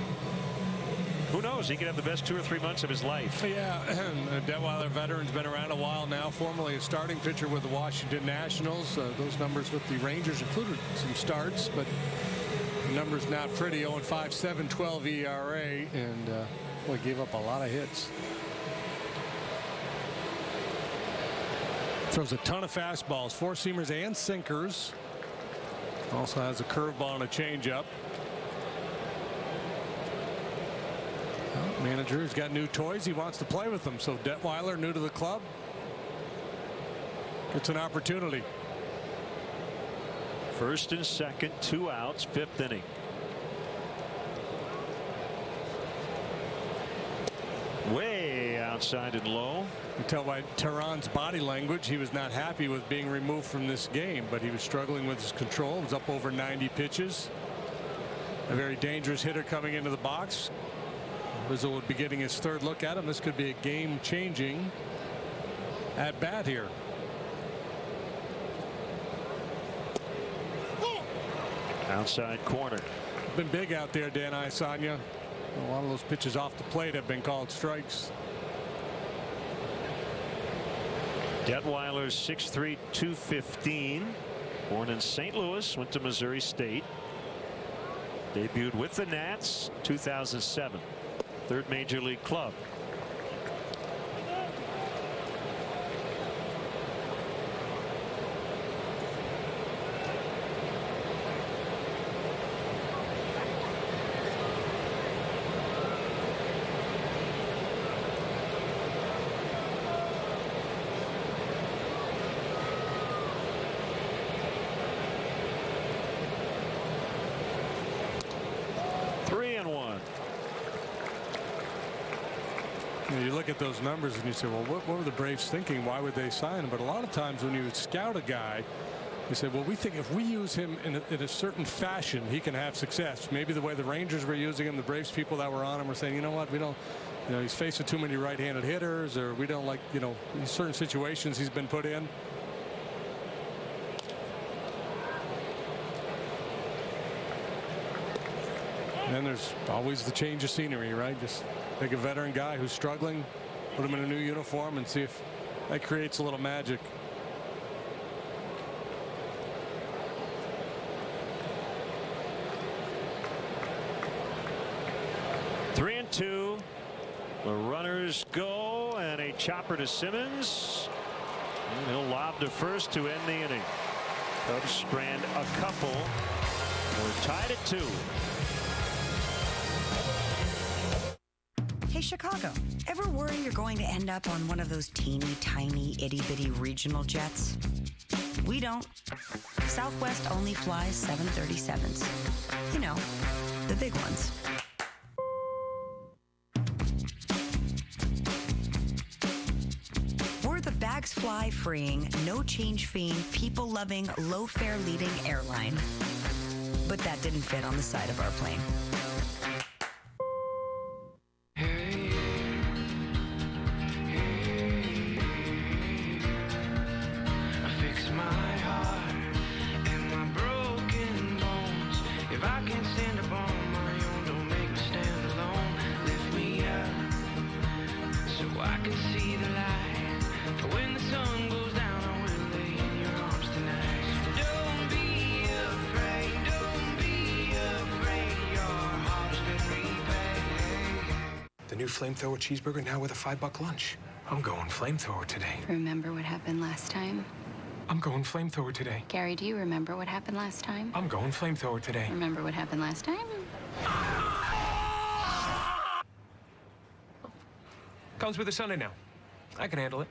who knows? He could have the best 2 or 3 months of his life. Yeah, Detweiler, veteran's been around a while now, formerly a starting pitcher with the Washington Nationals. Those numbers with the Rangers included some starts, but the numbers not pretty. 0-5, 7.12 ERA, and boy, gave up a lot of hits. Throws a ton of fastballs, four-seamers and sinkers. Also has a curveball and a changeup. Well, manager has got new toys. He wants to play with them. So Detweiler, new to the club, gets an opportunity. First and second, 2 outs, 5th inning. Way outside and low. You tell by Tehran's body language he was not happy with being removed from this game, but he was struggling with his control. It was up over 90 pitches. A very dangerous hitter coming into the box. Rizzo would be getting his 3rd look at him. This could be a game-changing at bat here. Outside corner. Been big out there, Dan Isanya. A lot of those pitches off the plate have been called strikes. Detweiler's 6'3", 215. Born in St. Louis, went to Missouri State. Debuted with the Nats 2007. 3rd major league club. You look at those numbers and you say, well, what were the Braves thinking? Why would they sign him? But a lot of times when you scout a guy, you say, well, we think if we use him in a certain fashion, he can have success. Maybe the way the Rangers were using him, the Braves people that were on him were saying, you know what, we don't, you know, he's facing too many right-handed hitters, or we don't like, you know, certain situations he's been put in. And then there's always the change of scenery, right? Just take a veteran guy who's struggling, put him in a new uniform, and see if that creates a little magic. Three and two. The runners go, and a chopper to Simmons. And he'll lob to first to end the inning. Cubs strand a couple. We're tied at 2. Hey, Chicago, ever worry you're going to end up on one of those teeny tiny itty bitty regional jets? We don't. Southwest only flies 737s. You know, the big ones. We're the bags fly freeing, no change feeing, people loving, low fare leading airline. But that didn't fit on the side of our plane. Flamethrower cheeseburger now with a $5 lunch. I'm going flamethrower today. Remember what happened last time? I'm going flamethrower today. Gary, do you remember what happened last time? I'm going flamethrower today. Remember what happened last time? Comes with a Sunday now. I can handle it.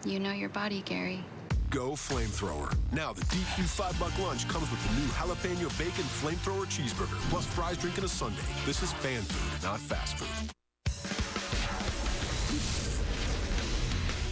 You know your body, Gary. Go flamethrower. Now the deep new $5 lunch comes with the new jalapeno bacon flamethrower cheeseburger, plus fries, drink, and a sundae. This is fan food, not fast food.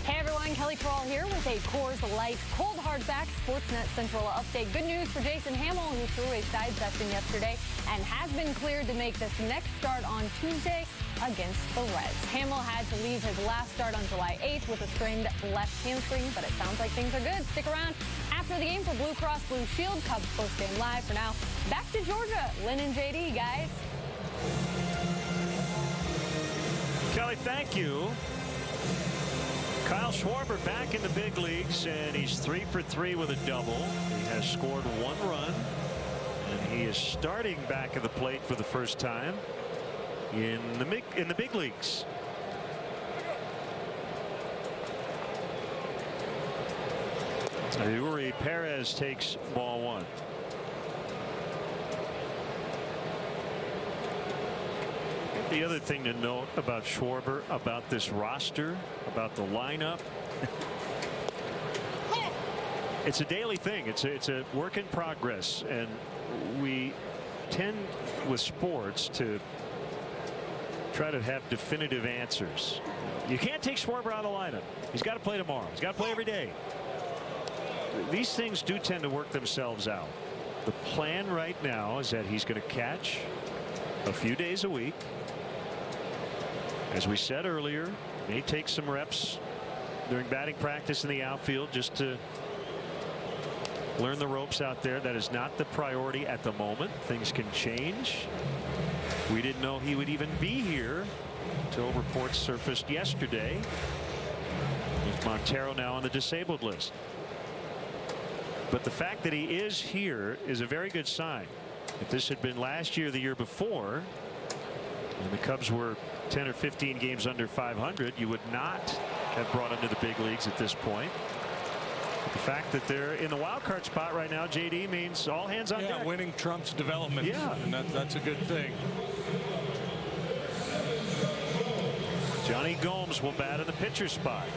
Hey everyone, Kelly Peral here with a Coors Light Cold Hardback Sportsnet Central update. Good news for Jason Hamill, who threw a side session yesterday and has been cleared to make this next start on Tuesday against the Reds. Hamill had to leave his last start on July 8th with a sprained left hamstring, but it sounds like things are good. Stick around after the game for Blue Cross Blue Shield. Cubs post-game live. For now, back to Georgia. Lynn and JD, guys. Kelly, thank you. Kyle Schwarber back in the big leagues, and he's 3 for 3 with a double. He has scored 1 run, and he is starting back at the plate for the first time in the big leagues. Yuri Perez takes ball 1. The other thing to note about Schwarber, about this roster, about the lineup, it's a daily thing. It's a work in progress, and we tend with sports to try to have definitive answers. You can't take Schwarber out of the lineup. He's got to play tomorrow. He's got to play every day. These things do tend to work themselves out. The plan right now is that he's going to catch a few days a week. As we said earlier, may take some reps during batting practice in the outfield just to learn the ropes out there. That is not the priority at the moment. Things can change. We didn't know he would even be here until reports surfaced yesterday, with Montero now on the disabled list. But the fact that he is here is a very good sign. If this had been last year, the year before, and the Cubs were 10 or 15 games under 500, you would not have brought him to the big leagues at this point. The fact that they're in the wild card spot right now, JD, means all hands on deck. Winning trumps development. Yeah, and that's a good thing. Johnny Gomes will bat in the pitcher spot.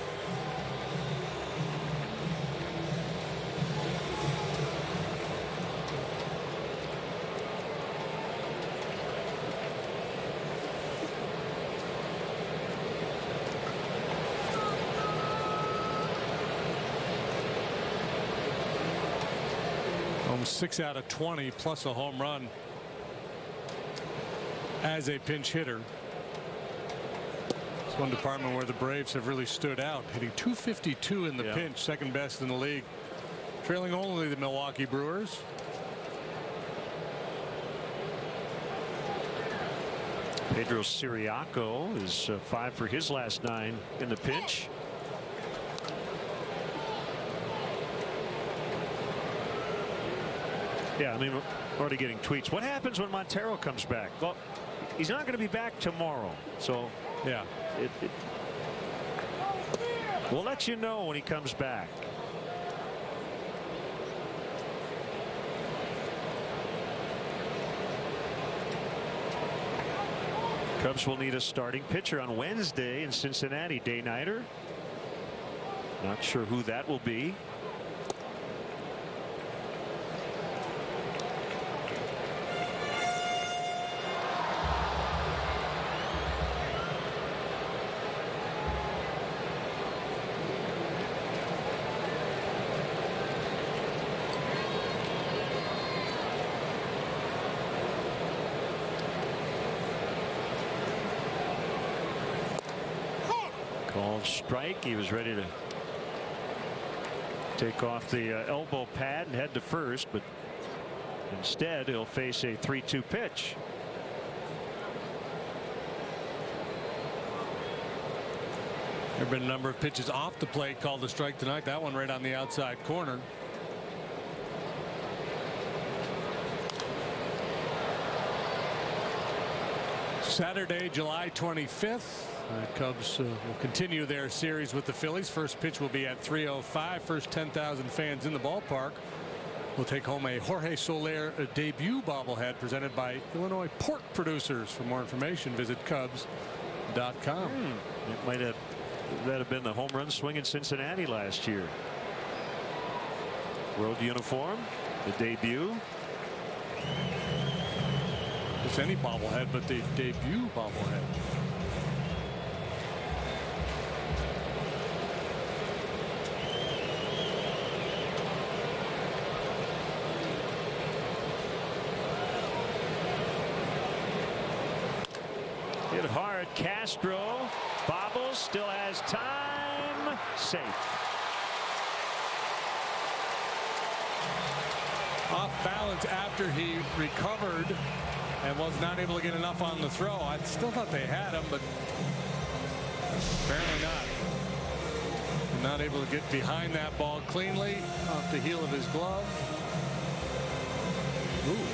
Almost 6 out of 20 plus a home run as a pinch hitter. It's one department where the Braves have really stood out, hitting .252 in the pinch, second best in the league, trailing only the Milwaukee Brewers. Pedro Siriaco is 5 for his last 9 in the pinch. Yeah, I mean, we're already getting tweets. What happens when Montero comes back? Well, he's not going to be back tomorrow. So, yeah, we'll let you know when he comes back. Cubs will need a starting pitcher on Wednesday in Cincinnati. Day-nighter. Not sure who that will be. Called strike. He was ready to take off the elbow pad and head to first, but instead he'll face a 3-2 pitch. There have been a number of pitches off the plate called a strike tonight. That one right on the outside corner. Saturday, July 25th. The Cubs will continue their series with the Phillies. First pitch will be at 3:05. First 10,000 fans in the ballpark will take home a Jorge Soler debut bobblehead presented by Illinois pork producers. For more information, visit Cubs.com. It might have been the home run swing in Cincinnati last year. Road uniform, the debut. It's any bobblehead, but the debut bobblehead. Hit hard. Castro bobbles, still has time. Safe. Off balance after he recovered and was not able to get enough on the throw. I still thought they had him, but Apparently not. Not able to get behind that ball cleanly off the heel of his glove. Ooh.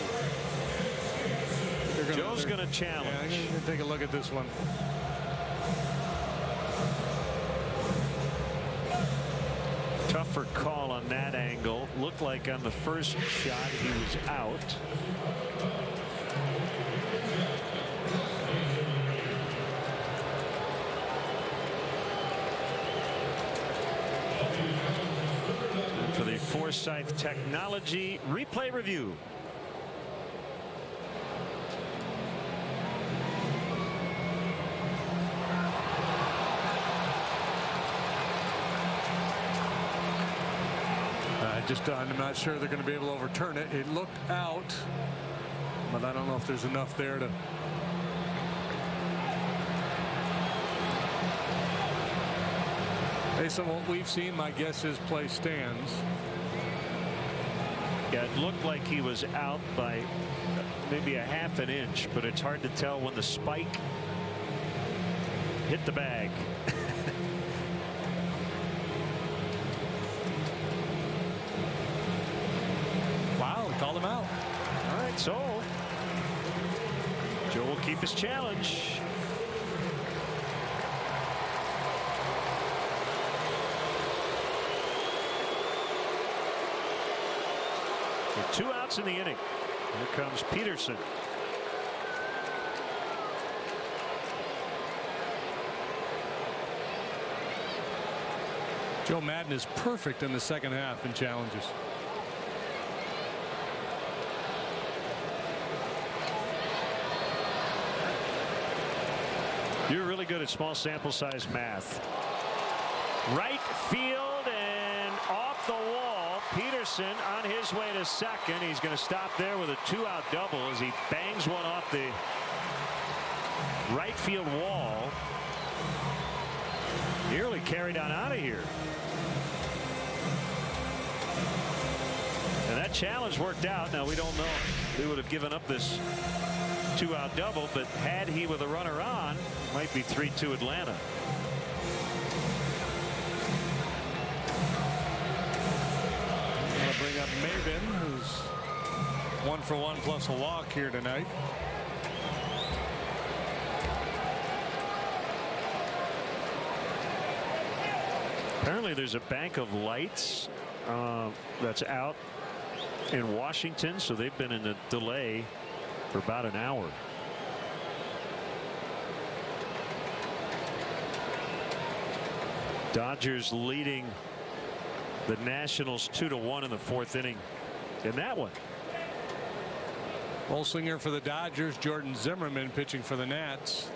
Joe's going to challenge. Yeah, I'm going to take a look at this one. Tougher call on that angle. Looked like on the first shot he was out. For the Forsyth Technology replay review. I'm not sure they're going to be able to overturn it. It looked out, but I don't know if there's enough there to. Based on what we've seen, my guess is play stands. Yeah, it looked like he was out by maybe a half an inch, but it's hard to tell when the spike hit the bag. Wow, we called him out. All right, so Joe will keep his challenge. With 2 outs in the inning. Here comes Peterson. Joe Madden is perfect in the second half in challenges. You're really good at small sample size math. Right field and off the wall. Peterson on his way to second. He's going to stop there with a 2-out double as he bangs one off the right field wall. Nearly carried on out of here. And that challenge worked out. Now we don't know if he would have given up this 2-out double, but had he with a runner on, might be 3-2 Atlanta. I'll bring up Maben, who's 1 for 1 plus a walk here tonight. Apparently there's a bank of lights that's out in Washington, so they've been in a delay for about an hour. Dodgers leading the Nationals 2-1 in the 4th inning in that one. Bolsinger for the Dodgers, Jordan Zimmerman pitching for the Nats.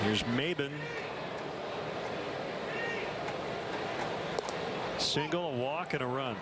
Here's Maben. Single, a walk, and a run.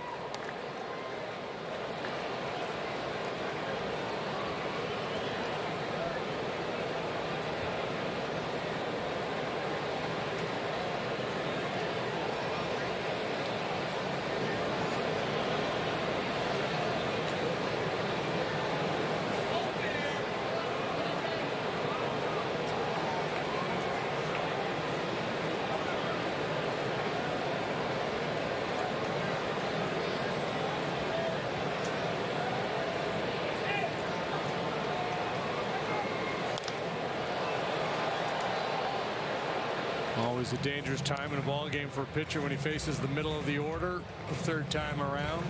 Always a dangerous time in a ball game for a pitcher when he faces the middle of the order the 3rd time around.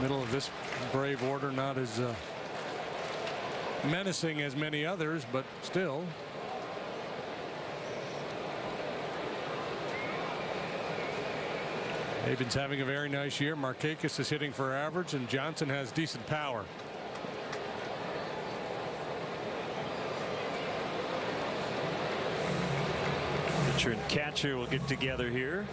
Middle of this Brave order, not as menacing as many others, but still. Maben's having a very nice year. Markakis is hitting for average, and Johnson has decent power. Pitcher and catcher will get together here.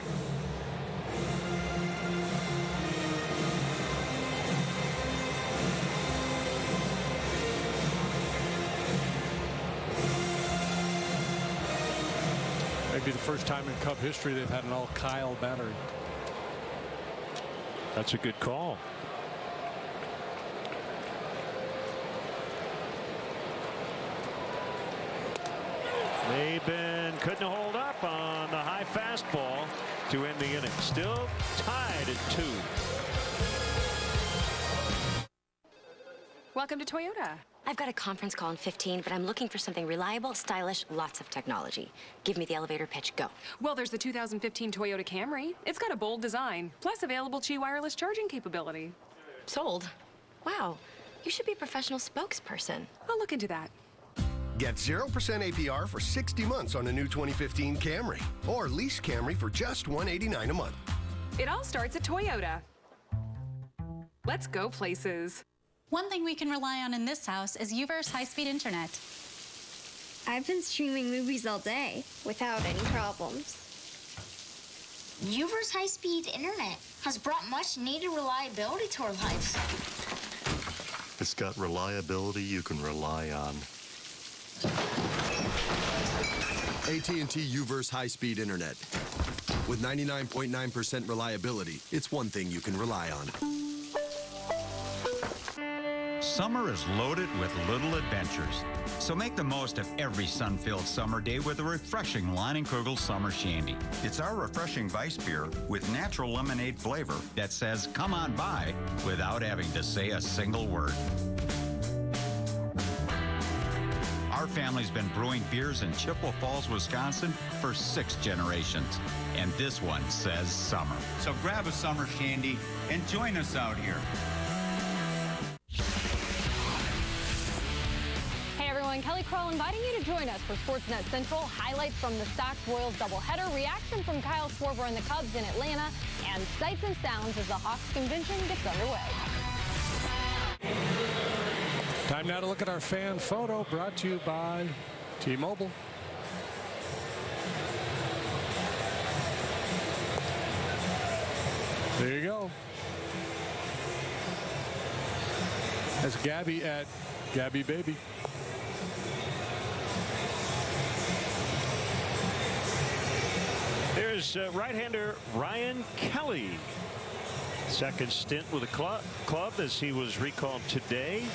Maybe the first time in Cub history they've had an all Kyle battery. That's a good call. Laban couldn't hold up on the high fastball to end the inning. Still tied at 2. Welcome to Toyota. I've got a conference call in 15, but I'm looking for something reliable, stylish, lots of technology. Give me the elevator pitch, go. Well, there's the 2015 Toyota Camry. It's got a bold design, plus available Qi wireless charging capability. Sold? Wow, you should be a professional spokesperson. I'll look into that. Get 0% APR for 60 months on a new 2015 Camry. Or lease Camry for just $189 a month. It all starts at Toyota. Let's go places. One thing we can rely on in this house is UVerse high-speed internet. I've been streaming movies all day without any problems. UVerse high-speed internet has brought much-needed reliability to our lives. It's got reliability you can rely on. AT&T UVerse high-speed internet. With 99.9% reliability, it's one thing you can rely on. Summer is loaded with little adventures. So make the most of every sun-filled summer day with a refreshing Leinenkugel Summer Shandy. It's our refreshing Weiss beer with natural lemonade flavor that says, come on by, without having to say a single word. Our family's been brewing beers in Chippewa Falls, Wisconsin for 6 generations. And this one says summer. So grab a summer shandy and join us out here. Kelly Kroll inviting you to join us for Sportsnet Central. Highlights from the Sox-Royals doubleheader, reaction from Kyle Schwarber and the Cubs in Atlanta, and sights and sounds as the Hawks convention gets underway. Time now to look at our fan photo brought to you by T-Mobile. There you go. That's Gabby at Gabby Baby. Here's right-hander Ryan Kelly. Second stint with the club as he was recalled today.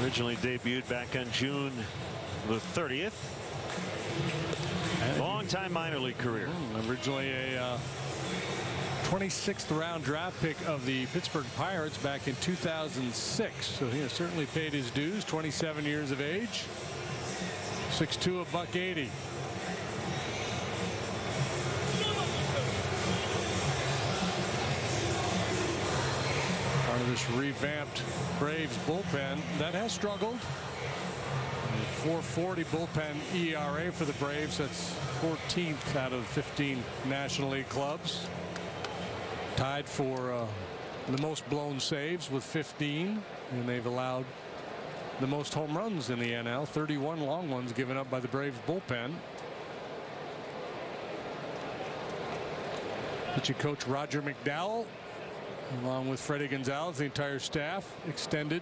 Originally debuted back on June the 30th. Long-time minor league career. Originally a 26th round draft pick of the Pittsburgh Pirates back in 2006. So he has certainly paid his dues. 27 years of age. 6'2", $180. Part of this revamped Braves bullpen that has struggled. 4.40 bullpen ERA for the Braves. That's 14th out of 15 National League clubs. Tied for the most blown saves with 15, and they've allowed the most home runs in the NL. 31 long ones given up by the Braves bullpen. Pitching coach Roger McDowell, along with Freddie Gonzalez, the entire staff, extended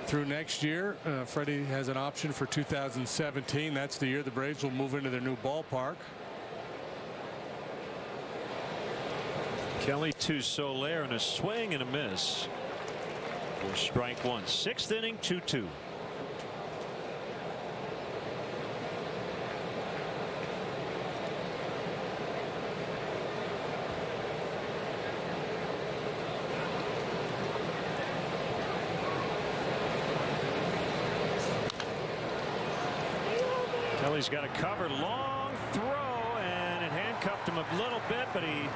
through next year. Freddie has an option for 2017. That's the year the Braves will move into their new ballpark. Kelly to Soler and a swing and a miss for strike one. 6th inning, 2-2. Kelly's got a cover, long throw, and it handcuffed him a little bit, but he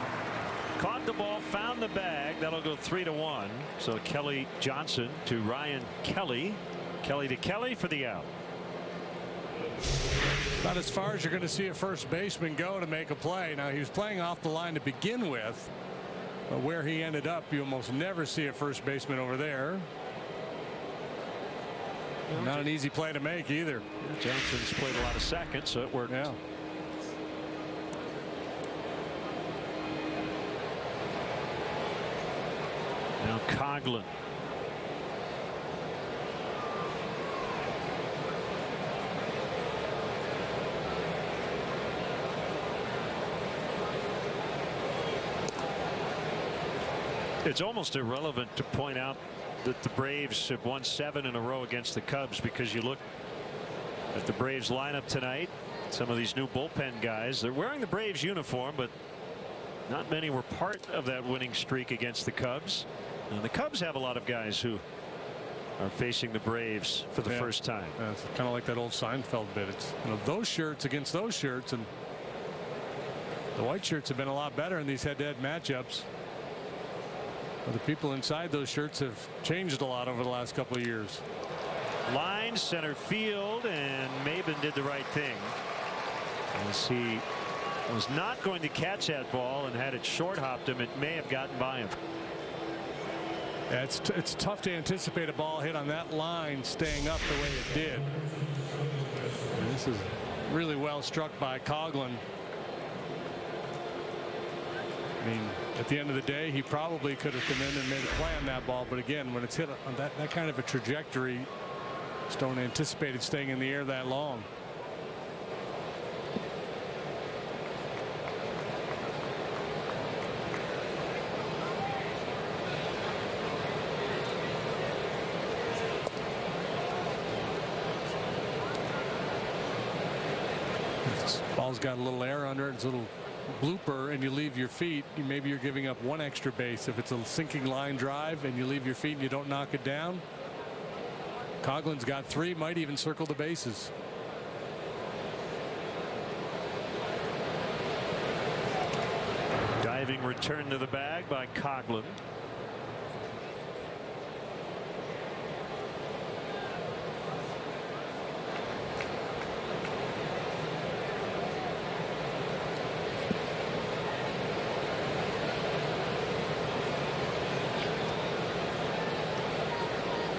caught the ball, found the bag. That'll go 3-1. So Kelly Johnson to Ryan Kelly. Kelly to Kelly for the out. About as far as you're going to see a first baseman go to make a play. Now, he was playing off the line to begin with, but where he ended up, you almost never see a first baseman over there. Not an easy play to make either. Johnson's played a lot of seconds, so it worked. Yeah. Now Coughlin. It's almost irrelevant to point out that the Braves have won 7 in a row against the Cubs, because you look At the Braves lineup tonight, some of these new bullpen guys, they're wearing the Braves uniform, but not many were part of that winning streak against the Cubs. And the Cubs have a lot of guys who are facing the Braves for the first time. Yeah, it's kind of like that old Seinfeld bit. It's, you know, those shirts against those shirts, and the white shirts have been a lot better in these head-to-head matchups. But the people inside those shirts have changed a lot over the last couple of years. Line center field, and Maben did the right thing as he was not going to catch that ball, and had it short hopped him, it may have gotten by him. Yeah, it's tough to anticipate a ball hit on that line staying up the way it did. And this is really well struck by Coughlin. I mean, at the end of the day, he probably could have come in and made a play on that ball, but again, when it's hit on that kind of a trajectory, just don't anticipate it staying in the air that long. This ball's got a little air under it. It's a little blooper, and you leave your feet. Maybe you're giving up one extra base. If it's a sinking line drive and you leave your feet and you don't knock it down, Coughlin's got 3, might even circle the bases. Diving return to the bag by Coughlin.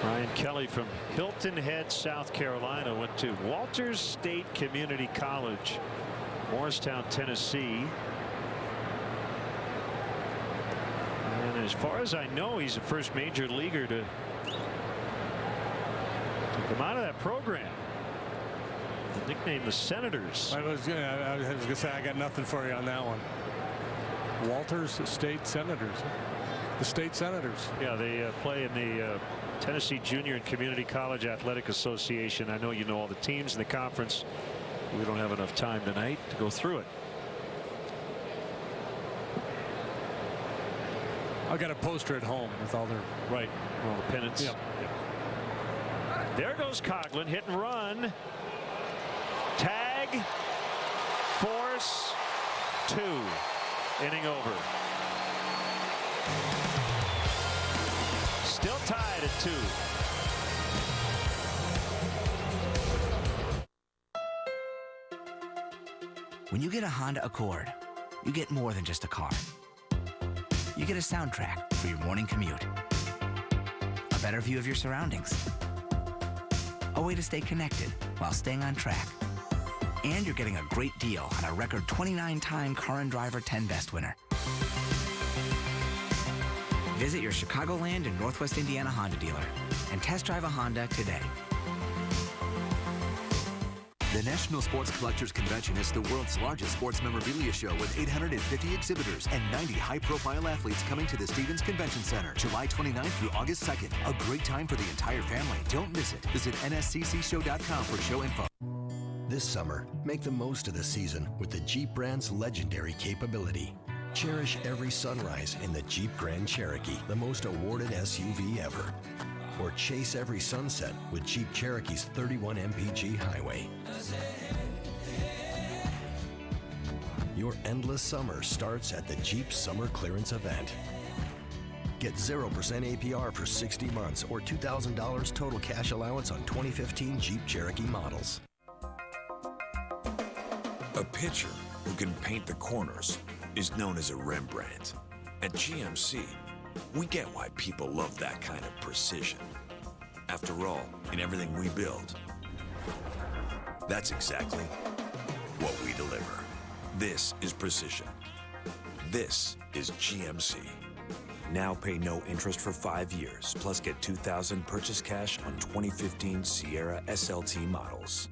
Ryan Kelly from Hilton Head, South Carolina, went to Walters State Community College, Morristown, Tennessee. And as far as I know, he's the first major leaguer to come out of that program. Nicknamed the Senators. I was gonna say, I got nothing for you on that one. Walters State Senators. The State Senators. Yeah, they play in the Tennessee Junior and Community College Athletic Association. I know you know all the teams in the conference. We don't have enough time tonight to go through it. I've got a poster at home with all their all the pennants. Yep. There goes Coughlin, hit and run. Tag, force, 2. Inning over. Still tied at 2. When you get a Honda Accord, you get more than just a car. You get a soundtrack for your morning commute, a better view of your surroundings, a way to stay connected while staying on track. And you're getting a great deal on a record 29-time Car and Driver 10 Best winner. Visit your Chicagoland and Northwest Indiana Honda dealer and test drive a Honda today. The National Sports Collectors Convention is the world's largest sports memorabilia show with 850 exhibitors and 90 high-profile athletes coming to the Stevens Convention Center July 29th through August 2nd. A great time for the entire family. Don't miss it. Visit nsccshow.com for show info. This summer, make the most of the season with the Jeep brand's legendary capability. Cherish every sunrise in the Jeep Grand Cherokee, the most awarded SUV ever. Or chase every sunset with Jeep Cherokee's 31 mpg Highway. Your endless summer starts at the Jeep Summer Clearance Event. Get 0% APR for 60 months or $2,000 total cash allowance on 2015 Jeep Cherokee models. A pitcher who can paint the corners is known as a Rembrandt. At GMC, we get why people love that kind of precision. After all, in everything we build, that's exactly what we deliver. This is precision. This is GMC. Now pay no interest for 5 years, plus get $2,000 purchase cash on 2015 Sierra SLT models.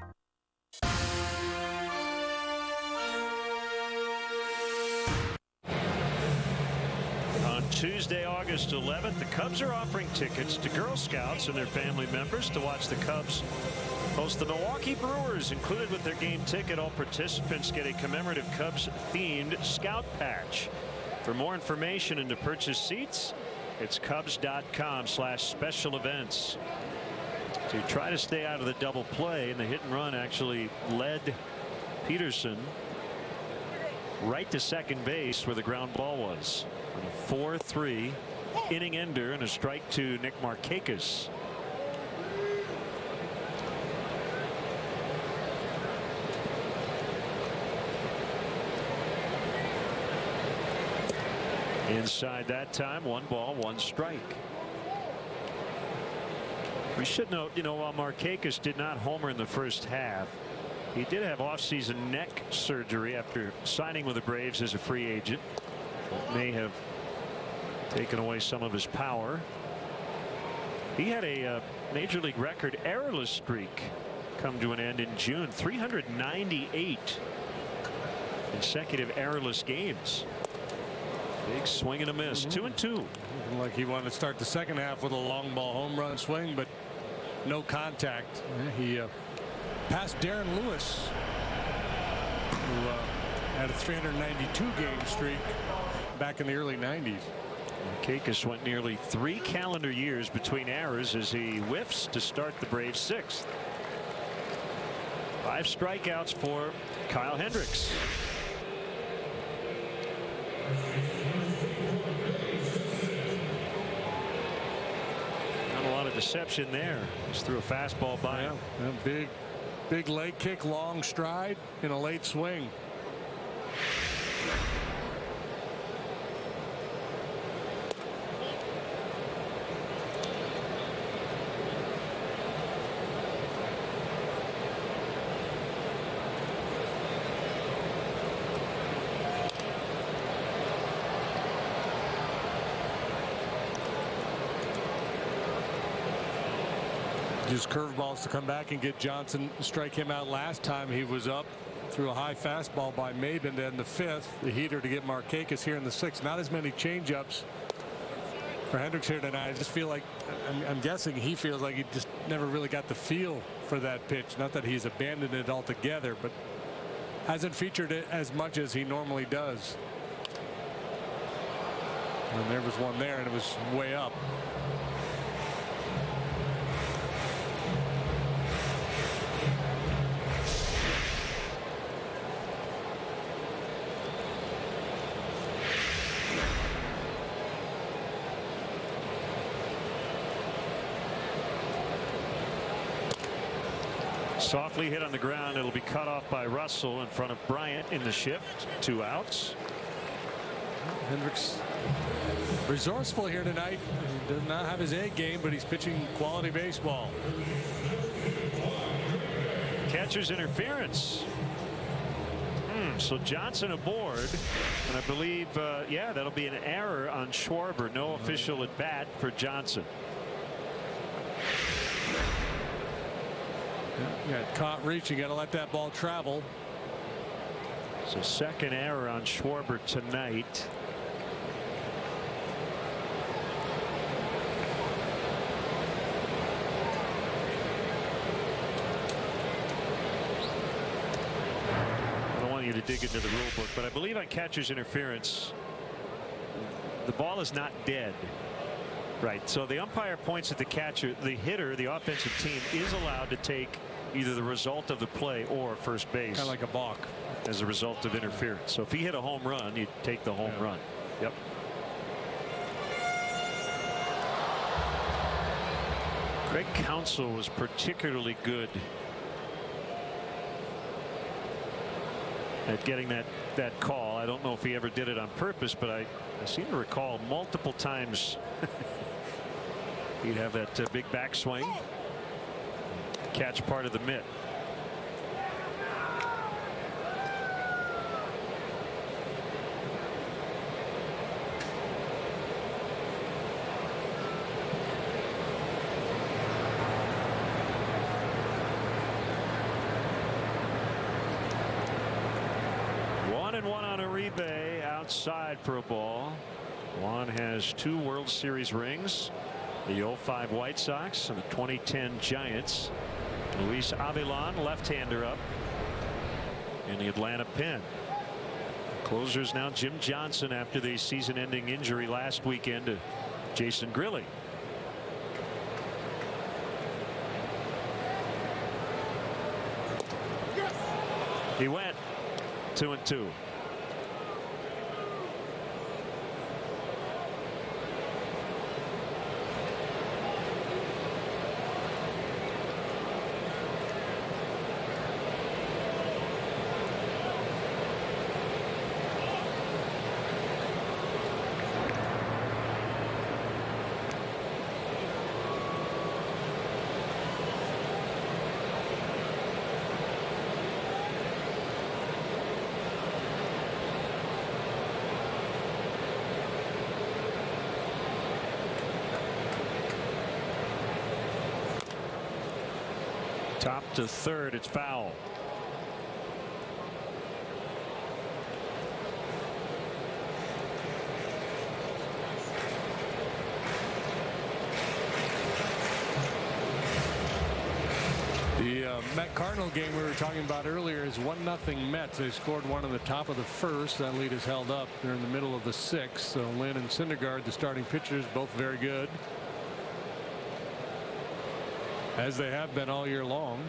Tuesday, August 11th. The Cubs are offering tickets to Girl Scouts and their family members to watch the Cubs host the Milwaukee Brewers. Included with their game ticket, all participants get a commemorative Cubs-themed Scout patch. For more information and to purchase seats, it's Cubs.com/special events. To try to stay out of the double play, and the hit and run actually led Peterson right to second base where the ground ball was. On a 4-3 inning ender and a strike to Nick Markakis. Inside that time, 1 ball, 1 strike. We should note, while Markakis did not homer in the first half, he did have offseason neck surgery after signing with the Braves as a free agent. It may have taken away some of his power. He had a major league record errorless streak come to an end in June. 398 consecutive errorless games. Big swing and a miss. 2-2. Like he wanted to start the second half with a long ball home run swing, but no contact. He passed Darren Lewis, who had a 392 game streak back in the early 90s. Markakis went nearly 3 calendar years between errors as he whiffs to start the Braves 6th. 5 strikeouts for Kyle Hendricks. Not a lot of deception there. Just threw a fastball by him. Big leg kick, long stride in a late swing. Just curveballs to come back and get Johnson, strike him out last time he was up. Threw a high fastball by Maben in the 5th. The heater to get Markakis here in the 6th. Not as many changeups for Hendricks here tonight. I just feel like, I'm guessing he feels like he just never really got the feel for that pitch. Not that he's abandoned it altogether, but hasn't featured it as much as he normally does. And there was one there, and it was way up. Softly hit on the ground. It'll be cut off by Russell in front of Bryant in the shift. 2 outs. Hendricks resourceful here tonight. He does not have his A game, but he's pitching quality baseball. Catcher's interference. So Johnson aboard, and I believe, yeah, that'll be an error on Schwarber. No official at bat for Johnson. You got caught reaching. Got to let that ball travel. So second error on Schwarber tonight. I don't want you to dig into the rule book, but I believe on catcher's interference, the ball is not dead. Right. So the umpire points at the catcher. The hitter, the offensive team, is allowed to take either the result of the play or first base. Kind of like a balk. As a result of interference. So if he hit a home run, you'd take the home run. Yep. Greg Counsell was particularly good at getting that call. I don't know if he ever did it on purpose, but I seem to recall multiple times he'd have that big backswing, catch part of the mitt. Outside for a ball. Juan has 2 World Series rings, the 05 White Sox and the 2010 Giants. Luis Avilan, left-hander, up in the Atlanta pen. Closers now Jim Johnson after the season-ending injury last weekend to Jason Grilli. He went 2-2. Top to third. It's foul. The Met Cardinal game we were talking about earlier is 1-0 Mets. They scored one in the top of the first. That lead is held up. They're in the middle of the sixth. So Lynn and Syndergaard, the starting pitchers, both very good, as they have been all year long.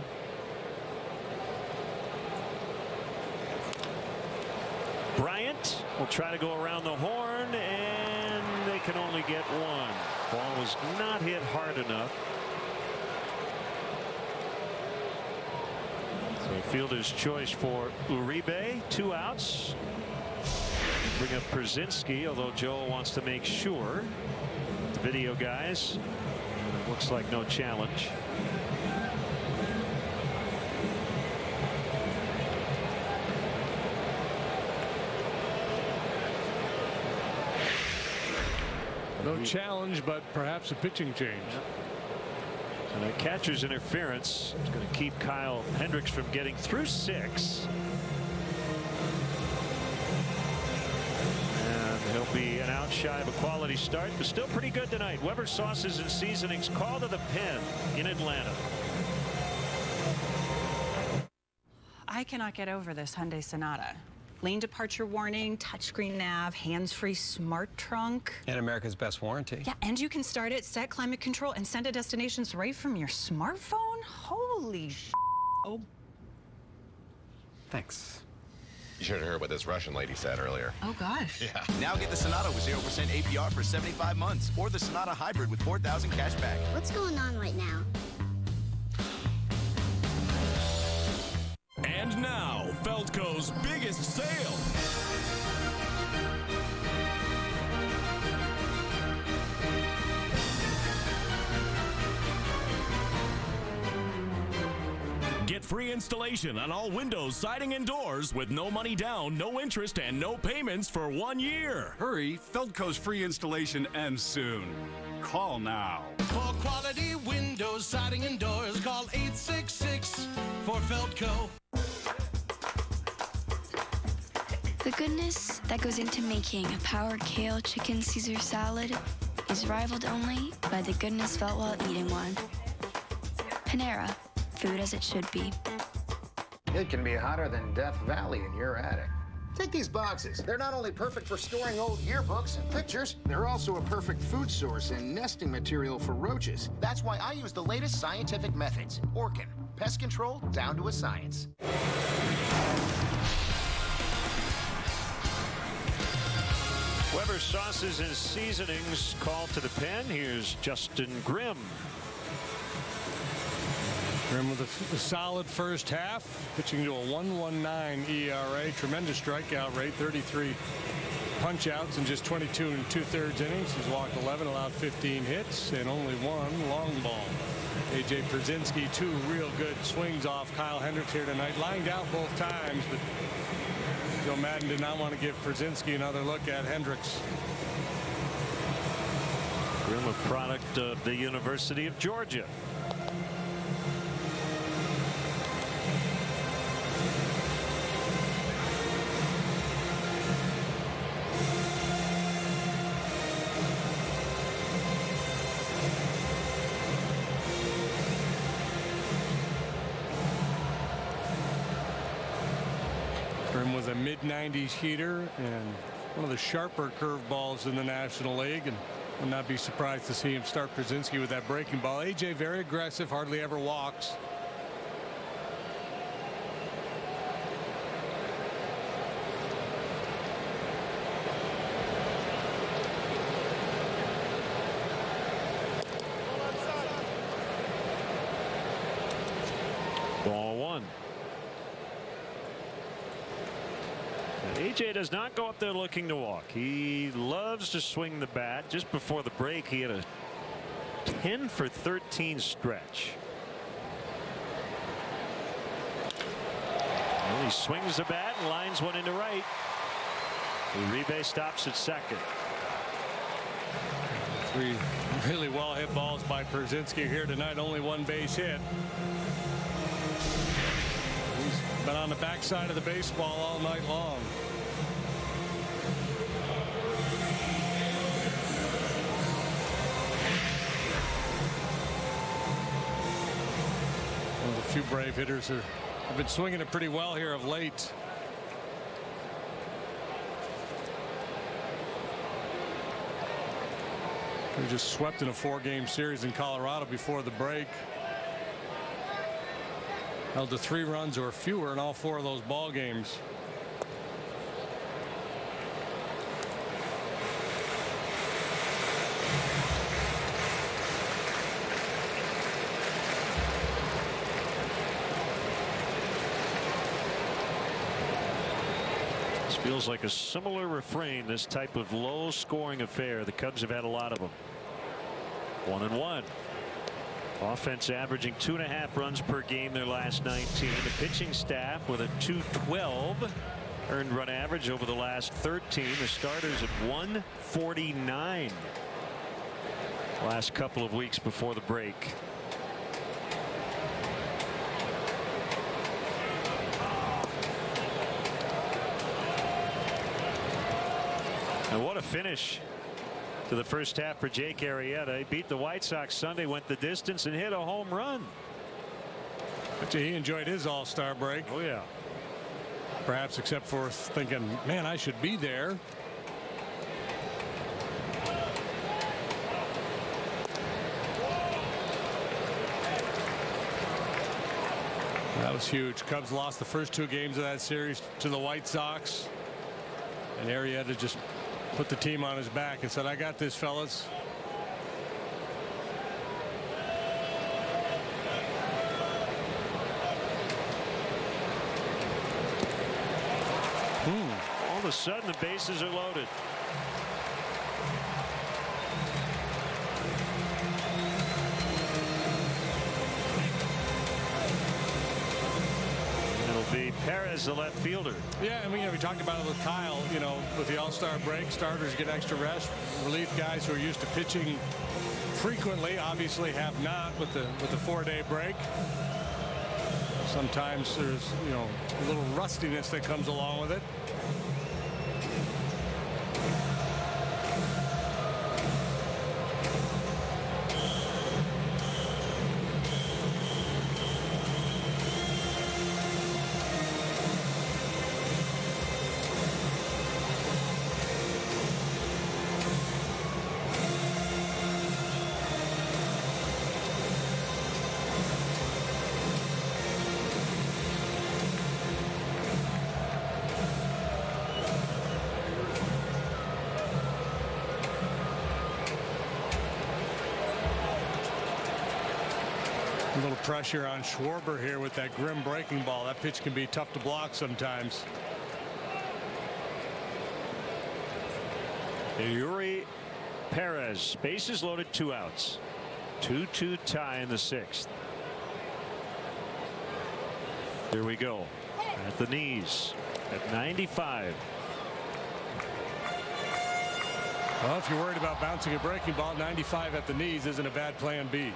Bryant will try to go around the horn, and they can only get one. Ball was not hit hard enough. So fielder's choice for Uribe. 2 outs. Bring up Przinski, although Joel wants to make sure. The video guys. Looks like no challenge. No challenge, but perhaps a pitching change. And a catcher's interference is going to keep Kyle Hendricks from getting through 6. And he'll be an out shy of a quality start, but still pretty good tonight. Weber Sauces and Seasonings call to the pen in Atlanta. I cannot get over this Hyundai Sonata. Lane departure warning, touchscreen nav, hands-free smart trunk. And America's best warranty. Yeah, and you can start it, set climate control, and send to destinations right from your smartphone? Holy sh**. Oh. Thanks. You should have heard what this Russian lady said earlier. Oh, gosh. Yeah. Now get the Sonata with 0% APR for 75 months, or the Sonata Hybrid with 4,000 cash back. What's going on right now? And now, Feldco's biggest sale. Get free installation on all windows, siding, and doors with no money down, no interest, and no payments for 1 year. Hurry, Feldco's free installation ends soon. Call now. For quality windows, siding, and doors, call 866 for Feldco. The goodness that goes into making a powered kale chicken Caesar salad is rivaled only by the goodness felt while eating one. Panera, food as it should be. It can be hotter than Death Valley in your attic. Take these boxes. They're not only perfect for storing old yearbooks and pictures, they're also a perfect food source and nesting material for roaches. That's why I use the latest scientific methods. Orkin, pest control down to a science. Weber Sauces and Seasonings call to the pen. Here's Justin Grimm. Grimm with a solid first half, pitching to a 1.19 ERA. Tremendous strikeout rate, 33 punch-outs in just 22 2/3 innings. He's walked 11, allowed 15 hits, and only 1 long ball. A.J. Przinski, 2 real good swings off Kyle Hendricks here tonight. Lined out both times, but Joe Madden did not want to give Przinski another look at Hendricks. Grimm, a product of the University of Georgia. Kevin was a mid-90s heater and one of the sharper curveballs in the National League, and would not be surprised to see him start Przinsky with that breaking ball. AJ very aggressive, hardly ever walks. Ball one. AJ does not go up there looking to walk. He loves to swing the bat. Just before the break, he had a 10 for 13 stretch. Well, he swings the bat and lines one into right. Uribe stops at second. 3 really well hit balls by Przinsky here tonight. Only 1 base hit. He's been on the backside of the baseball all night long. One of the few brave hitters who have been swinging it pretty well here of late. They were just swept in a 4-game series in Colorado before the break. Held to 3 runs or fewer in all 4 of those ball games. This feels like a similar refrain, this type of low scoring affair. The Cubs have had a lot of them. 1-1. Offense averaging 2.5 runs per game their last 19. The pitching staff with a 212 earned run average over the last 13. The starters at 149 last couple of weeks before the break. And what a finish to the first half for Jake Arrieta. He beat the White Sox Sunday, went the distance, and hit a home run. But he enjoyed his all-star break. Oh, yeah. Perhaps except for thinking, man, I should be there. That was huge. Cubs lost the first 2 games of that series to the White Sox. And Arrieta just put the team on his back and said, I got this, fellas. All of a sudden, the bases are loaded. It'll be Perez, the left fielder. Yeah, I mean, we talked about it with Kyle. You know, with the All-Star break, starters get extra rest. Relief guys who are used to pitching frequently obviously have not with the 4-day break. Sometimes there's, you know, a little rustiness that comes along with it. A little pressure on Schwarber here with that grim breaking ball. That pitch can be tough to block sometimes. Yuri Perez, bases loaded, 2 outs. 2-2 tie in the 6th. Here we go. At the knees at 95. Well, if you're worried about bouncing a breaking ball, 95 at the knees isn't a bad plan B.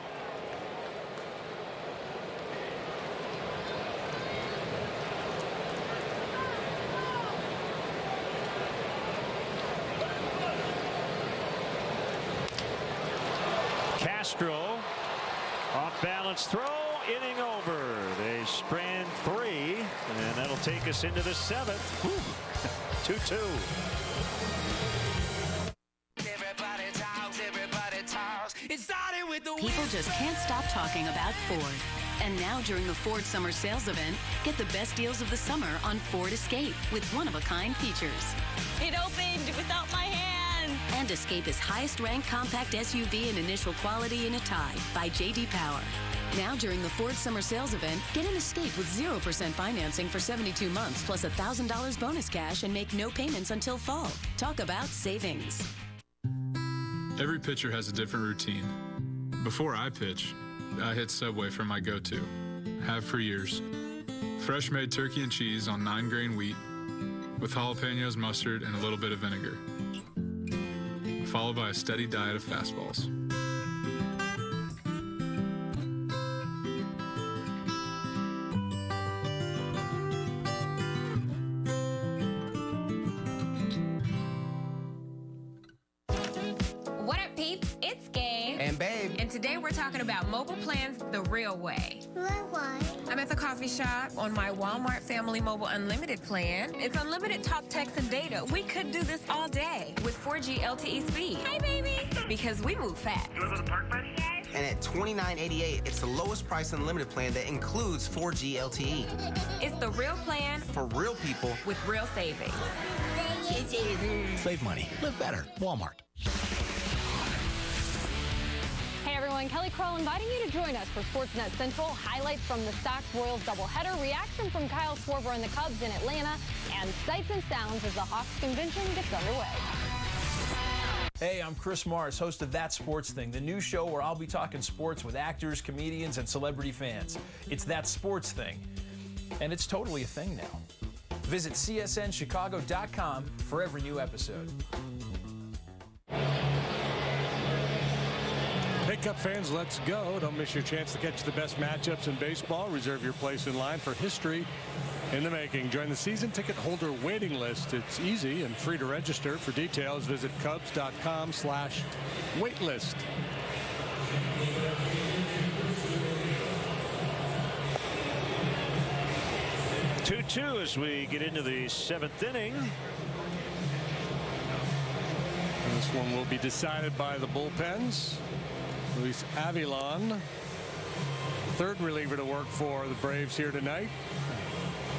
Castro, off balance throw, inning over. They strand 3, and that'll take us into the 7th. 2-2. People just can't stop talking about Ford. And now during the Ford Summer Sales Event, get the best deals of the summer on Ford Escape with one-of-a-kind features. It opened without my hand. And Escape is highest-ranked compact SUV in initial quality in a tie by J.D. Power. Now during the Ford Summer Sales Event, get an Escape with 0% financing for 72 months plus $1,000 bonus cash and make no payments until fall. Talk about savings. Every pitcher has a different routine. Before I pitch, I hit Subway for my go-to. Have for years. Fresh made turkey and cheese on 9-grain wheat with jalapenos, mustard, and a little bit of vinegar. Followed by a steady diet of fastballs. What up, peeps? It's Gabe. And Babe. And today we're talking about mobile plans the real way. Why? I'm at the coffee shop on my Walmart Family Mobile Unlimited plan. It's unlimited talk, text, and data. We could do this all day with 4G LTE speed. Hey, baby! Because we move fast. You want to go to the park, buddy? And at $29.88, it's the lowest price unlimited plan that includes 4G LTE. It's the real plan For real people. with real savings. Save money. Live better. Walmart. Hey everyone, Kelly Kroll inviting you to join us for Sportsnet Central. Highlights from the Sox-Royals doubleheader, reaction from Kyle Schwarber and the Cubs in Atlanta, and sights and sounds as the Hawks convention gets underway. Hey, I'm Chris Mars, host of That Sports Thing, the new show where I'll be talking sports with actors, comedians, and celebrity fans. It's That Sports Thing, and it's totally a thing now. Visit csnchicago.com for every new episode. Pickup fans, let's go. Don't miss your chance to catch the best matchups in baseball. Reserve your place in line for history in the making. Join the season ticket holder waiting list. It's easy and free to register. For details, visit cubs.com/waitlist. Two as we get into the 7th inning. This one will be decided by the bullpens. Luis Avilon, third reliever to work for the Braves here tonight.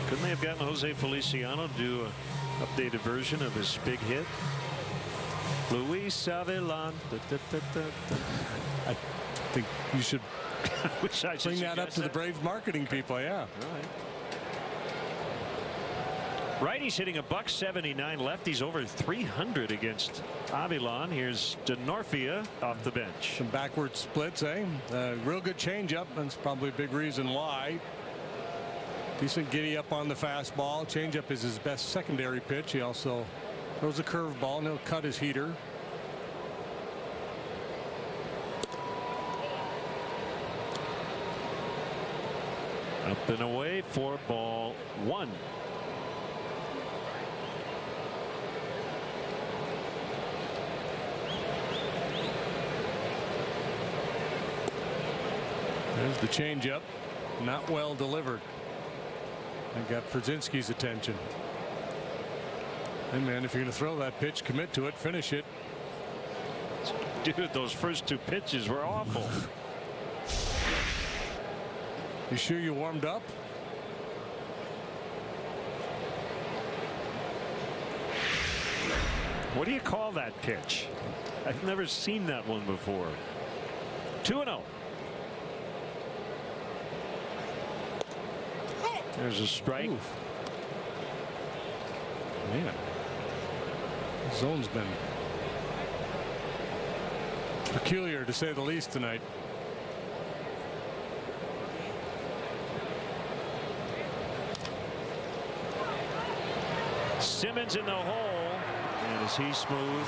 Couldn't they have gotten Jose Feliciano to do an updated version of his big hit? Luis Avilon. I think you should bring that up to the Braves marketing people. Yeah. All right. Righty's hitting $179. Lefty's over 300 against Avilon. Here's DeNorfia off the bench. Some backward splits, eh? Real good changeup. That's probably a big reason why. Decent giddy up on the fastball. Changeup is his best secondary pitch. He also throws a curveball and he'll cut his heater. Up and away for ball 1. There's the changeup, not well delivered. And got Brzezinski's attention. And man, if you're going to throw that pitch, commit to it, finish it. Dude, those first 2 pitches were awful. You sure you warmed up? What do you call that pitch? I've never seen that one before. 2-0. There's a strike. Ooh. Man, the zone's been peculiar to say the least tonight. Simmons in the hole, and is he smooth?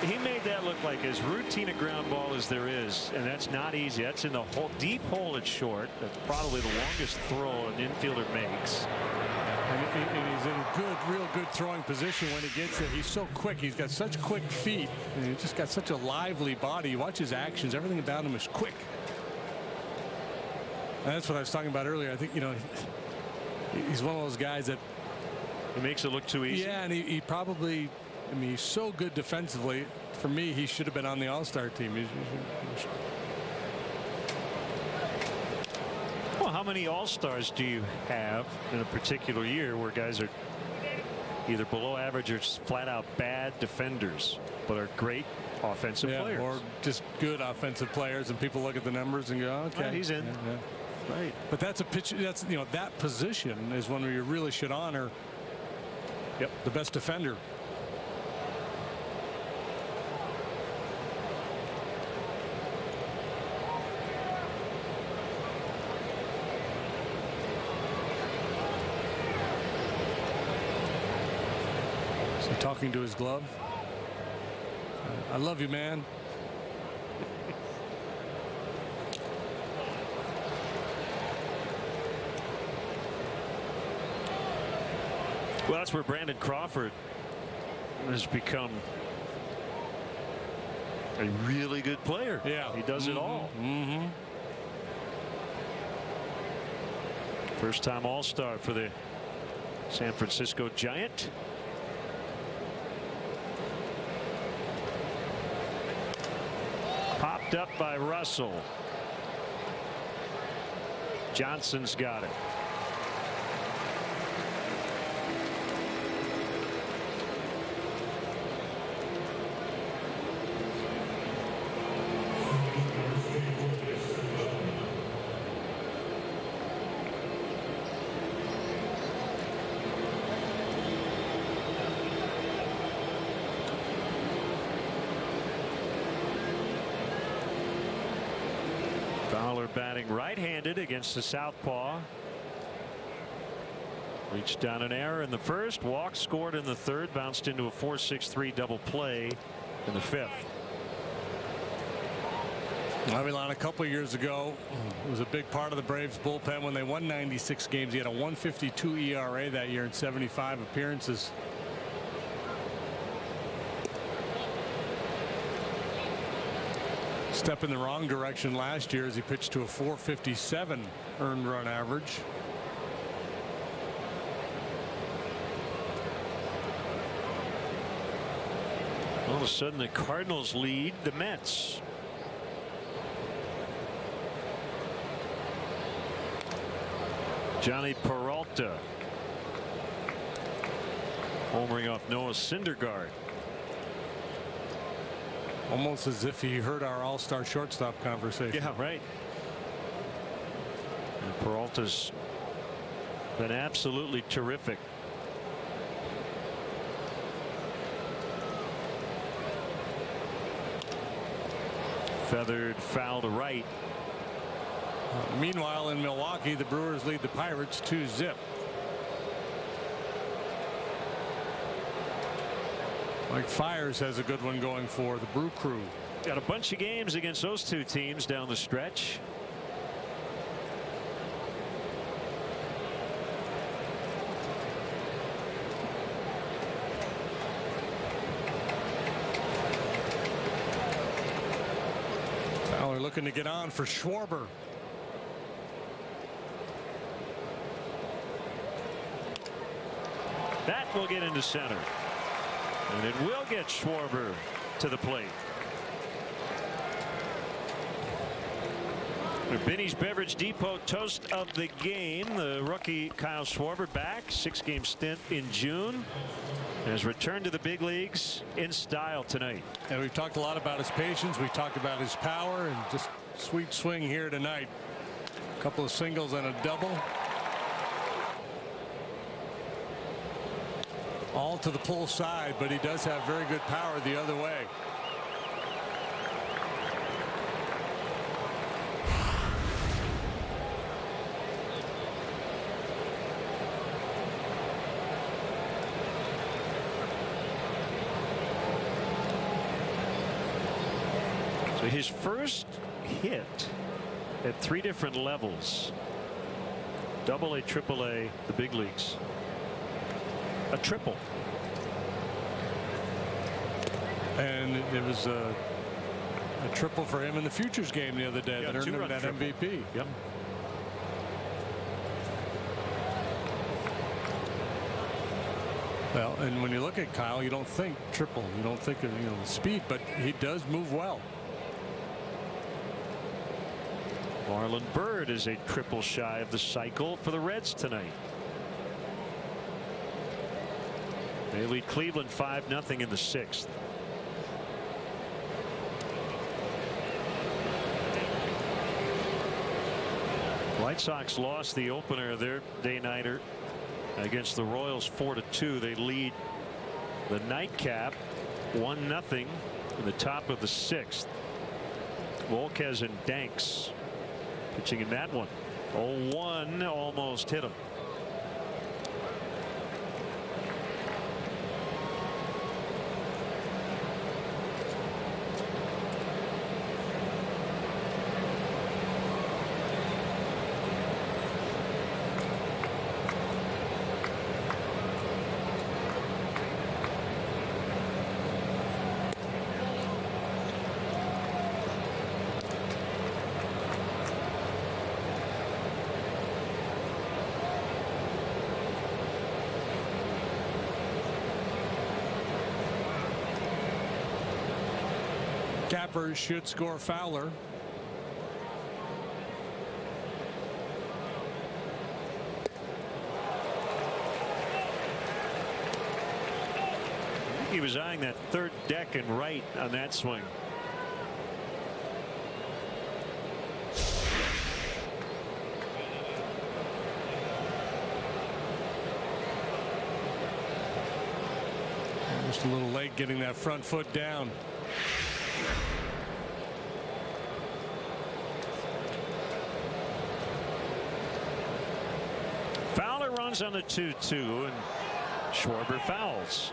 He made that look like as routine a ground ball as there is, and that's not easy. That's in the hole, deep hole at short. That's probably the longest throw an infielder makes. And he's in a real good throwing position when he gets it. He's so quick. He's got such quick feet, and he's just got such a lively body. You watch his actions. Everything about him is quick. And that's what I was talking about earlier. I think, you know, he's one of those guys that he makes it look too easy. Yeah, and he probably, I mean, he's so good defensively. For me, he should have been on the All-Star team. Well, how many All-Stars do you have in a particular year where guys are either below average or just flat out bad defenders, but are great offensive players? Or just good offensive players, and people look at the numbers and go, okay, yeah, he's in. Right. But that's a pitch. That's, you know, that position is one where you really should honor the best defender. Is he talking to his glove? I love you, man. Well, that's where Brandon Crawford has become a really good player. Yeah, he does it all. First time All-Star for the San Francisco Giant. Popped up by Russell. Johnson's got it. Fowler batting right-handed against the southpaw. Reached down an error in the first, walk scored in the third, bounced into a 4-6-3 double play in the fifth. Avilan, a couple of years ago, was a big part of the Braves bullpen when they won 96 games. He had a 1.52 ERA that year in 75 appearances. Step in the wrong direction last year as he pitched to a 4.57 earned run average. All of a sudden the Cardinals lead the Mets. Johnny Peralta homering off Noah Syndergaard. Almost as if he heard our all-star shortstop conversation. Yeah, right. And Peralta's been absolutely terrific. Feathered foul to right. Meanwhile, in Milwaukee, the Brewers lead the Pirates 2-0. Mike Fiers has a good one going for the Brew Crew. Got a bunch of games against those two teams down the stretch. Fowler looking to get on for Schwarber. That will get into center. And it will get Schwarber to the plate. The Binny's Beverage Depot toast of the game. The rookie Kyle Schwarber back. 6-game stint in June. Has returned to the big leagues in style tonight. And we've talked a lot about his patience. We've talked about his power and just sweet swing here tonight. A couple of singles and a double. All to the pull side, but he does have very good power the other way. So his first hit at 3 different levels. Double-A, Triple-A, the big leagues. A triple. And it was a triple for him in the Futures game the other day that earned him that MVP. Yep. Well, and when you look at Kyle, you don't think triple. You don't think of, speed, but he does move well. Marlon Byrd is a triple shy of the cycle for the Reds tonight. They lead Cleveland 5-0 in the 6th. White Sox lost the opener of their day-nighter against the Royals 4-2. They lead the nightcap 1-0 in the top of the 6th. Volquez and Danks pitching in that one. 0-1, almost hit him. Capper should score Fowler. He was eyeing that third deck and right on that swing. Just a little late getting that front foot down. Fowler runs on the 2-2 and Schwarber fouls.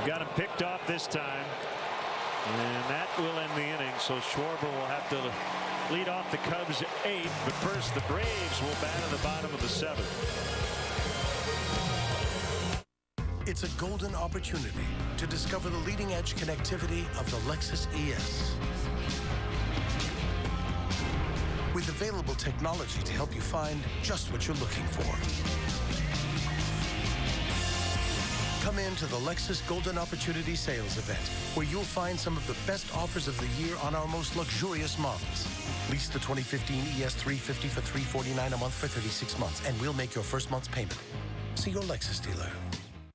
Got him picked off this time, and that will end the inning. So Schwarber will have to lead off the Cubs 8th, but first the Braves will bat in the bottom of the 7th. It's a golden opportunity to discover the leading edge connectivity of the Lexus ES. With available technology to help you find just what you're looking for. Come into the Lexus Golden Opportunity Sales Event, where you'll find some of the best offers of the year on our most luxurious models. Lease the 2015 ES350 for $349 a month for 36 months, and we'll make your first month's payment. See your Lexus dealer.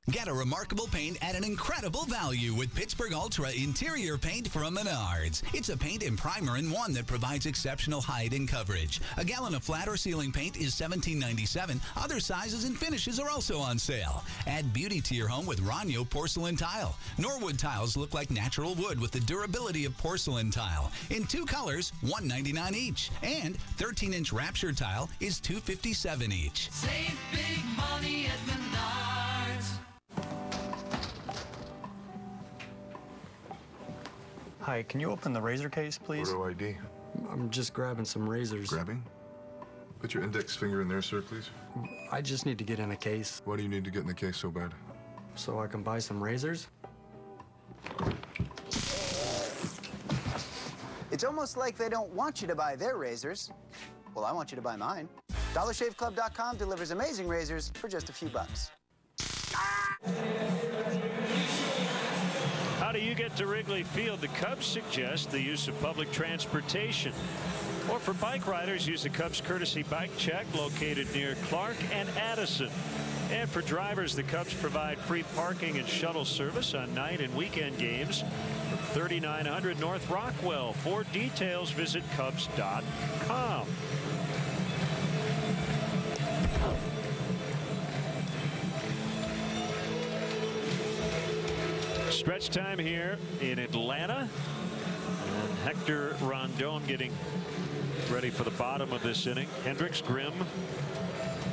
Get a remarkable paint at an incredible value with Pittsburgh Ultra Interior Paint from Menards. It's a paint and primer in one that provides exceptional height and coverage. A gallon of flat or ceiling paint is $17.97. Other sizes and finishes are also on sale. Add beauty to your home with Ranyo porcelain tile. Norwood tiles look like natural wood with the durability of porcelain tile. In 2 colors, $1.99 each. And 13-inch Rapture tile is $2.57 each. Save big money at Menards. Hi, can you open the razor case, please? Photo ID. I'm just grabbing some razors. Grabbing? Put your index finger in there, sir, please. I just need to get in a case. Why do you need to get in the case so bad? So I can buy some razors? It's almost like they don't want you to buy their razors. Well, I want you to buy mine. DollarShaveClub.com delivers amazing razors for just a few bucks. How do you get to Wrigley Field? The Cubs suggest the use of public transportation. Or for bike riders, use the Cubs courtesy bike check located near Clark and Addison. And for drivers, the Cubs provide free parking and shuttle service on night and weekend games from 3900 North Rockwell. For details, visit Cubs.com. Stretch time here in Atlanta, and Hector Rondon getting ready for the bottom of this inning. Hendricks, Grimm,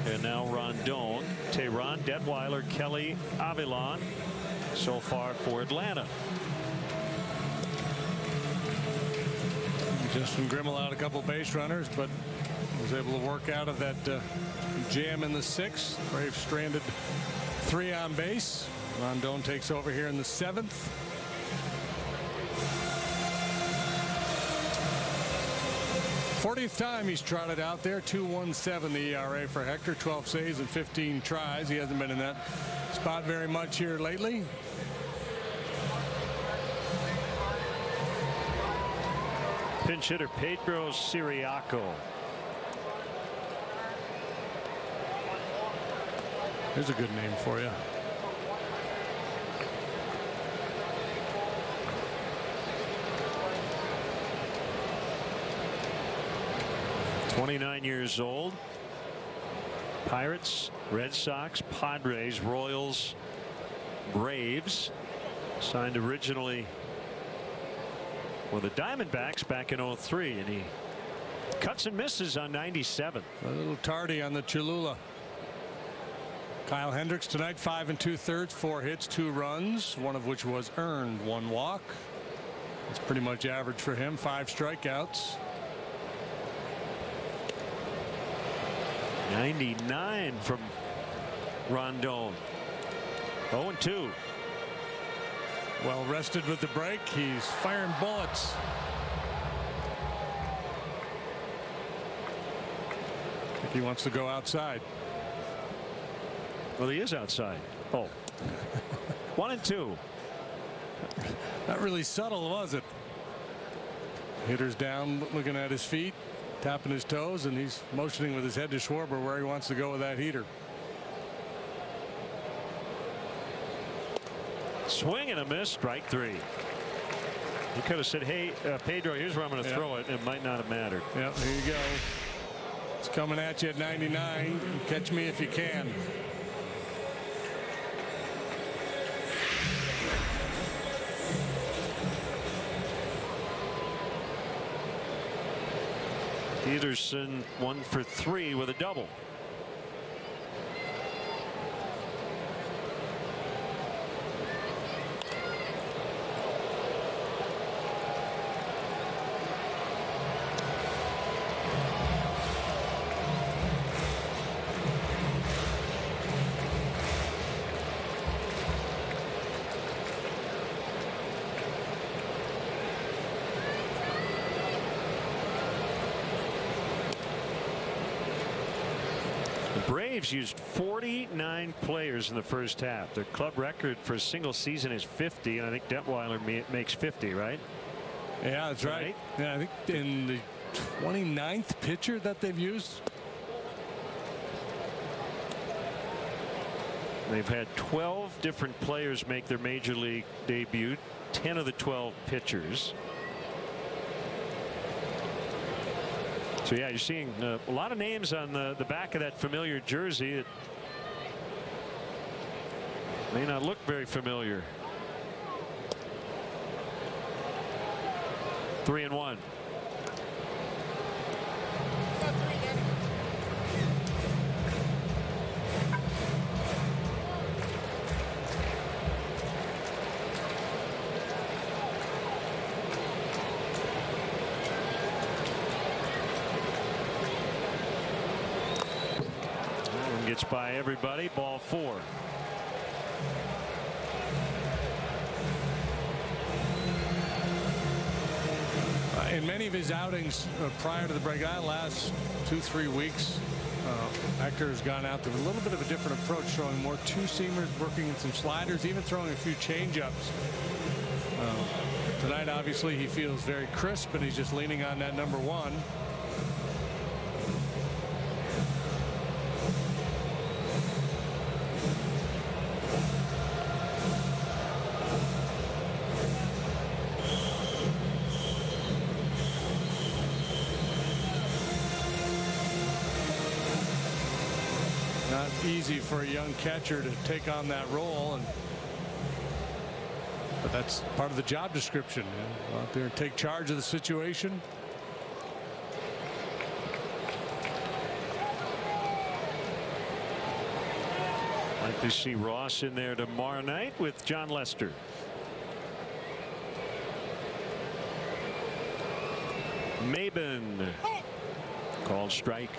And now Rondon, Tehran, Detweiler, Kelly, Avilan so far for Atlanta. Justin Grimmel out a couple base runners, but was able to work out of that jam in the 6th. Braves stranded 3 on base. Rondon takes over here in the 7th. th time he's trotted out there. 2.17 the ERA for Hector. 12 saves and 15 tries. He hasn't been in that spot very much here lately. Pinch hitter Pedro Siriaco. There's a good name for you. .29 years old. Pirates, Red Sox, Padres, Royals, Braves. Signed originally with the Diamondbacks back in '03, and he cuts and misses on 97. A little tardy on the Cholula. Kyle Hendricks tonight, 5 2/3, 4 hits, 2 runs, one of which was earned, 1 walk. It's pretty much average for him. 5 strikeouts. 99 from Rondon. 0-2. Well rested with the break. He's firing bullets. I think he wants to go outside. Well, he is outside. Oh. 1-2. Not really subtle, was it? Hitter's down, looking at his feet, tapping his toes, and he's motioning with his head to Schwarber where he wants to go with that heater. Swing and a miss, strike 3. He could have said, hey, Pedro, here's where I'm going to throw it. It might not have mattered. Yep, here you go. It's coming at you at 99. Catch me if you can. Peterson 1 for 3 with a double. Braves used 49 players in the first half. Their club record for a single season is 50, and I think Detweiler makes 50, right? Yeah, that's right. Yeah, I think in the 29th pitcher that they've used. They've had 12 different players make their major league debut. 10 of the 12 pitchers. So yeah, you're seeing a lot of names on the back of that familiar jersey. It may not look very familiar. 3-1. Gets by everybody. Ball 4. In many of his outings prior to the break, last 2-3 weeks, Hector has gone out to a little bit of a different approach, throwing more 2-seamers, working in some sliders, even throwing a few changeups. Tonight, obviously, he feels very crisp, and he's just leaning on that number 1. Not easy for a young catcher to take on that role, but that's part of the job description. Go out there and take charge of the situation. Like to see Ross in there tomorrow night with John Lester. Maben called strike.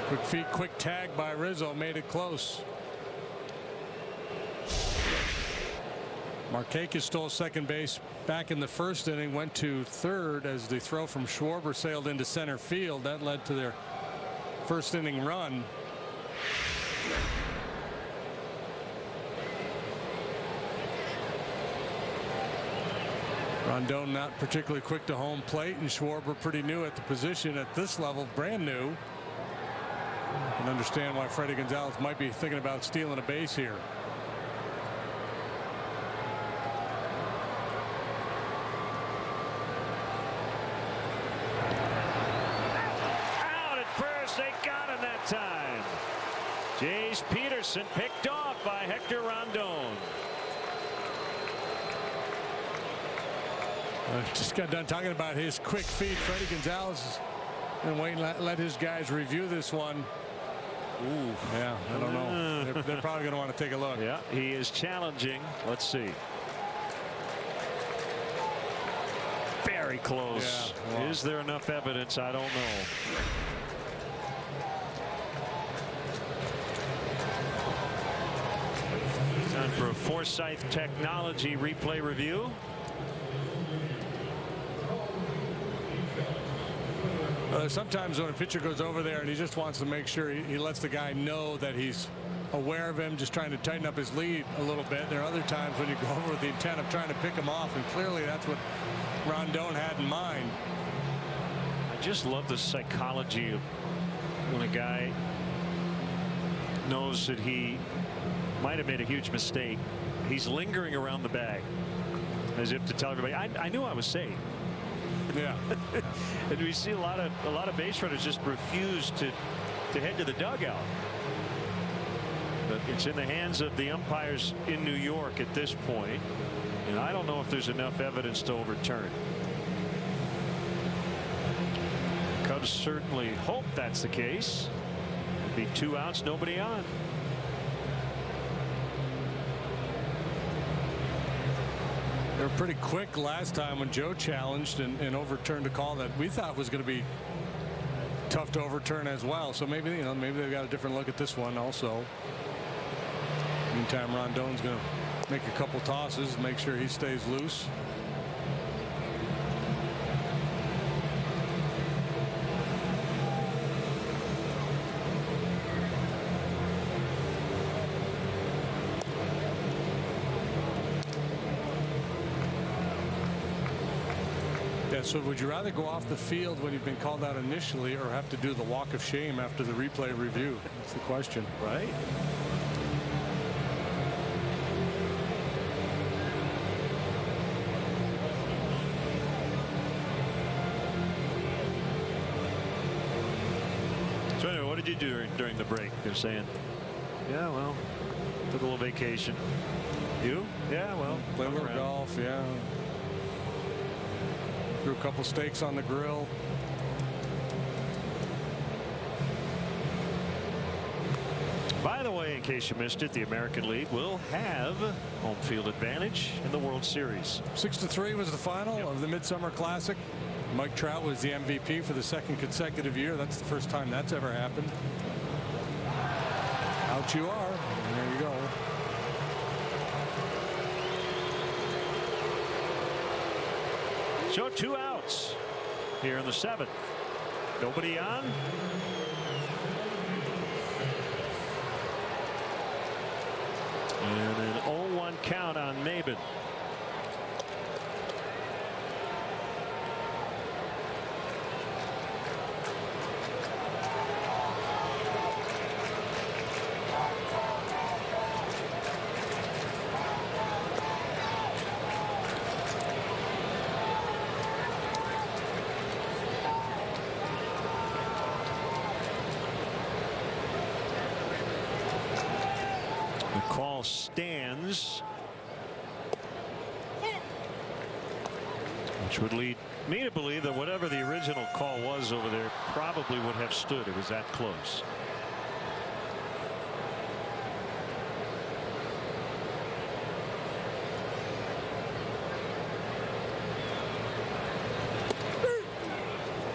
Quick feet, quick tag by Rizzo made it close. Markakis stole second base back in the first inning, went to third as the throw from Schwarber sailed into center field. That led to their first inning run. Rondon not particularly quick to home plate, and Schwarber pretty new at the position at this level, brand new. I can understand why Freddie Gonzalez might be thinking about stealing a base here. Out at first, they got him that time. Jace Peterson picked off by Hector Rondon. Just got done talking about his quick feet. Freddie Gonzalez and wait and let his guys review this one. Ooh, yeah, I don't know. They're probably going to want to take a look. Yeah, he is challenging. Let's see. Very close. Yeah, well. Is there enough evidence? I don't know. Time for a Forsyth Technology replay review. Sometimes when a pitcher goes over there and he just wants to make sure he lets the guy know that he's aware of him, just trying to tighten up his lead a little bit. There are other times when you go over with the intent of trying to pick him off, and clearly that's what Rondon had in mind. I just love the psychology of when a guy knows that he might have made a huge mistake. He's lingering around the bag as if to tell everybody, I knew I was safe. Yeah. And we see a lot of base runners just refuse to head to the dugout. But it's in the hands of the umpires in New York at this point, and I don't know if there's enough evidence to overturn. Cubs certainly hope that's the case. It'd be 2 outs, nobody on. They were pretty quick last time when Joe challenged and overturned a call that we thought was going to be tough to overturn as well. So maybe maybe they've got a different look at this one also. Meantime, Rondon's going to make a couple tosses, make sure he stays loose. So would you rather go off the field when you've been called out initially, or have to do the walk of shame after the replay review? That's the question. Right. So anyway, what did you do during the break? You're saying, yeah, well, took a little vacation. You? Yeah, well, play a little golf. Yeah. Threw a couple steaks on the grill. By the way, in case you missed it, the American League will have home field advantage in the World Series. 6-3 was the final of the Midsummer Classic. Mike Trout was the MVP for the second consecutive year. That's the first time that's ever happened. Out you are. And there you go. So 2 outs here in the 7th. Nobody on. And an 0-1 count. open. Call stands, which would lead me to believe that whatever the original call was over there probably would have stood. It was that close.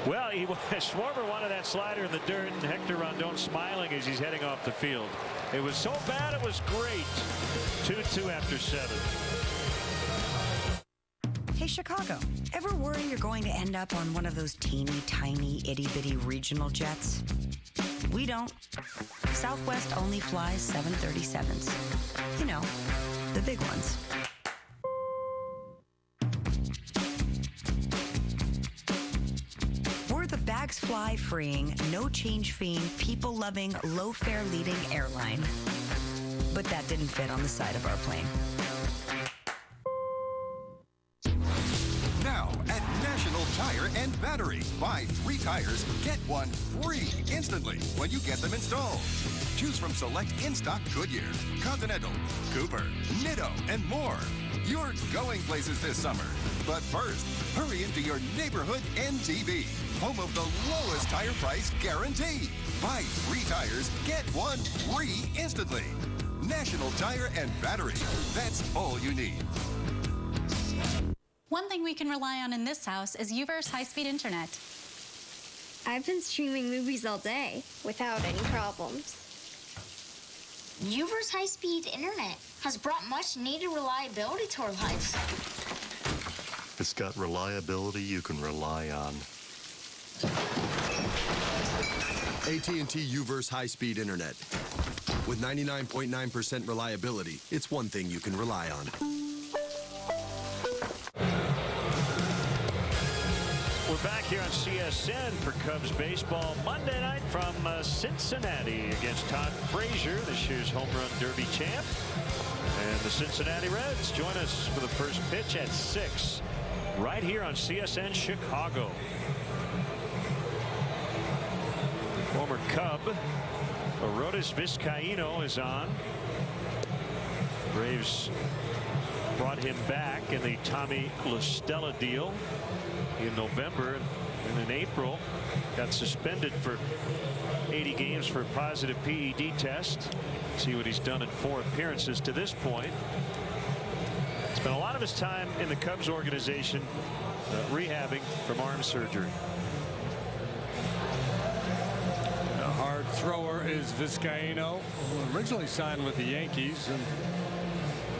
Well, Schwarber wanted that slider in the dirt, and Hector Rondon smiling as he's heading off the field. It was so bad it was great. 2-2 after 7. Hey, Chicago, ever worry you're going to end up on one of those teeny tiny itty bitty regional jets? We don't. Southwest only flies 737s. You know, the big ones. The bags fly freeing, no change feeing, people loving, low fare leading airline. But that didn't fit on the side of our plane. Now at National Tire and Battery, buy 3 tires, get 1 free instantly when you get them installed. Choose from select in-stock Goodyear, Continental, Cooper, Nitto, and more. You're going places this summer. But first, hurry into your neighborhood NTV, home of the lowest tire price guarantee. Buy 3 tires, get 1 free instantly. National Tire and Battery. That's all you need. One thing we can rely on in this house is UVerse high-speed internet. I've been streaming movies all day without any problems. UVerse high-speed internet has brought much-needed reliability to our lives. It's got reliability you can rely on. AT&T UVerse high-speed internet. With 99.9% reliability, it's one thing you can rely on. We're back here on CSN for Cubs baseball Monday night from Cincinnati against Todd Frazier, this year's home run derby champ. And the Cincinnati Reds join us for the first pitch at 6 right here on CSN Chicago. Former Cub Arodys Vizcaíno is on. Braves brought him back in the Tommy La Stella deal in November, and in April got suspended for 80 games for a positive PED test. See what he's done in 4 appearances to this point. Spent a lot of his time in the Cubs organization rehabbing from arm surgery. A hard thrower is Vizcaíno, who originally signed with the Yankees and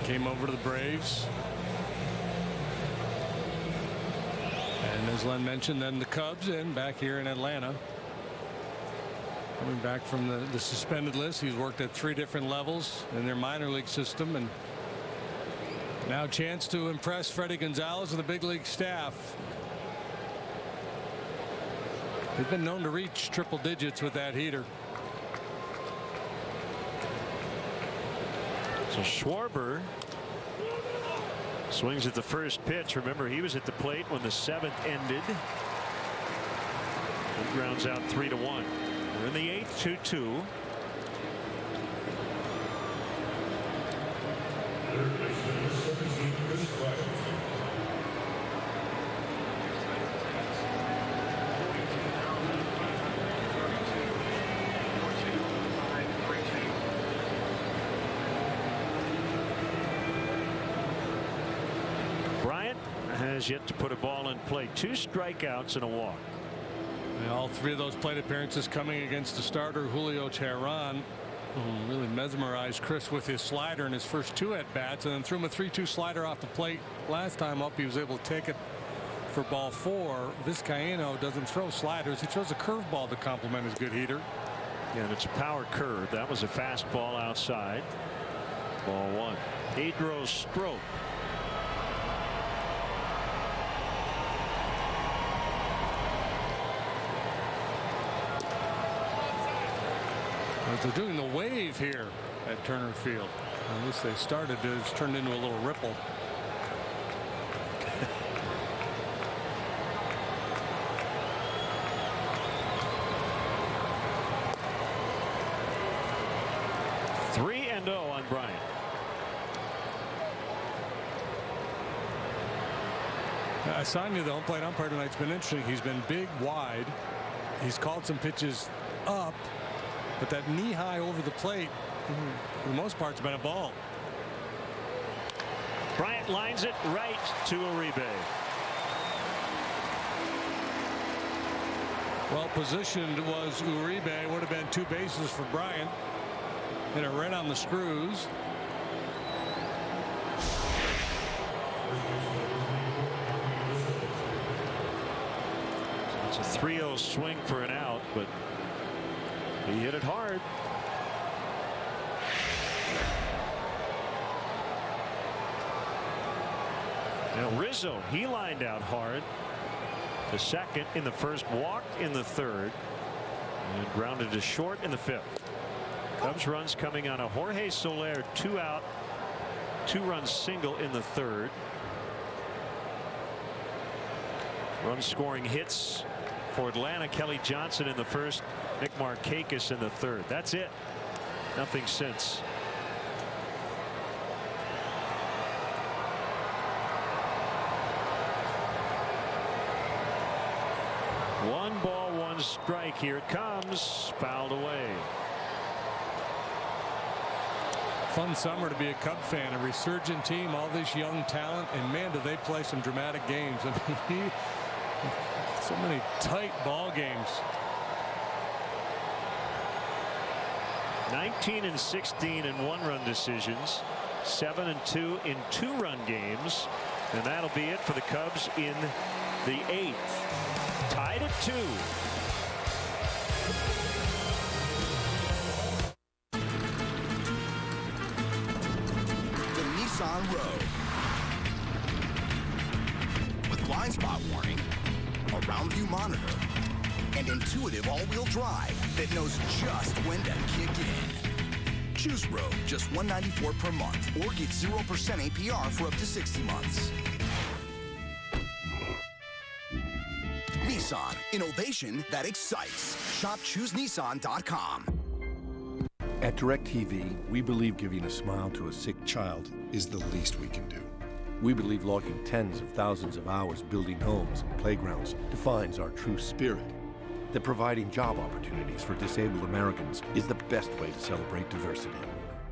came over to the Braves. And as Len mentioned, then the Cubs in back here in Atlanta. Coming back from the suspended list, he's worked at 3 different levels in their minor league system, and now a chance to impress Freddie Gonzalez and the big league staff. They've been known to reach triple digits with that heater. So Schwarber swings at the first pitch. Remember, he was at the plate when the 7th ended. It grounds out 3-1. We're in the 8th, 2-2. Bryant has yet to put a ball in play. 2 strikeouts and a walk. And all 3 of those plate appearances coming against the starter Julio Teheran, who really mesmerized Chris with his slider in his first 2 at-bats, and then threw him a 3-2 slider off the plate last time up. He was able to take it for ball 4. Vizcaíno doesn't throw sliders. He throws a curveball to complement his good heater. Yeah, and it's a power curve. That was a fastball outside. Ball 1. Adro Strop They're doing the wave here at Turner Field. At least they started. It's turned into a little ripple. Three and 0 on Bryant. Asanya, the home plate umpire tonight, has been interesting. He's been big, wide. He's called some pitches up, but that knee high over the plate, for the most part, has been a ball. Bryant lines it right to Uribe. Well positioned was Uribe. Would have been 2 bases for Bryant. Hit it right on the screws. It's a 3-0 swing for an out, but he hit it hard. Now Rizzo, he lined out hard. The second in the first, walked in the third, and grounded to short in the fifth. Cubs runs coming on a Jorge Soler 2-out, 2-run single in the third. Run scoring hits for Atlanta, Kelly Johnson in the first, Nick Markakis in the third. That's it. Nothing since. One ball, one strike. Here it comes. Fouled away. Fun summer to be a Cub fan. A resurgent team, all this young talent, and man, do they play some dramatic games. I mean, so many tight ball games. 19 and 16 in 1-run decisions, 7 and 2 in 2-run games, and that'll be it for the Cubs in the 8th. Tied at 2. The Nissan Rogue. With blind spot warning, a round view monitor, and intuitive all-wheel drive that knows just when to kick in. Choose Rogue, just $194 per month, or get 0% APR for up to 60 months. Nissan, innovation that excites. Shop ChooseNissan.com. At DirecTV, we believe giving a smile to a sick child is the least we can do. We believe logging tens of thousands of hours building homes and playgrounds defines our true spirit. That providing job opportunities for disabled Americans is the best way to celebrate diversity.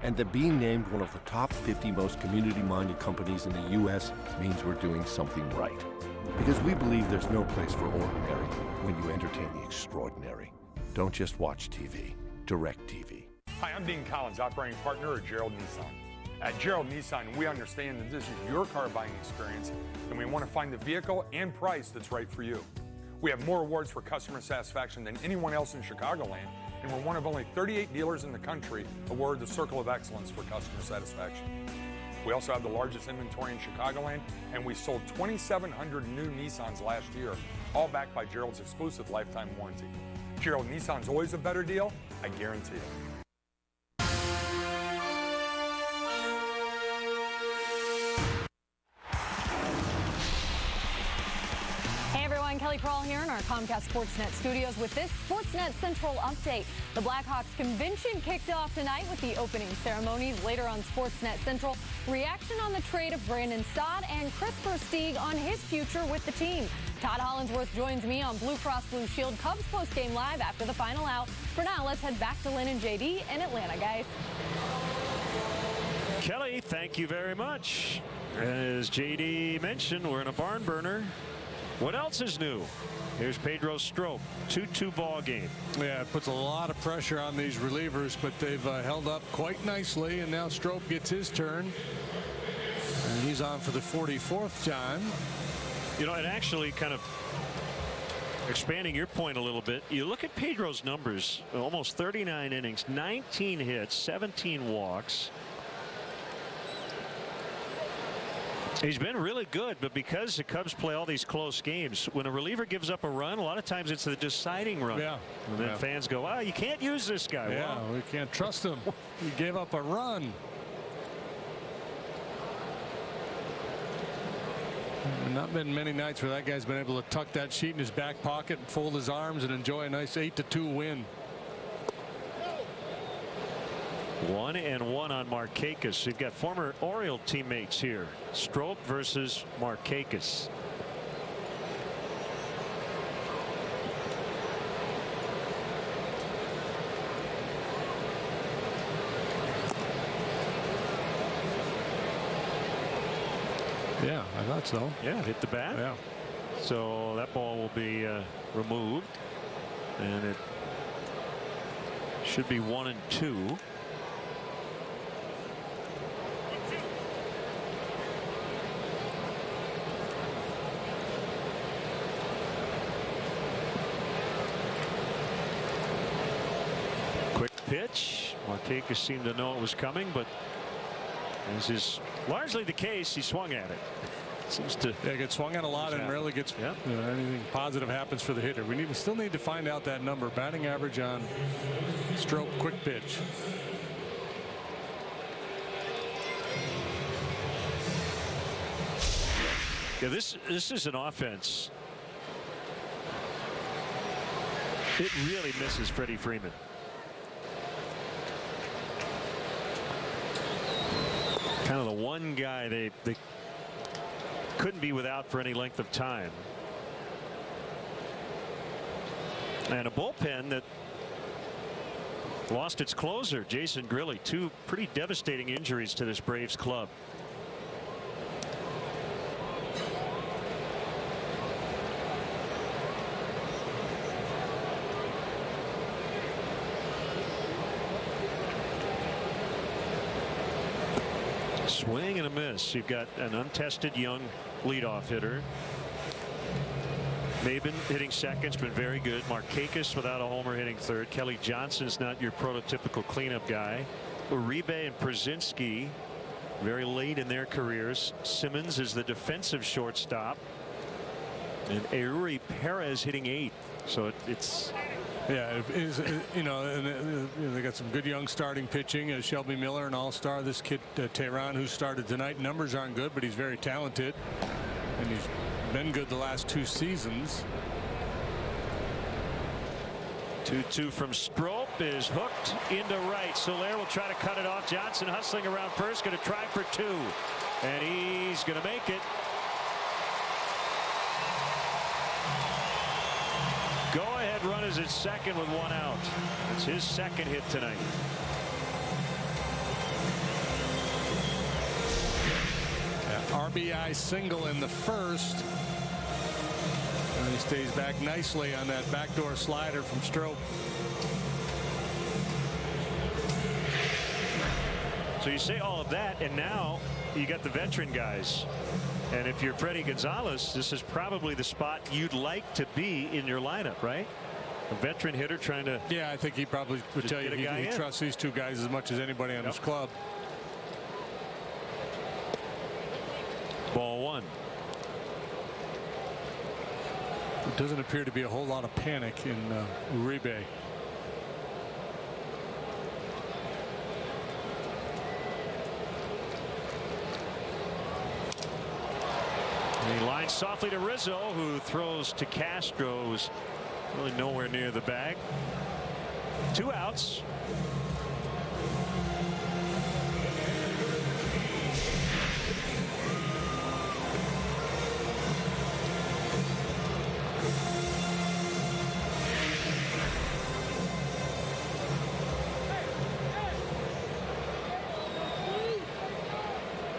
And that being named one of the top 50 most community-minded companies in the U.S. means we're doing something right. Because we believe there's no place for ordinary when you entertain the extraordinary. Don't just watch TV. DirecTV. Hi, I'm Dean Collins, operating partner at Gerald Nissan. At Gerald Nissan, we understand that this is your car buying experience, and we want to find the vehicle and price that's right for you. We have more awards for customer satisfaction than anyone else in Chicagoland, and we're one of only 38 dealers in the country awarded the Circle of Excellence for customer satisfaction. We also have the largest inventory in Chicagoland, and we sold 2,700 new Nissans last year, all backed by Gerald's exclusive lifetime warranty. Gerald Nissan's always a better deal, I guarantee it. Kelly Crawl here in our Comcast Sportsnet studios with this Sportsnet Central update. The Blackhawks convention kicked off tonight with the opening ceremonies. Later on Sportsnet Central, reaction on the trade of Brandon Saad and Chris Versteeg on his future with the team. Todd Hollinsworth joins me on Blue Cross Blue Shield Cubs postgame live after the final out. For now, let's head back to Lynn and JD in Atlanta, guys. Kelly, thank you very much. As JD mentioned, we're in a barn burner. What else is new? Here's Pedro Strop, 2-2 ball game. Yeah, it puts a lot of pressure on these relievers, but they've held up quite nicely, and now Strop gets his turn. And he's on for the 44th time. You know, and actually kind of expanding your point a little bit, you look at Pedro's numbers, almost 39 innings, 19 hits, 17 walks. He's been really good, but because the Cubs play all these close games, when a reliever gives up a run, a lot of times it's the deciding run. Yeah. And then fans go, you can't use this guy. Yeah, well, we can't trust him. He gave up a run. Not been many nights where that guy's been able to tuck that sheet in his back pocket and fold his arms and enjoy a nice 8-2 win. 1-1 on Markakis. You've got former Oriole teammates here. Strop versus Markakis. Yeah, I thought so. Yeah, hit the bat. Yeah. So that ball will be removed, and it should be 1-2. Quick pitch. Markakis seemed to know it was coming, but as is largely the case, he swung at it. Seems to gets swung at a lot and rarely gets anything positive happens for the hitter. We still need to find out that number. Batting average on Strop quick pitch. Yeah, this is an offense. It really misses Freddie Freeman. Kind of the one guy they couldn't be without for any length of time. And a bullpen that lost its closer, Jason Grilli. Two pretty devastating injuries to this Braves club. Swing and a miss. You've got an untested young leadoff hitter. Maben hitting second's been very good. Markakis without a homer hitting third. Kelly Johnson's not your prototypical cleanup guy. Uribe and Przinsky very late in their careers. Simmons is the defensive shortstop. And Eury Perez hitting eighth. So it's. Yeah, they got some good young starting pitching. Shelby Miller, an all-star. This kid Tehran, who started tonight, numbers aren't good, but he's very talented, and he's been good the last 2 seasons. 2-2 from Strop is hooked into right. Soler will try to cut it off. Johnson hustling around first, going to try for 2, and he's going to make it. Go-ahead run is at second with 1 out. It's his second hit tonight. RBI single in the first. And he stays back nicely on that backdoor slider from Strop. So you say all of that, and now you got the veteran guys. And if you're Freddie Gonzalez, this is probably the spot you'd like to be in your lineup, right? A veteran hitter trying to. Yeah, I think he probably would tell you he trusts these 2 guys as much as anybody on his club. Ball 1. It doesn't appear to be a whole lot of panic in Uribe. He lines softly to Rizzo, who throws to Castro, who's really nowhere near the bag. 2 outs.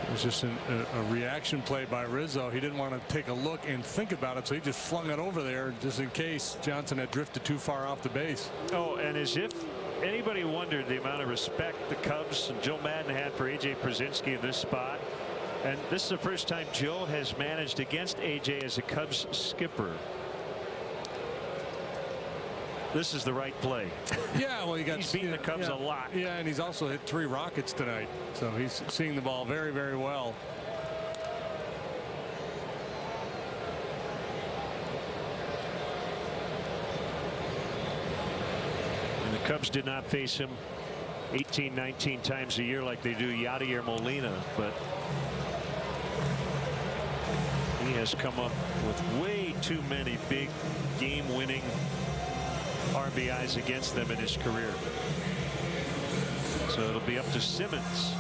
It was just a reaction play by Rizzo. He didn't want to take a look and think about it, so he just flung it over there just in case Johnson had drifted too far off the base. Oh, and as if anybody wondered the amount of respect the Cubs and Joe Madden had for A.J. Przinsky in this spot. And this is the first time Joe has managed against A.J. as a Cubs skipper. This is the right play. Yeah, well, he's beaten the Cubs a lot. Yeah, and he's also hit 3 rockets tonight, so he's seeing the ball very, very well. Cubs did not face him 18, 19 times a year like they do Yadier Molina, but he has come up with way too many big game-winning RBIs against them in his career. So it'll be up to Simmons.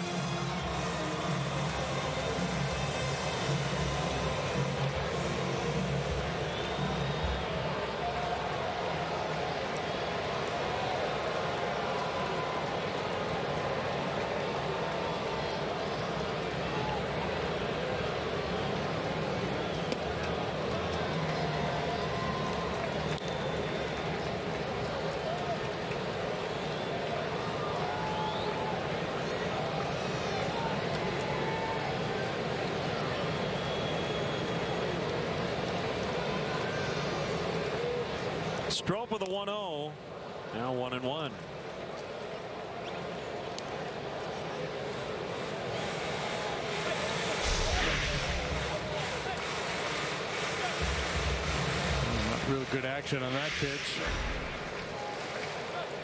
Strop with a 1-0. Now 1-1. Not real good action on that pitch.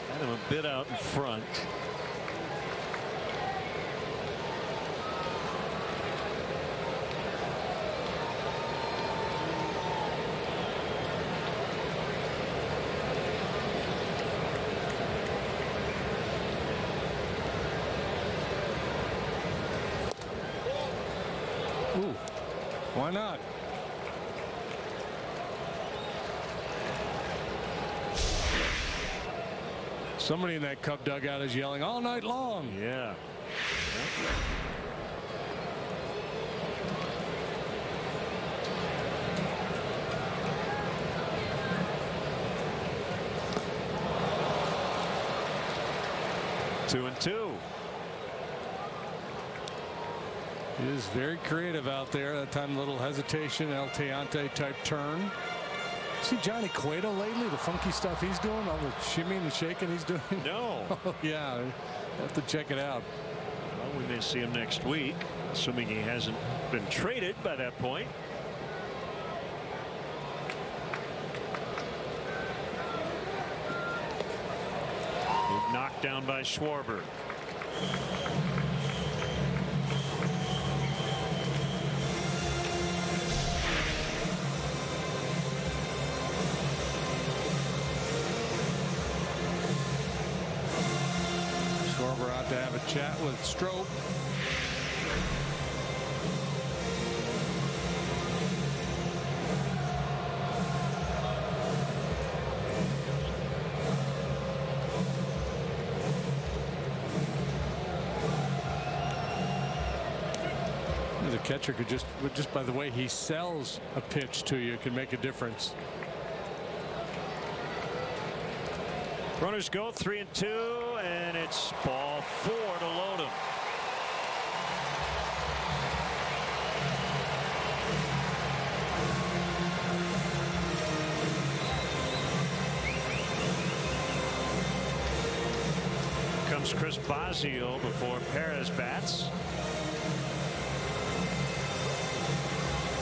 Kind of a bit out in front. Ooh, why not? Somebody in that Cub dugout is yelling all night long. Yeah. Two and two. He is very creative out there. That time, a little hesitation, El Teante type turn. See Johnny Cueto lately, the funky stuff he's doing, all the shimmying and shaking he's doing? No. Oh, yeah, have to check it out. Well, we may see him next week, assuming he hasn't been traded by that point. Knocked down by Schwarber. Schwarber out to have a chat with Strop. The catcher could just by the way he sells a pitch to you can make a difference. Runners go 3-2, and it's ball 4 to Lodum. Comes Chris Bosio before Perez bats.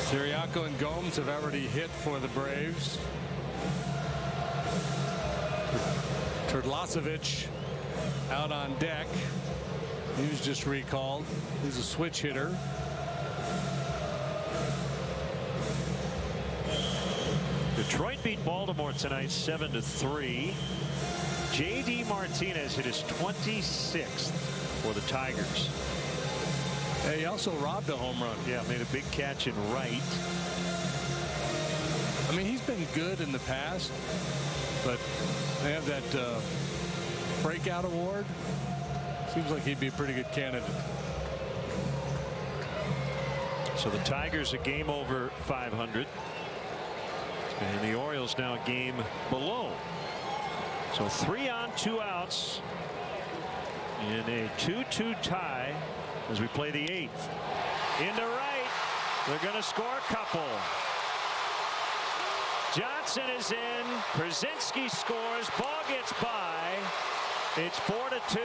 Siriaco and Gomes have already hit for the Braves. Turdlasevich out on deck. He was just recalled. He's a switch hitter. Detroit beat Baltimore tonight 7-3. J.D. Martinez hit his 26th for the Tigers. He also robbed a home run. Yeah, made a big catch in right. I mean, he's been good in the past, but they have that breakout award. Seems like he'd be a pretty good candidate. So the Tigers a game over 500. And the Orioles now a game below. So 3 on, 2 outs in a 2-2 tie as we play the 8th. Into right. They're going to score a couple. Johnson is in. Brzezinski scores. Ball gets by. It's 4-2.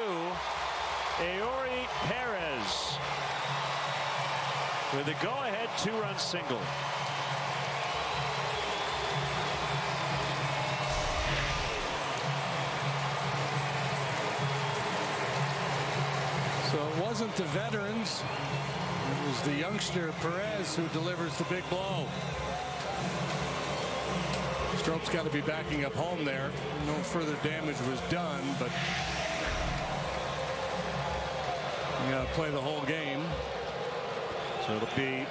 Eori Perez with a go-ahead 2-run single. wasn't the veterans. It was the youngster Perez who delivers the big blow. Strope's got to be backing up home there. No further damage was done, but you got to play the whole game. So it'll be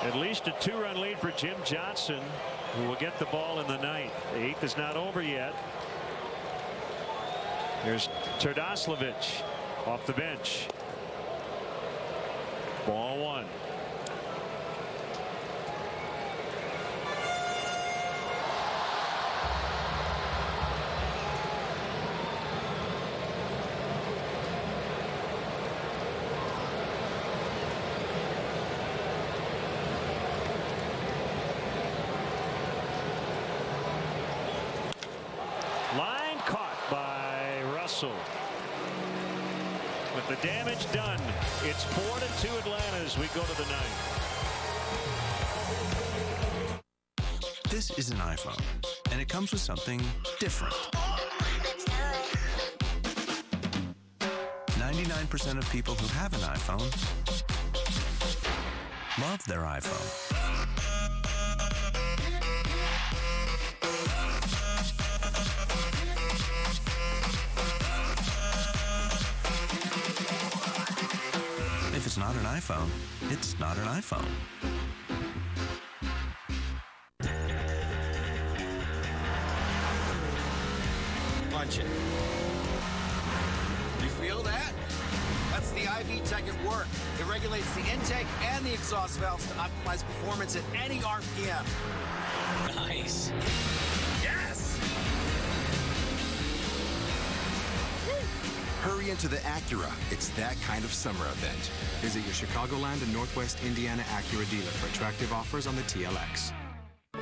at least a 2-run lead for Jim Johnson, who will get the ball in the ninth. The eighth is not over yet. Here's Terdoslavich off the bench. Ball one. Line caught by Russell. With the damage done, it's 4-2 Atlanta as we go to the ninth. This is an iPhone, and it comes with something different. 99% of people who have an iPhone love their iPhone. If it's not an iPhone, it's not an iPhone. Punch it. You feel that? That's the IV Tech at work. It regulates the intake and the exhaust valves to optimize performance at any RPM. Nice. Yes! Hurry into the Acura. It's that kind of summer event. Visit your Chicagoland and Northwest Indiana Acura dealer for attractive offers on the TLX.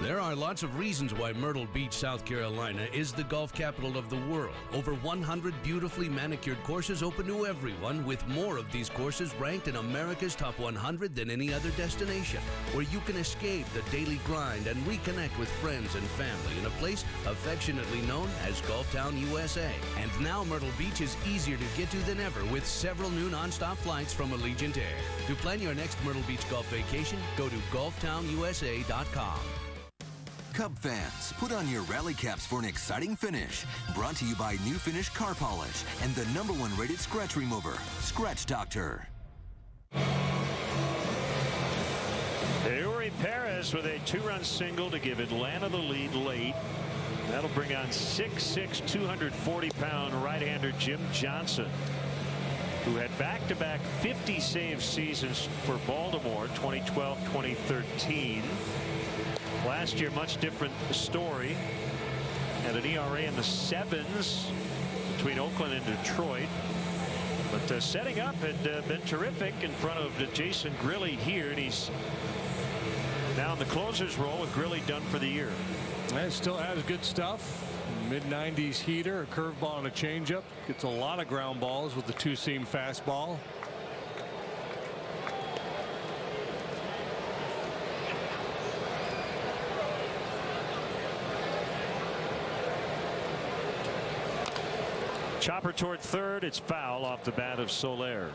There are lots of reasons why Myrtle Beach, South Carolina is the golf capital of the world. Over 100 beautifully manicured courses open to everyone, with more of these courses ranked in America's top 100 than any other destination, where you can escape the daily grind and reconnect with friends and family in a place affectionately known as Golf Town, USA. And now Myrtle Beach is easier to get to than ever, with several new nonstop flights from Allegiant Air. To plan your next Myrtle Beach golf vacation, go to golftownusa.com. Cub fans, put on your rally caps for an exciting finish. Brought to you by New Finish Car Polish and the #1 rated scratch remover, Scratch Doctor. Eury Perez with a 2-run single to give Atlanta the lead late. That'll bring on 6'6", 240-pound right-hander Jim Johnson, who had back-to-back 50-save seasons for Baltimore, 2012, 2013. Last year, much different story. Had an ERA in the 7s between Oakland and Detroit. But setting up had been terrific in front of Jason Grilli here, and he's now in the closer's role with Grilli done for the year. And still has good stuff. Mid-90s heater, a curveball and a changeup. Gets a lot of ground balls with the two-seam fastball. Chopper toward third. It's foul off the bat of Soler.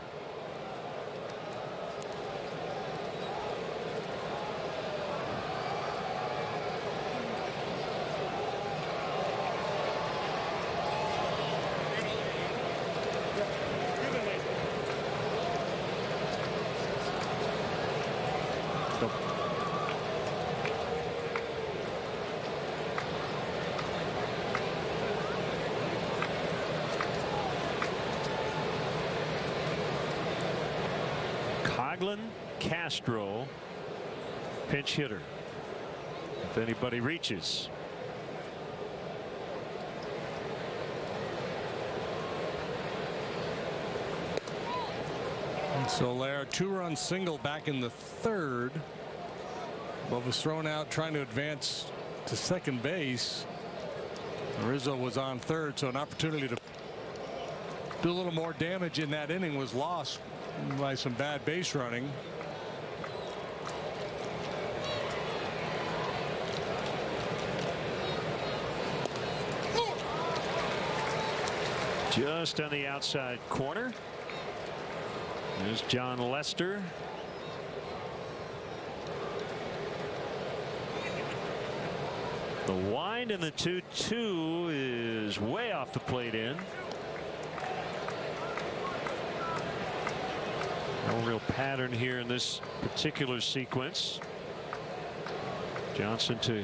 Castro, pinch hitter. If anybody reaches. And Soler, 2-run single back in the third. But was thrown out trying to advance to second base. Rizzo was on third, so an opportunity to do a little more damage in that inning was lost by some bad base running. Just on the outside corner. There's John Lester. The wind in the 2-2 is way off the plate in. No real pattern here in this particular sequence. Johnson to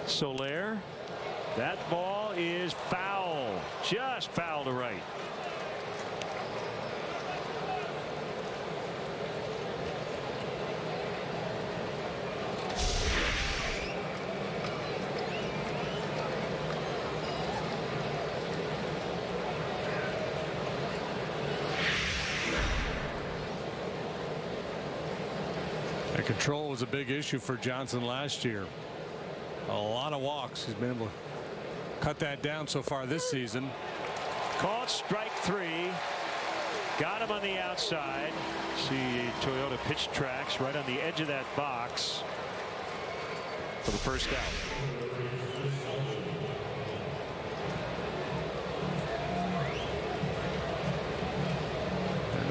Soler. That ball is foul. Just foul to right. Control was a big issue for Johnson last year. A lot of walks. He's been able to cut that down so far this season. Called strike 3. Got him on the outside. See Toyota pitch tracks right on the edge of that box for the first out.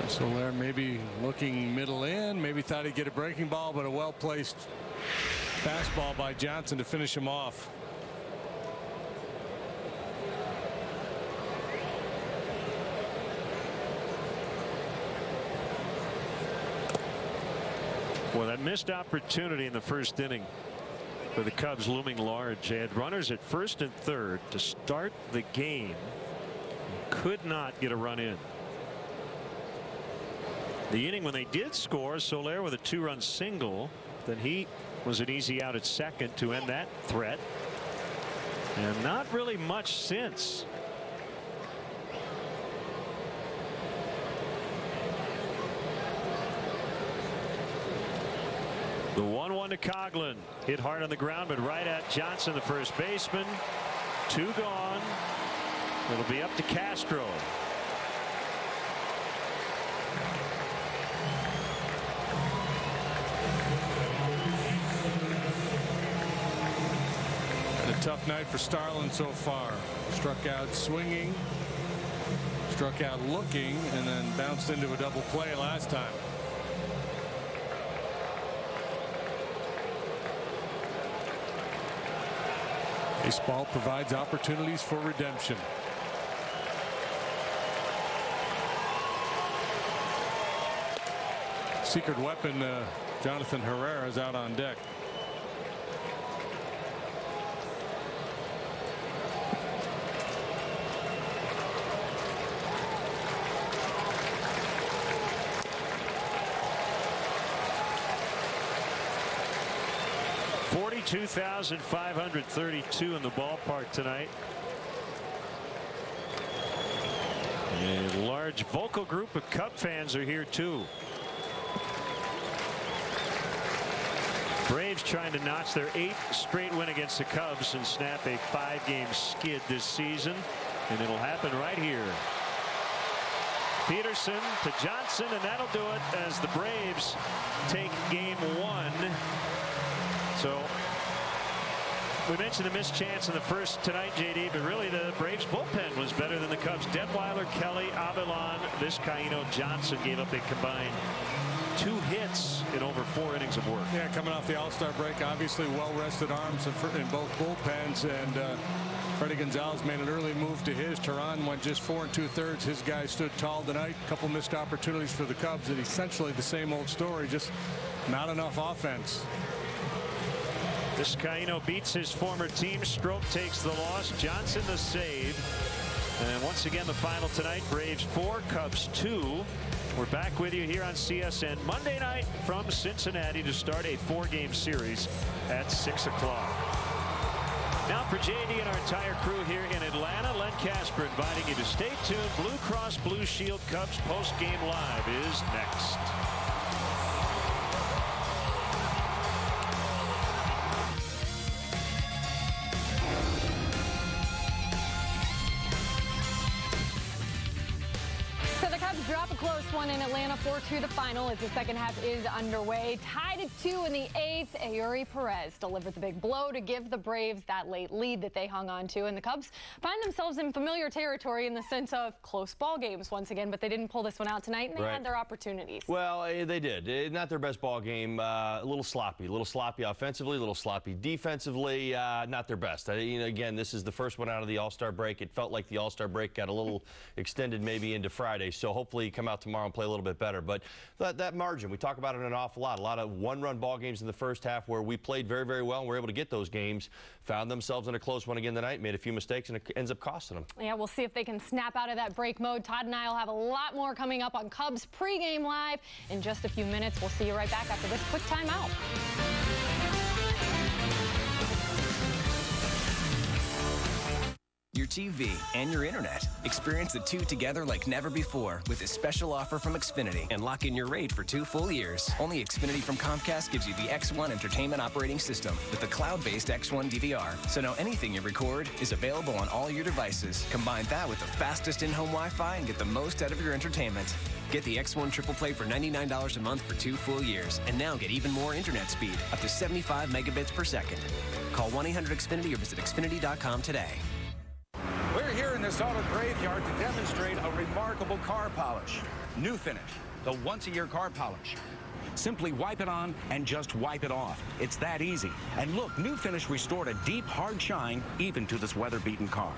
Soler maybe looking middle in, maybe thought he'd get a breaking ball, but a well-placed fastball by Johnson to finish him off. Well, that missed opportunity in the first inning for the Cubs looming large. They had runners at first and third to start the game. Could not get a run in. The inning when they did score, Soler with a 2-run single, then he was an easy out at second to end that threat. And not really much since. The 1-1 to Coughlin. Hit hard on the ground, but right at Johnson, the first baseman. 2 gone. It'll be up to Castro. Tough night for Starlin so far. Struck out swinging, struck out looking, and then bounced into a double play last time. Baseball provides opportunities for redemption. Secret weapon, Jonathan Herrera is out on deck. $42,532 in the ballpark tonight. A large vocal group of Cub fans are here too. Braves trying to notch their 8th straight win against the Cubs and snap a 5-game skid this season, and it'll happen right here. Peterson to Johnson, and that'll do it as the Braves take game 1. So we mentioned the missed chance in the first tonight, JD, but really the Braves bullpen was better than the Cubs. Detweiler, Kelly, Avilan, Vizcaino, Johnson gave up a combined 2 hits in over 4 innings of work. Yeah, coming off the All-Star break, obviously well-rested arms in both bullpens, and Freddie Gonzalez made an early move to his. Teran went just 4 2/3. His guy stood tall tonight. A couple missed opportunities for the Cubs, and essentially the same old story, just not enough offense. Vizcaino beats his former team. Stroke takes the loss. Johnson the save. And once again, the final tonight, Braves 4, Cubs 2. We're back with you here on CSN Monday night from Cincinnati to start a 4-game series at 6 o'clock. Now for JD and our entire crew here in Atlanta, Len Casper inviting you to stay tuned. Blue Cross Blue Shield Cubs post-game live is next. Cubs drop a close one in Atlanta 4-2 the final as the second half is underway. Tied at 2 in the 8th, Eury Perez delivered the big blow to give the Braves that late lead that they hung on to. And the Cubs find themselves in familiar territory in the sense of close ball games once again, but they didn't pull this one out tonight, and they had their opportunities. Well, they did. Not their best ball game. A little sloppy offensively, a little sloppy defensively. Not their best. Again, this is the first one out of the All-Star break. It felt like the All-Star break got a little extended maybe into Friday, so hopefully you come out tomorrow and play a little bit better. But that margin, we talk about it an awful lot. A lot of one-run ball games in the first half where we played very, very well and were able to get those games. Found themselves in a close one again tonight, made a few mistakes, and it ends up costing them. Yeah, we'll see if they can snap out of that break mode. Todd and I will have a lot more coming up on Cubs pregame live in just a few minutes. We'll see you right back after this quick timeout. Your TV and your internet. Experience the two together like never before with a special offer from Xfinity and lock in your rate for 2 full years. Only Xfinity from Comcast gives you the X1 entertainment operating system with the cloud-based X1 DVR. So now anything you record is available on all your devices. Combine that with the fastest in-home Wi-Fi and get the most out of your entertainment. Get the X1 Triple Play for $99 a month for 2 full years. And now get even more internet speed, up to 75 megabits per second. Call 1-800-XFINITY or visit Xfinity.com today. We're here in this auto graveyard to demonstrate a remarkable car polish. New Finish, the once-a-year car polish. Simply wipe it on and just wipe it off. It's that easy. And look, New Finish restored a deep, hard shine even to this weather-beaten car.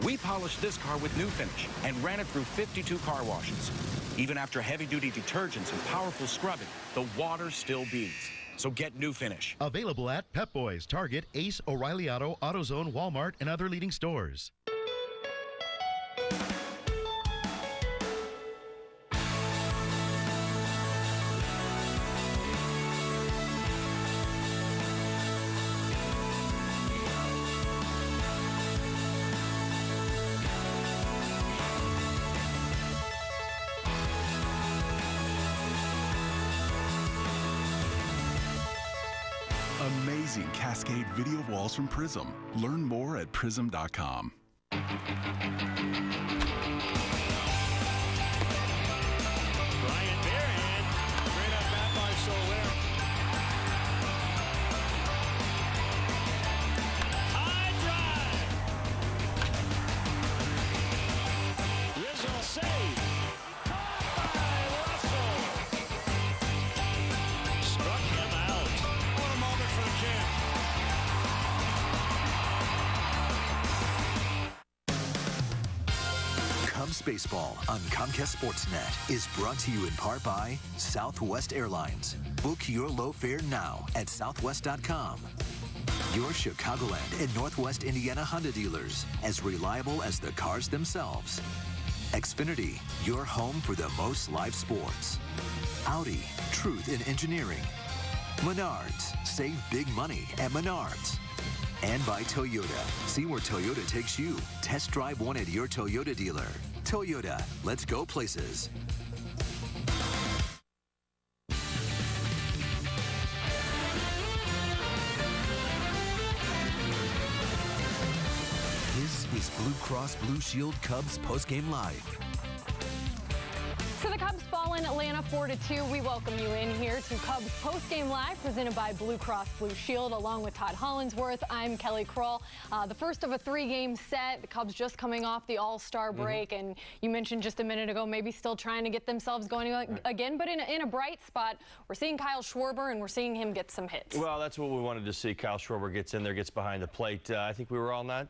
We polished this car with New Finish and ran it through 52 car washes. Even after heavy-duty detergents and powerful scrubbing, the water still beads. So get New Finish. Available at Pep Boys, Target, Ace, O'Reilly Auto, AutoZone, Walmart, and other leading stores. Amazing Cascade video walls from Prism. Learn more at prism.com. Brian Bearhead, great up bat by Soler. High drive. Rizzo save. Caught by Russell. Struck him out. What a moment for the kid. Cubs Baseball on Comcast Sportsnet is brought to you in part by Southwest Airlines. Book your low fare now at southwest.com. Your Chicagoland and Northwest Indiana Honda dealers, as reliable as the cars themselves. Xfinity, your home for the most live sports. Audi, truth in engineering. Menards, save big money at Menards. And by Toyota. See where Toyota takes you. Test drive one at your Toyota dealer. Toyota, let's go places. This is Blue Cross Blue Shield Cubs postgame live. So the Cubs fall in Atlanta 4-2. We welcome you in here to Cubs postgame live, presented by Blue Cross Blue Shield, along with Todd Hollinsworth. I'm Kelly Kroll. The first of a 3-game set. The Cubs just coming off the All-Star break, and you mentioned just a minute ago, maybe still trying to get themselves going again, but in a bright spot. We're seeing Kyle Schwarber, and we're seeing him get some hits. Well, that's what we wanted to see. Kyle Schwarber gets in there, gets behind the plate. I think we were all not,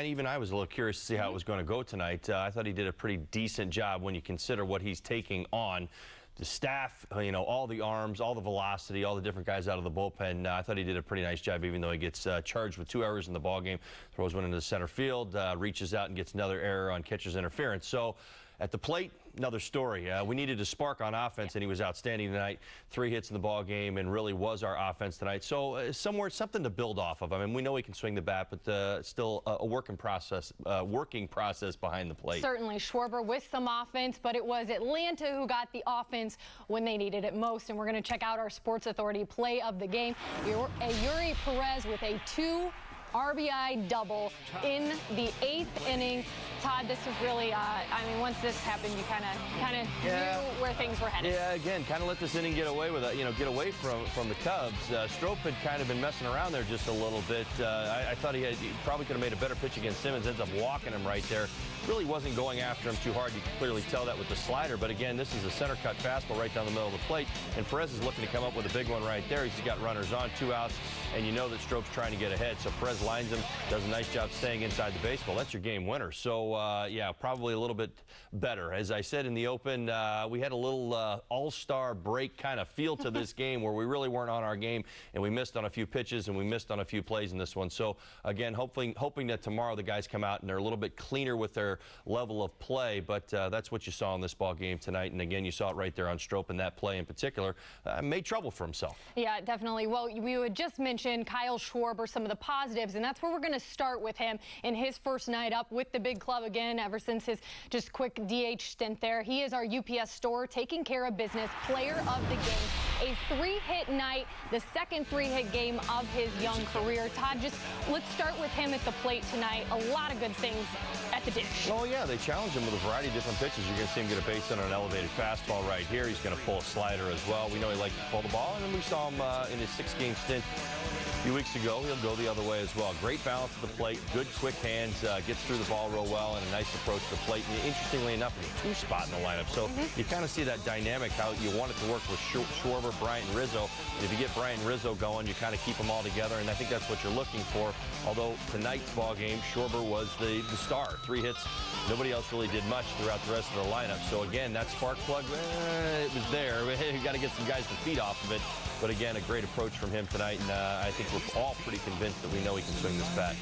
even I was a little curious to see how it was going to go tonight. I thought he did a pretty decent job when you consider what he's taking on. The staff, all the arms, all the velocity, all the different guys out of the bullpen. I thought he did a pretty nice job, even though he gets charged with 2 errors in the ballgame. Throws one into the center field, reaches out and gets another error on catcher's interference. So at the plate, another story. We needed a spark on offense, and he was outstanding tonight. 3 hits in the ball game, and really was our offense tonight. So something to build off of. I mean, we know he can swing the bat, but still a working process behind the plate. Certainly, Schwarber with some offense, but it was Atlanta who got the offense when they needed it most. And we're going to check out our Sports Authority play of the game. Eury Perez with a 2 RBI double in the 8th inning. Todd, this was really, I mean, once this happened, you kind of knew where things were headed. Yeah, again, kind of let this inning get away with it, get away from the Cubs. Strop had kind of been messing around there just a little bit. I thought he probably could have made a better pitch against Simmons. Ends up walking him right there. Really wasn't going after him too hard. You can clearly tell that with the slider. But again, this is a center cut fastball right down the middle of the plate. And Perez is looking to come up with a big one right there. He's got runners on, 2 outs. And you know that Strope's trying to get ahead. So Perez lines him, does a nice job staying inside the baseball. That's your game winner. So, yeah, probably a little bit better. As I said in the open, we had a little all-star break kind of feel to this game where we really weren't on our game. And we missed on a few pitches and we missed on a few plays in this one. So, again, hoping that tomorrow the guys come out and they're a little bit cleaner with their level of play, but that's what you saw in this ball game tonight. And again, you saw it right there on Strop, and that play in particular made trouble for himself. Yeah, definitely. Well, we had just mentioned Kyle Schwarber, some of the positives, and that's where we're going to start with him in his first night up with the big club again ever since his just quick DH stint there. He is our UPS store taking care of business player of the game. A 3-hit night, the second 3-hit game of his young career. Todd, just let's start with him at the plate tonight. A lot of good things at the dish. Oh, yeah, they challenge him with a variety of different pitches. You're going to see him get a base on an elevated fastball right here. He's going to pull a slider as well. We know he likes to pull the ball, and then we saw him in his 6-game stint a few weeks ago. He'll go the other way as well. Great balance at the plate, good quick hands, gets through the ball real well, and a nice approach to the plate. And interestingly enough, in a 2-spot in the lineup. So you kind of see that dynamic, how you want it to work with Schwarber, Bryant, and Rizzo. And if you get Bryant and Rizzo going, you kind of keep them all together, and I think that's what you're looking for. Although tonight's ball game, Schwarber was the star. 3 hits. Nobody else really did much throughout the rest of the lineup. So again, that spark plug, it was there. You got to get some guys to feed off of it. But again, a great approach from him tonight, and I think we're all pretty convinced that we know he can swing this bat.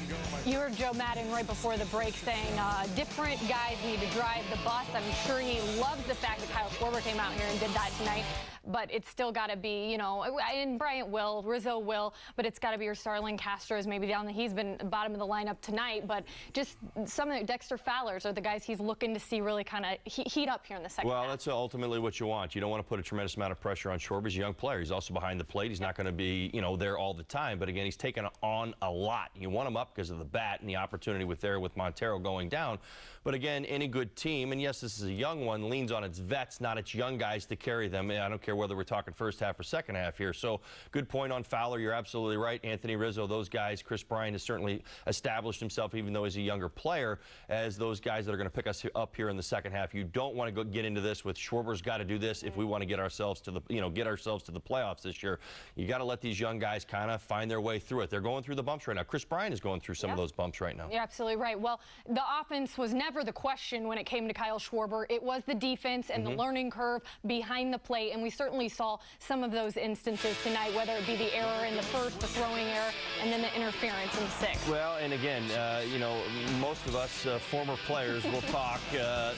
You heard Joe Madden right before the break saying different guys need to drive the bus. I'm sure he loves the fact that Kyle Schwarber came out here and did that tonight. But it's still got to be, and Bryant will, Rizzo will, but it's got to be your Starlin Castro's maybe down. He's been bottom of the lineup tonight, but just some of the Dexter Fowlers are the guys he's looking to see really kind of heat up here in the second half. Well, that's ultimately what you want. You don't want to put a tremendous amount of pressure on Schwarber. He's a young player. He's also behind the plate. He's not going to be, there all the time. But again, he's taken on a lot. You want him up because of the bat and the opportunity with Montero going down. But again, any good team, and yes, this is a young one, leans on its vets, not its young guys to carry them. I don't care whether we're talking first half or second half here. So good point on Fowler. You're absolutely right. Anthony Rizzo, those guys. Chris Bryant has certainly established himself, even though he's a younger player, as those guys that are going to pick us up here in the second half. You don't want to get into this with Schwarber's got to do this if we want to get ourselves to the playoffs this year. You got to let these young guys kind of find their way through it. They're going through the bumps right now. Chris Bryant is going through some of those bumps right now. You're absolutely right. Well, the offense was never the question when it came to Kyle Schwarber. It was the defense and the learning curve behind the plate, and we certainly saw some of those instances tonight, whether it be the error in the first, the throwing error, and then the interference in the sixth. Well, and again, most of us former players will talk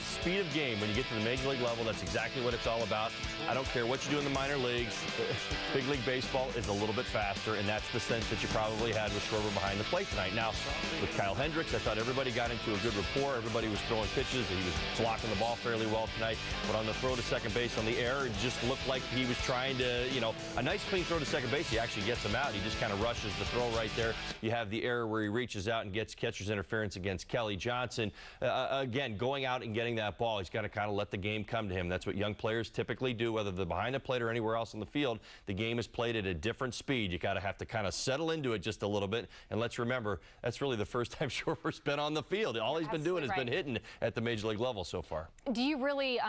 speed of game. When you get to the major league level, that's exactly what it's all about. I don't care what you do in the minor leagues. Big league baseball is a little bit faster, and that's the sense that you probably had with Schwarber behind the plate tonight. Now, with Kyle Hendricks, I thought everybody got into a good rapport. Everybody was throwing pitches. He was blocking the ball fairly well tonight. But on the throw to second base on the error, it just looked like he was trying to, a nice clean throw to second base. He actually gets him out. He just kind of rushes the throw right there. You have the error where he reaches out and gets catcher's interference against Kelly Johnson. Again, going out and getting that ball, he's got to kind of let the game come to him. That's what young players typically do, whether they're behind the plate or anywhere else on the field. The game is played at a different speed. You got to have to kind of settle into it just a little bit. And let's remember, that's really the first time Schwarber's been on the field. All he's been doing has been hitting at the major league level so far. Do you really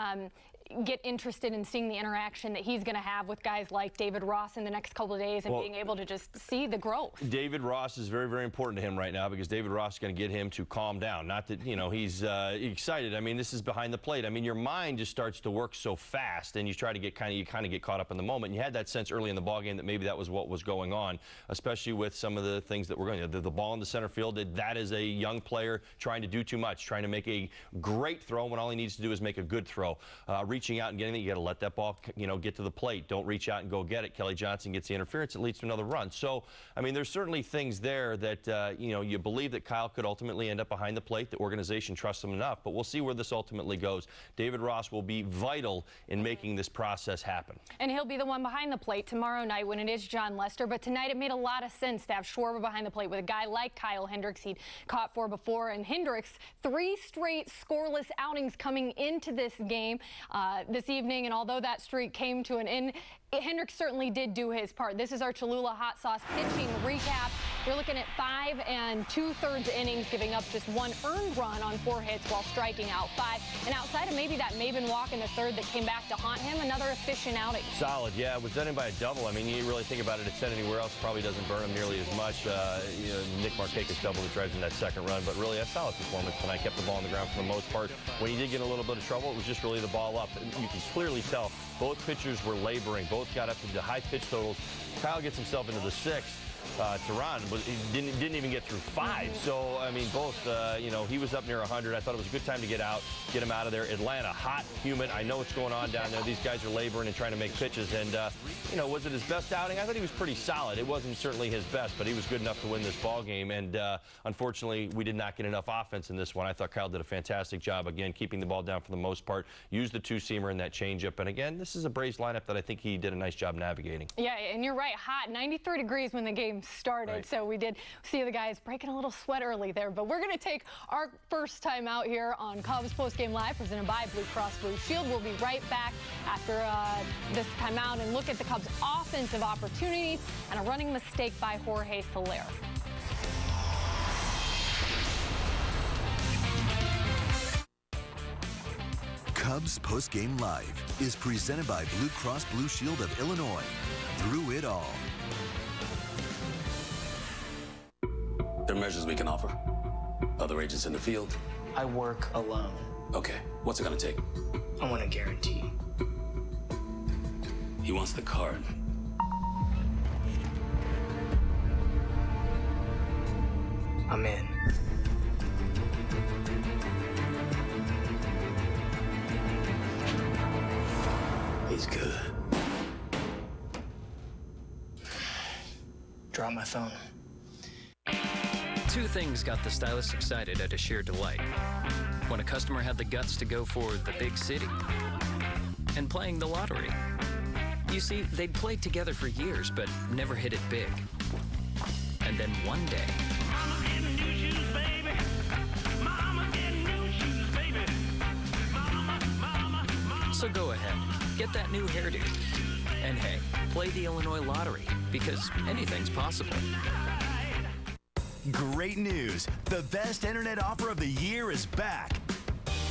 get interested in seeing the interaction that he's going to have with guys like David Ross in the next couple of days and being able to just see the growth? David Ross is very, very important to him right now because David Ross is going to get him to calm down. Not that, he's excited. I mean, this is behind the plate. I mean, your mind just starts to work so fast and you try to get get caught up in the moment. And you had that sense early in the ballgame that maybe that was what was going on, especially with some of the things that were going on. The ball in the center field, that is a young player trying to do too much, trying to make a great throw when all he needs to do is make a good throw. reaching out and getting it. You got to let that ball, get to the plate. Don't reach out and go get it. Kelly Johnson gets the interference. It leads to another run. So, I mean, there's certainly things there that, you believe that Kyle could ultimately end up behind the plate. The organization trusts him enough, but we'll see where this ultimately goes. David Ross will be vital in making this process happen. And he'll be the one behind the plate tomorrow night when it is John Lester. But tonight it made a lot of sense to have Schwarber behind the plate with a guy like Kyle Hendricks. He'd caught 4 before, and Hendricks 3 straight scoreless outings coming into this game this evening. And although that streak came to an end, Hendricks certainly did do his part. This is our Cholula Hot Sauce pitching recap. You're looking at 5 2/3 innings, giving up just 1 earned run on 4 hits while striking out 5. And outside of maybe that Maben walk in the 3rd that came back to haunt him, another efficient outing. Solid, yeah. It was done in by a double. I mean, you really think about it, it's sent anywhere else, probably doesn't burn him nearly as much. Nick Markakis double that drives in that 2nd run, but really a solid performance tonight. Kept the ball on the ground for the most part. When he did get in a little bit of trouble, it was just really the ball up. You can clearly tell both pitchers were laboring. Both got up to the high pitch totals. Kyle gets himself into the 6th. Tehran didn't even get through 5. So, I mean, both, he was up near 100. I thought it was a good time to get him out of there. Atlanta, hot, humid. I know what's going on down there. These guys are laboring and trying to make pitches. And, was it his best outing? I thought he was pretty solid. It wasn't certainly his best, but he was good enough to win this ball game. And, unfortunately, we did not get enough offense in this one. I thought Kyle did a fantastic job, again, keeping the ball down for the most part. Used the 2-seamer and that changeup. And, again, this is a Braves lineup that I think he did a nice job navigating. Yeah, and you're right. Hot, 93 degrees when the game started. Right. So we did see the guys breaking a little sweat early there. But we're going to take our first time out here on Cubs Postgame Live, presented by Blue Cross Blue Shield. We'll be right back after this timeout and look at the Cubs' offensive opportunities and a running mistake by Jorge Soler. Cubs Postgame Live is presented by Blue Cross Blue Shield of Illinois. Through it all. There are measures we can offer. Other agents in the field? I work alone. Okay, what's it gonna take? I want a guarantee. He wants the card. I'm in. He's good. Drop my phone. 2 things got the stylists excited at a sheer delight. When a customer had the guts to go for the big city and playing the lottery. You see, they'd played together for years, but never hit it big. And then one day, Mama getting new shoes, baby. Mama getting new shoes, baby. Mama. So go ahead, get that new hairdo. And hey, play the Illinois lottery, because anything's possible. Great news! The best internet offer of the year is back.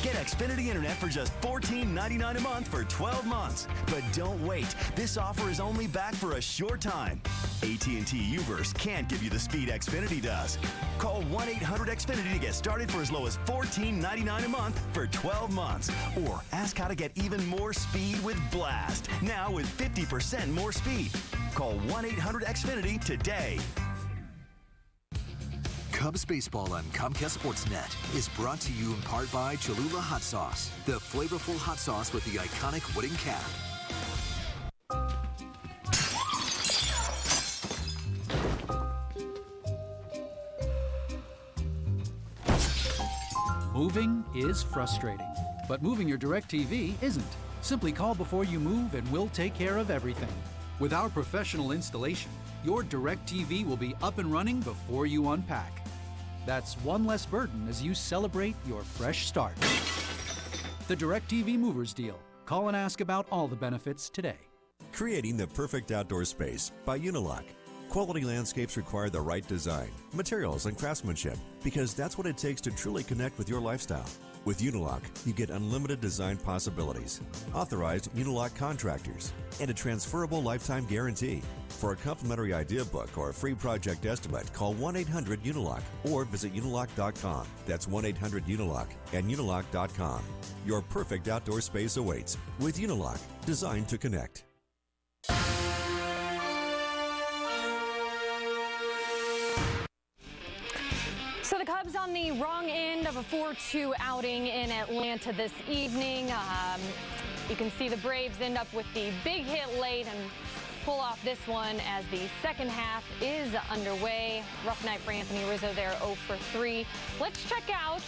Get Xfinity Internet for just $14.99 a month for 12 months. But don't wait. This offer is only back for a short time. AT&T Uverse can't give you the speed Xfinity does. Call 1-800-XFINITY to get started for as low as $14.99 a month for 12 months. Or ask how to get even more speed with Blast. Now with 50% more speed. Call 1-800-XFINITY today. Cubs baseball on Comcast Sportsnet is brought to you in part by Cholula Hot Sauce, the flavorful hot sauce with the iconic wooden cap. Moving is frustrating, but moving your DirecTV isn't. Simply call before you move and we'll take care of everything. With our professional installation, your DirecTV will be up and running before you unpack. That's one less burden as you celebrate your fresh start. The DirecTV Movers Deal. Call and ask about all the benefits today. Creating the perfect outdoor space by Unilock. Quality landscapes require the right design, materials, and craftsmanship, because that's what it takes to truly connect with your lifestyle. With Unilock, you get unlimited design possibilities, authorized Unilock contractors, and a transferable lifetime guarantee. For a complimentary idea book or a free project estimate, call 1-800-UNILOCK or visit unilock.com. That's 1-800-UNILOCK and unilock.com. Your perfect outdoor space awaits with Unilock, designed to connect. So the Cubs Cubs on the wrong end of a 4-2 outing in Atlanta this evening. You can see the Braves end up with the big hit late and pull off this one as the second half is underway. Rough night for Anthony Rizzo there, 0 for 3. Let's check out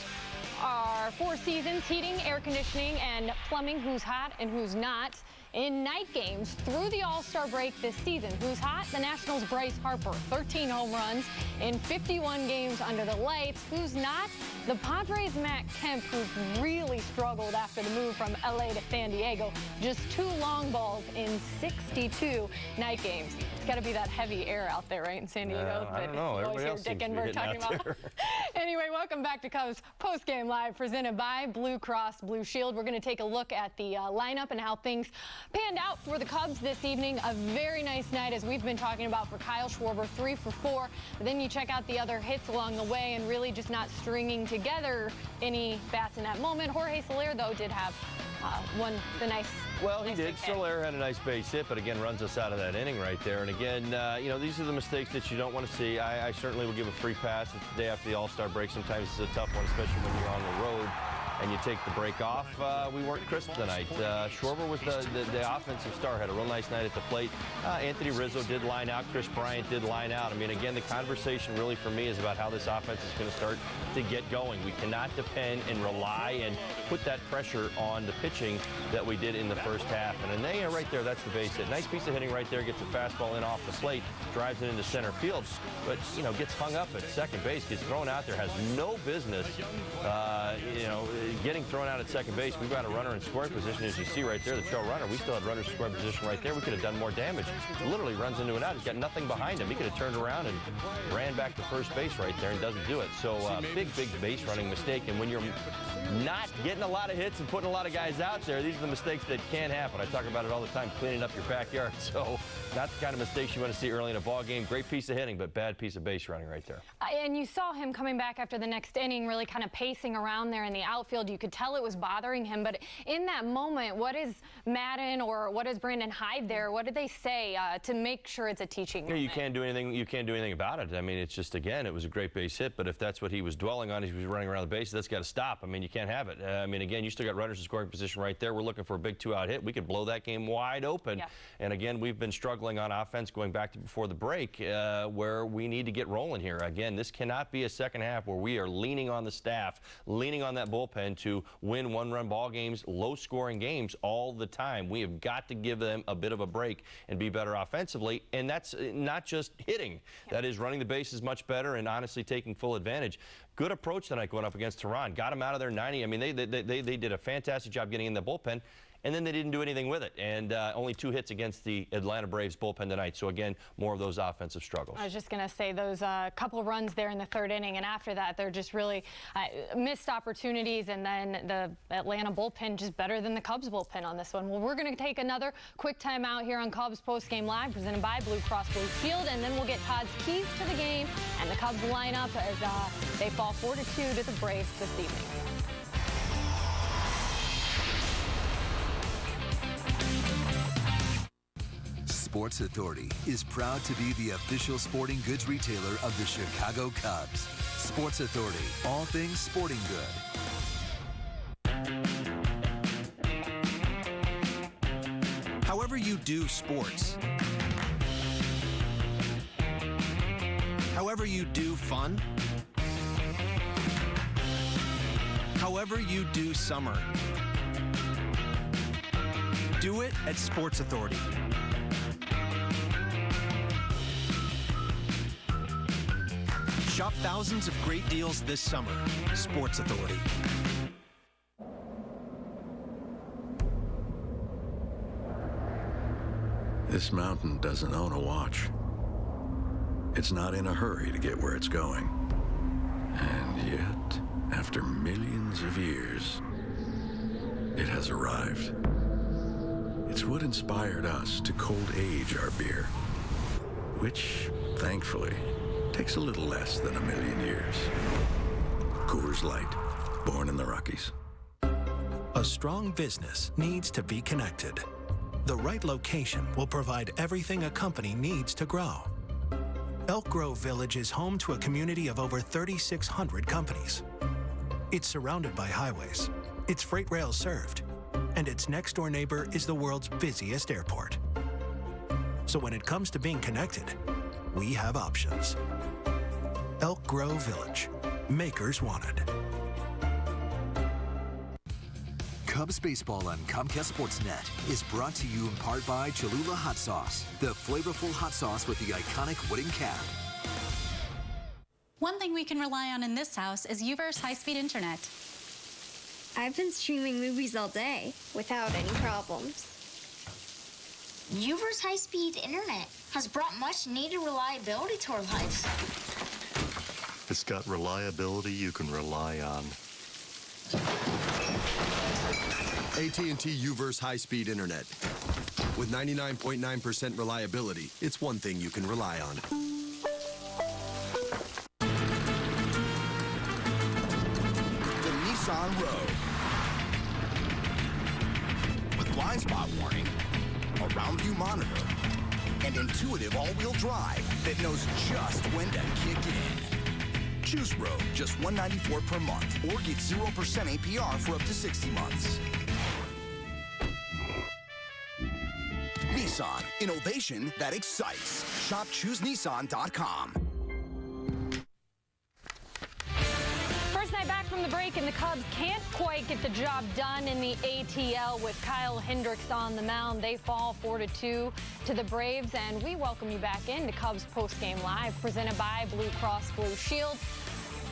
our Four Seasons heating, air conditioning, and plumbing, who's hot and who's not in night games through the All-Star break this season. Who's hot? The Nationals' Bryce Harper, 13 home runs in 51 games under the lights. Who's not? The Padres' Matt Kemp, who's really struggled after the move from LA to San Diego. Just 2 long balls in 62 night games. It's got to be that heavy air out there, right, in San Diego? I don't know. Everybody else seems to be hitting out there. Anyway, welcome back to Cubs Post Game Live, presented by Blue Cross Blue Shield. We're going to take a look at the lineup and how things panned out for the Cubs this evening. A very nice night, as we've been talking about, for Kyle Schwarber, 3 for 4. But then you check out the other hits along the way and really just not stringing together any bats in that moment. Jorge Soler, though, did have the nice. Well, he did. Soler had a nice base hit, but again, runs us out of that inning right there. And again, you know, these are the mistakes that you don't want to see. I certainly will give a free pass. It's the day after the All-Star break. Sometimes it's a tough one, especially when you're on the road and you take the break off. We weren't crisp tonight. Schwarber was the offensive star, had a real nice night at the plate. Anthony Rizzo did line out. Chris Bryant did line out. I mean, again, the conversation really for me is about how this offense is going to start to get going. We cannot depend and rely and put that pressure on the pitching that we did in the first half. And then right there, that's the base hit. Nice piece of hitting right there. Gets a fastball in off the plate, drives it into center field, but, you know, gets hung up at second base, gets thrown out there, has no business, you know, getting thrown out at second base. We've got a runner in scoring position, as you see right there, the trail runner. We still had runners in scoring position right there. We could have done more damage. Literally runs into an out. He's got nothing behind him. He could have turned around and ran back to first base right there and doesn't do it. So big base running mistake. And when you're not getting a lot of hits and putting a lot of guys out there, these are the mistakes that can happen. I talk about it all the time, cleaning up your backyard. So not the kind of mistakes you want to see early in a ball game. Great piece of hitting, but bad piece of base running right there. And you saw him coming back after the next inning, really kind of pacing around there in the outfield. You could tell it was bothering him. But in that moment, what is Madden or what is Brandon Hyde there? What did they say to make sure it's a teaching moment? You can't do anything. You can't do anything about it. I mean, it's just, again, it was a great base hit. But if that's what he was dwelling on, he was running around the base. That's got to stop. I mean, you can't have it. I mean, again, you still got runners in scoring position right there. We're looking for a big 2-out hit. We could blow that game wide open. Yeah. And again, we've been struggling on offense going back to before the break, where we need to get rolling here. Again, this cannot be a second half where we are leaning on the staff, leaning on that bullpen to win 1-run ball games, low-scoring games all the time. We have got to give them a bit of a break and be better offensively. And that's not just hitting. Yeah. That is running the bases much better and honestly taking full advantage. Good approach tonight going up against Tehran. Got him out of their 90. I mean, they did a fantastic job getting in the bullpen, and then they didn't do anything with it. And only 2 hits against the Atlanta Braves bullpen tonight. So, again, more of those offensive struggles. I was just going to say those couple runs there in the third inning, and after that, they're just really missed opportunities. And then the Atlanta bullpen just better than the Cubs bullpen on this one. Well, we're going to take another quick timeout here on Cubs Post Game Live, presented by Blue Cross Blue Shield. And then we'll get Todd's keys to the game and the Cubs lineup as they fall 4-2 to the Braves this evening. Sports Authority is proud to be the official sporting goods retailer of the Chicago Cubs. Sports Authority, all things sporting good. However you do sports, however you do fun, however you do summer, do it at Sports Authority. Shop thousands of great deals this summer. Sports Authority. This mountain doesn't own a watch. It's not in a hurry to get where it's going. And yet, after millions of years, it has arrived. It's what inspired us to cold age our beer, which, thankfully, takes a little less than 1,000,000 years. Coors Light, born in the Rockies. A strong business needs to be connected. The right location will provide everything a company needs to grow. Elk Grove Village is home to a community of over 3,600 companies. It's surrounded by highways, its freight rails served, and its next-door neighbor is the world's busiest airport. So when it comes to being connected, we have options. Elk Grove Village. Makers wanted. Cubs baseball on Comcast Sportsnet is brought to you in part by Cholula Hot Sauce, the flavorful hot sauce with the iconic wooden cap. One thing we can rely on in this house is UVerse high-speed internet. I've been streaming movies all day without any problems. UVerse high-speed internet has brought much-needed reliability to our lives. It's got reliability you can rely on. AT&T UVerse high-speed internet. With 99.9% reliability, it's one thing you can rely on. The Nissan Rogue. With blind spot warning, a round view monitor, and intuitive all-wheel drive that knows just when to kick in. Choose Rogue, just $194 per month, or get 0% APR for up to 60 months. Nissan, innovation that excites. Shop ChooseNissan.com. First night back from the break, and the Cubs can't quite get the job done in the ATL with Kyle Hendricks on the mound. They fall 4-2 to the Braves, and we welcome you back into Cubs Postgame Live, presented by Blue Cross Blue Shield.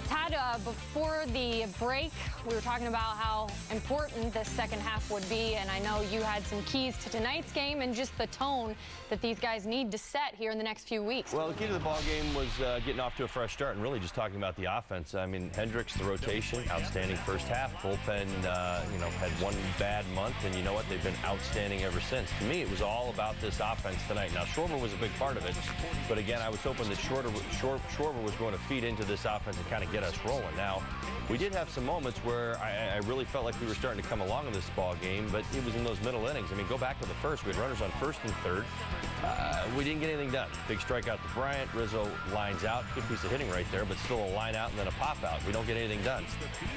Todd, before the break, we were talking about how important this second half would be, and I know you had some keys to tonight's game and just the tone that these guys need to set here in the next few weeks. Well, the key to the ball game was getting off to a fresh start and really just talking about the offense. I mean, Hendricks, the rotation, outstanding first half. Bullpen, had one bad month, and you know what? They've been outstanding ever since. To me, it was all about this offense tonight. Now, Schwarber was a big part of it, but again, I was hoping that Schwarber was going to feed into this offense and kind of get us rolling. Now, we did have some moments where I really felt like we were starting to come along in this ball game, but it was in those middle innings. I mean, go back to the first. We had runners on first and third. We didn't get anything done. Big strikeout to Bryant. Rizzo lines out. Good piece of hitting right there, but still a line out and then a pop out. We don't get anything done.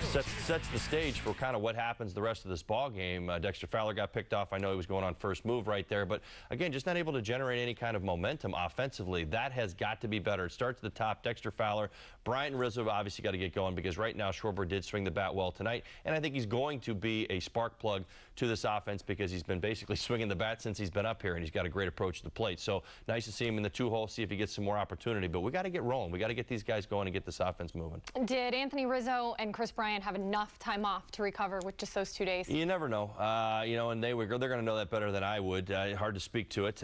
Sets the stage for kind of what happens the rest of this ball game. Dexter Fowler got picked off. I know he was going on first move right there, but again, just not able to generate any kind of momentum offensively. That has got to be better. It starts at the top. Dexter Fowler, Bryant and Rizzo obviously got to get going, because right now Schwarber did swing the bat well tonight, and I think he's going to be a spark plug to this offense because he's been basically swinging the bat since he's been up here, and he's got a great approach to the plate. So nice to see him in the two-hole, see if he gets some more opportunity. But we got to get rolling. We got to get these guys going and get this offense moving. Did Anthony Rizzo and Chris Bryant have enough time off to recover with just those 2 days? You never know. And they're going to know that better than I would. Hard to speak to it.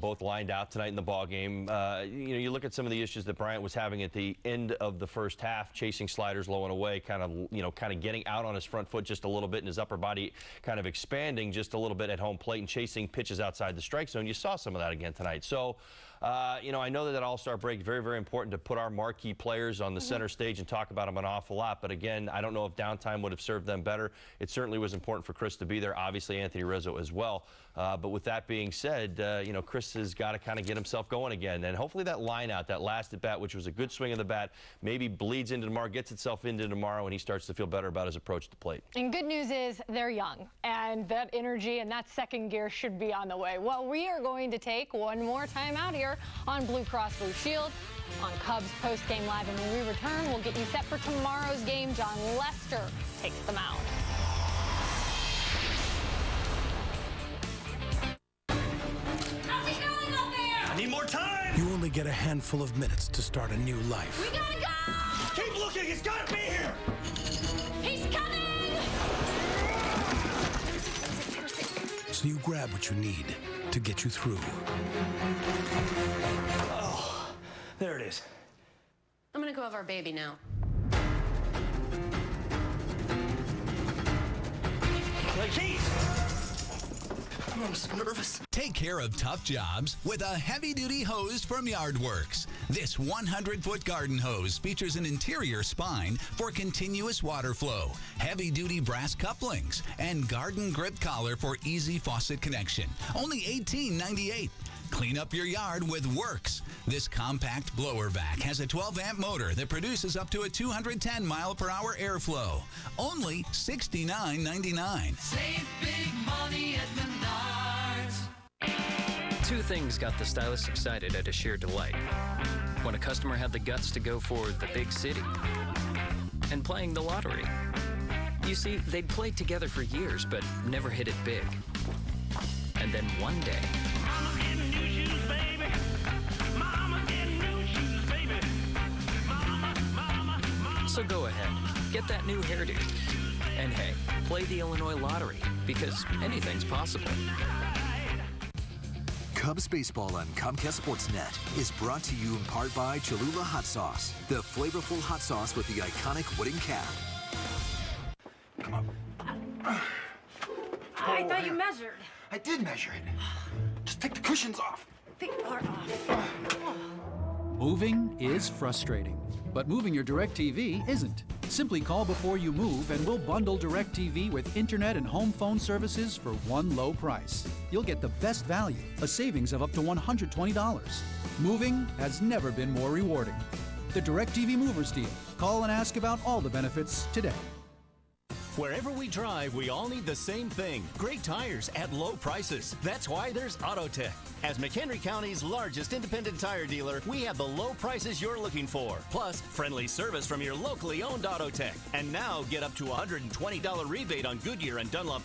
Both lined out tonight in the ball game. You look at some of the issues that Bryant was having at the end of the first half, chasing sliders low and away, kind of getting out on his front foot just a little bit, and his upper body kind of expanding just a little bit at home plate and chasing pitches outside the strike zone. You saw some of that again tonight. So, I know that All-Star break, very, very important to put our marquee players on the center stage and talk about them an awful lot. But again, I don't know if downtime would have served them better. It certainly was important for Chris to be there. Obviously, Anthony Rizzo as well. But with that being said, Chris has got to kind of get himself going again. And hopefully that line out, that last at bat, which was a good swing of the bat, maybe bleeds into tomorrow, gets itself into tomorrow, and he starts to feel better about his approach to the plate. And good news is they're young, and that energy and that second gear should be on the way. Well, we are going to take one more time out here on Blue Cross Blue Shield on Cubs Postgame Live. And when we return, we'll get you set for tomorrow's game. John Lester takes the mound. I need more time! You only get a handful of minutes to start a new life. We gotta go! Keep looking! It's gotta be here! He's coming! So you grab what you need to get you through. Oh, there it is. I'm gonna go have our baby now. Keys! I'm so nervous. Take care of tough jobs with a heavy-duty hose from Yardworks. This 100-foot garden hose features an interior spine for continuous water flow, heavy-duty brass couplings, and garden grip collar for easy faucet connection. Only $18.98. Clean up your yard with Works. This compact blower vac has a 12-amp motor that produces up to a 210 mile-per-hour airflow. Only $69.99. Save big money at Menards. Two things got the stylists excited at a sheer delight. When a customer had the guts to go for the big city and playing the lottery. You see, they'd played together for years, but never hit it big. And then one day, Mama getting new shoes, baby. Mama getting new shoes, baby. Mama. so go ahead, get that new hairdo. And hey, play the Illinois Lottery, because anything's possible. Cubs baseball on Comcast Sportsnet is brought to you in part by Cholula Hot Sauce, the flavorful hot sauce with the iconic wooden cap. Come on. I thought you measured. I did measure it. Just take the cushions off. They are off. Moving is frustrating, but moving your DirecTV isn't. Simply call before you move and we'll bundle DirecTV with internet and home phone services for one low price. You'll get the best value, a savings of up to $120. Moving has never been more rewarding. The DirecTV Movers Deal. Call and ask about all the benefits today. Wherever we drive, we all need the same thing. Great tires at low prices. That's why there's AutoTech. As McHenry County's largest independent tire dealer, we have the low prices you're looking for. Plus, friendly service from your locally owned AutoTech. And now get up to a $120 rebate on Goodyear and Dunlop